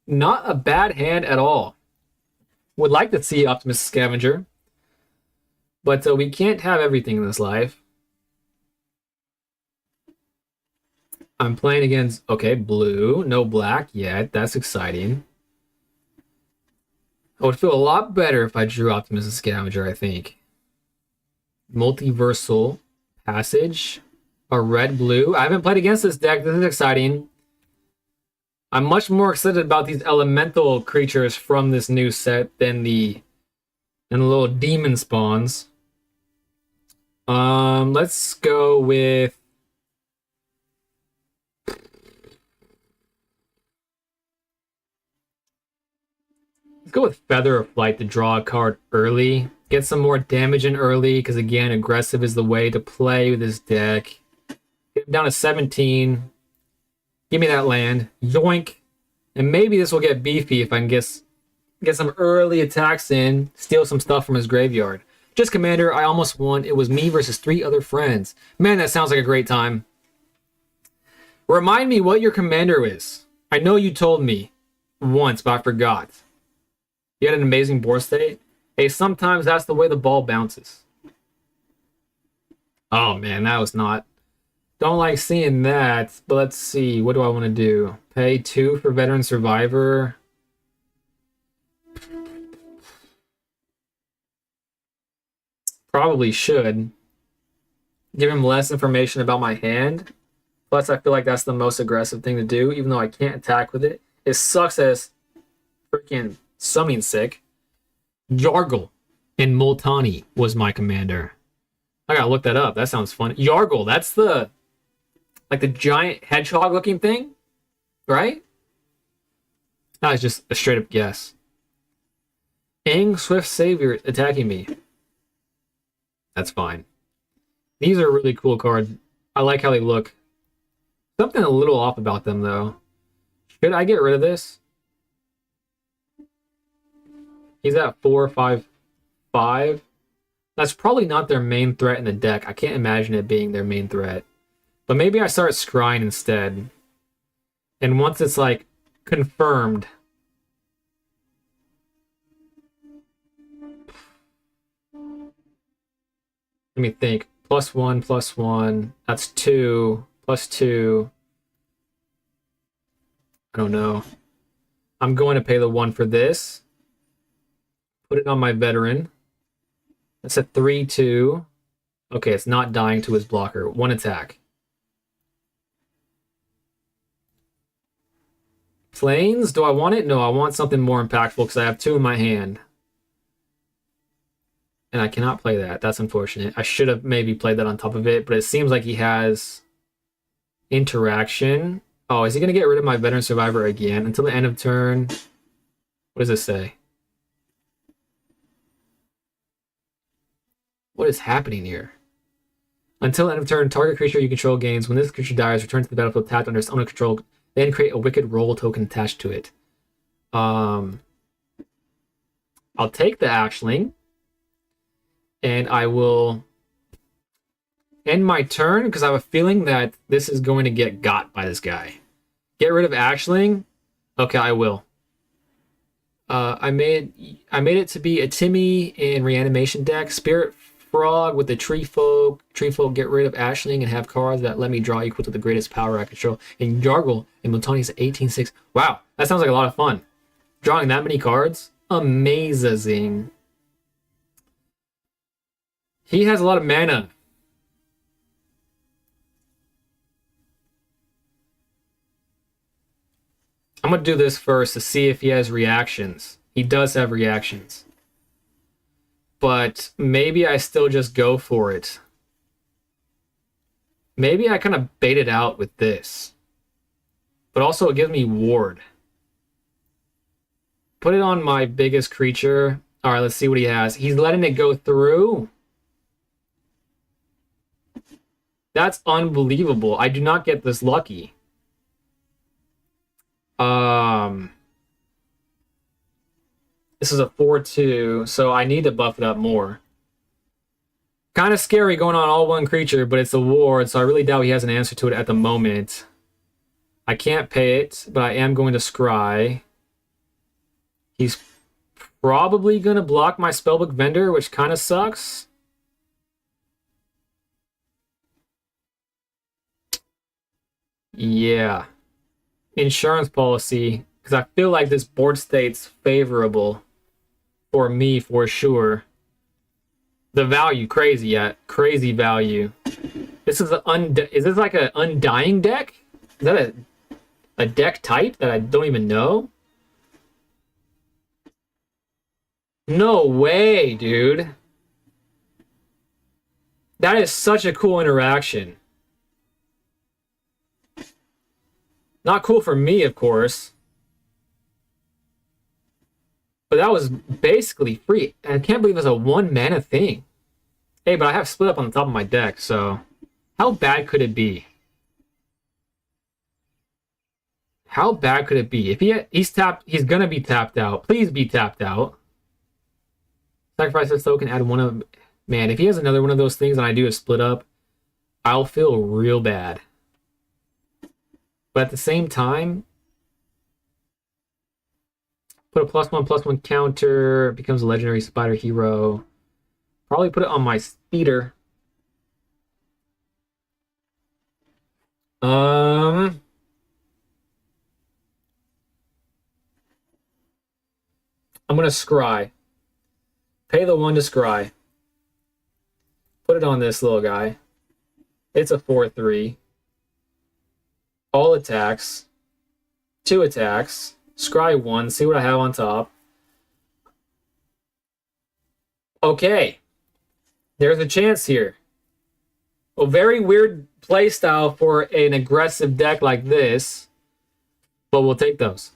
Not a bad hand at all. Would like to see Optimus Scavenger. But we can't have everything in this life. I'm playing against, okay, blue. No black yet. That's exciting. I would feel a lot better if I drew Optimus and Scavenger, I think. Multiversal Passage. A red-blue. I haven't played against this deck. This is exciting. I'm much more excited about these elemental creatures from this new set than the little demon spawns. Let's go with... Let's go with Feather of Flight to draw a card early. Get some more damage in early, because again, aggressive is the way to play with this deck. Get down to 17. Give me that land. Yoink. And maybe this will get beefy if I can get some early attacks in, steal some stuff from his graveyard. Just Commander, I almost won. It was me versus 3 other friends. Man, that sounds like a great time. Remind me what your Commander is. I know you told me once, but I forgot. You had an amazing board state. Hey, sometimes that's the way the ball bounces. Oh man, that was not... Don't like seeing that, but let's see. What do I want to do? Pay 2 for Veteran Survivor. Probably should. Give him less information about my hand. Plus, I feel like that's the most aggressive thing to do, even though I can't attack with it. It sucks as freaking summoning sick. Yargle in Multani was my commander. I gotta look that up. That sounds fun. Yargle, that's the... like the giant hedgehog looking thing, right? That was just a straight up guess. Ing Swift Savior attacking me. That's fine. These are really cool cards. I like how they look. Something a little off about them though. Should I get rid of this? He's at 4, 5, 5. That's probably not their main threat in the deck. I can't imagine it being their main threat. But maybe I start scrying instead. And once it's like confirmed. Let me think. +1, +1. That's 2. +2. I don't know. I'm going to pay the 1 for this. Put it on my veteran. That's a 3/2. Okay, it's not dying to his blocker. 1 attack. Planes? Do I want it? No, I want something more impactful because I have 2 in my hand. And I cannot play that. That's unfortunate. I should have maybe played that on top of it, but it seems like he has interaction. Oh, is he going to get rid of my Veteran Survivor again? Until the end of turn. What does this say? What is happening here? Until the end of turn, target creature you control gains. When this creature dies, return to the battlefield tapped under its owner control. Then create a Wicked Roll token attached to it. I'll take the Ashling. And I will end my turn because I have a feeling that this is going to get got by this guy. Get rid of Ashling? Okay, I will. I made it to be a Timmy in Reanimation deck. Spirit Frog with the Tree Folk. Tree Folk, get rid of Ashling and have cards that let me draw equal to the greatest power I control. And Yargle in Multani's 18/6. Wow, that sounds like a lot of fun. Drawing that many cards? Amazing. He has a lot of mana. I'm going to do this first to see if he has reactions. He does have reactions. But maybe I still just go for it. Maybe I kind of bait it out with this. But also it gives me ward. Put it on my biggest creature. All right, let's see what he has. He's letting it go through. That's unbelievable. I do not get this lucky. This is a 4/2, so I need to buff it up more. Kind of scary going on all one creature, but it's a ward, so I really doubt he has an answer to it at the moment. I can't pay it, but I am going to scry. He's probably going to block my Spellbook Vendor, which kind of sucks. Yeah. Insurance policy, because I feel like this board state's favorable for me for sure. The value, crazy value. This This is is this like an Undying deck? Is that a deck type that I don't even know? No way, dude. That is such a cool interaction. Not cool for me, of course. But that was basically free. And I can't believe it's a 1 mana thing. Hey, but I have split up on the top of my deck, so how bad could it be? How bad could it be? If he's tapped, he's gonna be tapped out. Please be tapped out. Sacrifice this token, add one of... Man, if he has another one of those things and I do a split up, I'll feel real bad. But at the same time, put a +1/+1 counter, becomes a legendary spider hero. Probably put it on my speeder. I'm gonna scry. Pay the 1 to scry. Put it on this little guy. It's a 4/3. All attacks. 2 attacks. Scry 1. See what I have on top. Okay. There's a chance here. A very weird playstyle for an aggressive deck like this. But we'll take those.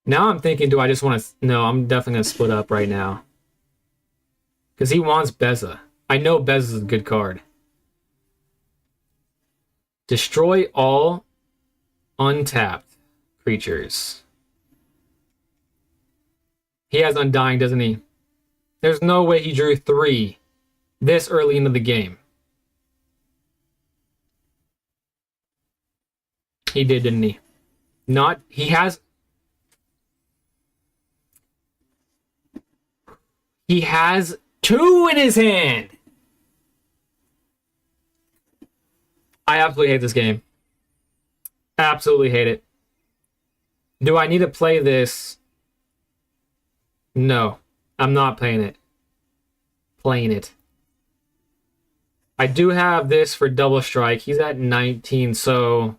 Now I'm thinking, do I just want to... No, I'm definitely going to split up right now. Because he wants Beza. I know Beza's a good card. Destroy all untapped creatures. He has Undying, doesn't he? There's no way he drew 3 this early into the game. He did, didn't he? Not... He has... He has 2 in his hand. I absolutely hate this game. Absolutely hate it. Do I need to play this? No. I'm not playing it. Playing it. I do have this for double strike. He's at 19, so...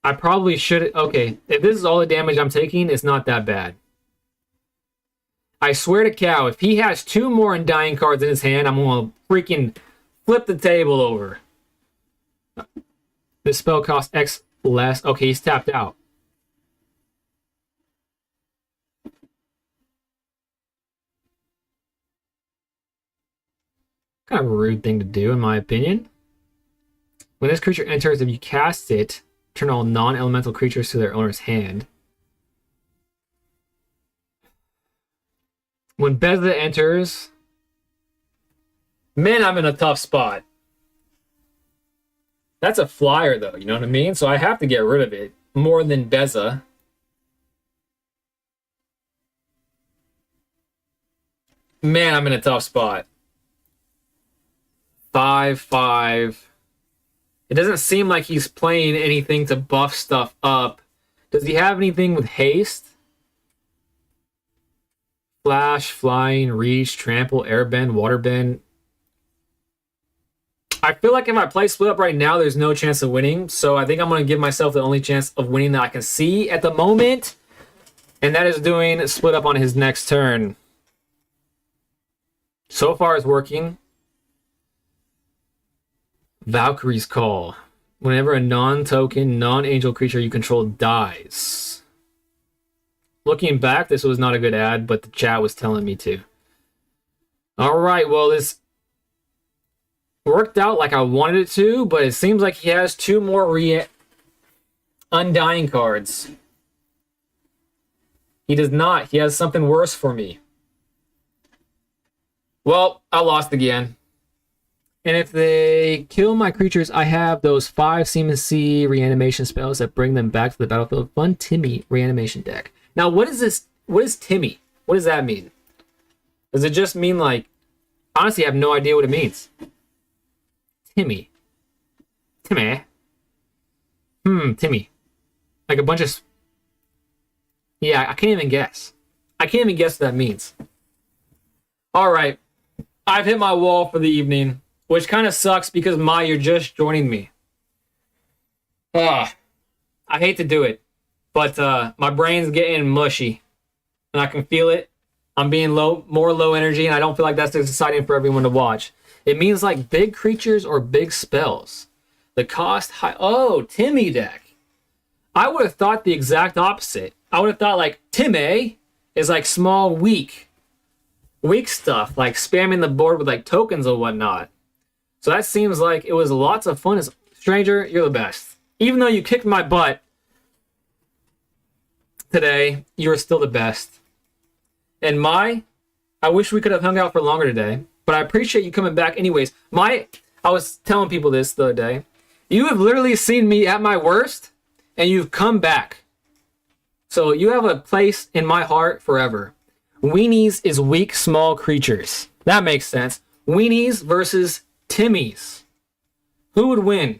I probably should... Okay, if this is all the damage I'm taking, it's not that bad. I swear to cow, if he has 2 more Undying cards in his hand, I'm going to freaking flip the table over. This spell costs X less. Okay, he's tapped out. Kind of a rude thing to do, in my opinion. When this creature enters, if you cast it, turn all non-elemental creatures to their owner's hand. When Beza enters... Man, I'm in a tough spot. That's a flyer, though, you know what I mean? So I have to get rid of it. More than Beza. Man, I'm in a tough spot. 5/5. It doesn't seem like he's playing anything to buff stuff up. Does he have anything with haste? Flash, flying, reach, trample, airbend, waterbend. I feel like if I play split up right now, there's no chance of winning. So I think I'm going to give myself the only chance of winning that I can see at the moment. And that is doing split up on his next turn. So far it's working. Valkyrie's Call. Whenever a non-token, non-angel creature you control dies. Looking back, this was not a good ad, but the chat was telling me to. Alright, well, this worked out like I wanted it to, but it seems like he has 2 more Undying cards. He does not. He has something worse for me. Well, I lost again. And if they kill my creatures, I have those 5 Seaman Sea reanimation spells that bring them back to the battlefield. Fun Timmy reanimation deck. Now, what is this? What is Timmy? What does that mean? Does it just mean, like... Honestly, I have no idea what it means. Timmy. Timmy. Timmy. Like a bunch of... Yeah, I can't even guess. I can't even guess what that means. Alright. I've hit my wall for the evening, which kind of sucks because you're just joining me. I hate to do it, but my brain's getting mushy, and I can feel it. I'm being more low energy, and I don't feel like that's exciting for everyone to watch. It means like big creatures or big spells. The cost high. Oh, Timmy deck. I would have thought the exact opposite. I would have thought like Timmy is like small, weak stuff, like spamming the board with like tokens and whatnot. So that seems like it was lots of fun. Stranger, you're the best. Even though you kicked my butt today, you're still the best. And I wish we could have hung out for longer today, but I appreciate you coming back anyways. I was telling people this the other day. You have literally seen me at my worst, and you've come back. So you have a place in my heart forever. Weenies is weak, small creatures. That makes sense. Weenies versus Timmies. Who would win?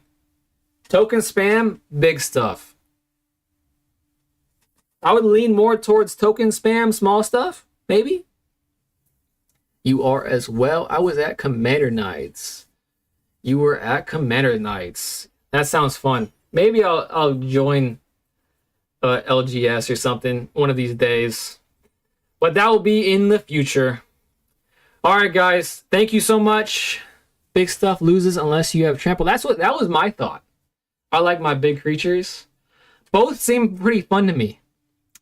Token spam, big stuff. I would lean more towards token spam, small stuff, maybe. You are as well. I was at Commander Nights. You were at Commander Nights. That sounds fun. Maybe I'll join LGS or something one of these days. But that will be in the future. All right, guys. Thank you so much. Big stuff loses unless you have trample. That was my thought. I like my big creatures. Both seem pretty fun to me.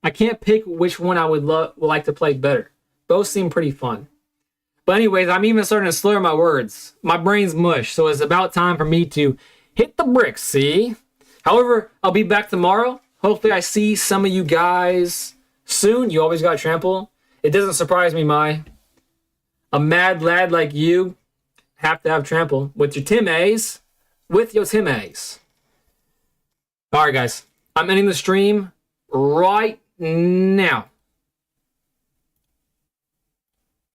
I can't pick which one I would like to play better. Both seem pretty fun. But anyways, I'm even starting to slur my words. My brain's mush, so it's about time for me to hit the bricks, see? However, I'll be back tomorrow. Hopefully I see some of you guys soon. You always got trample. It doesn't surprise me, a mad lad like you have to have trample with your Tim A's. All right, guys. I'm ending the stream right now.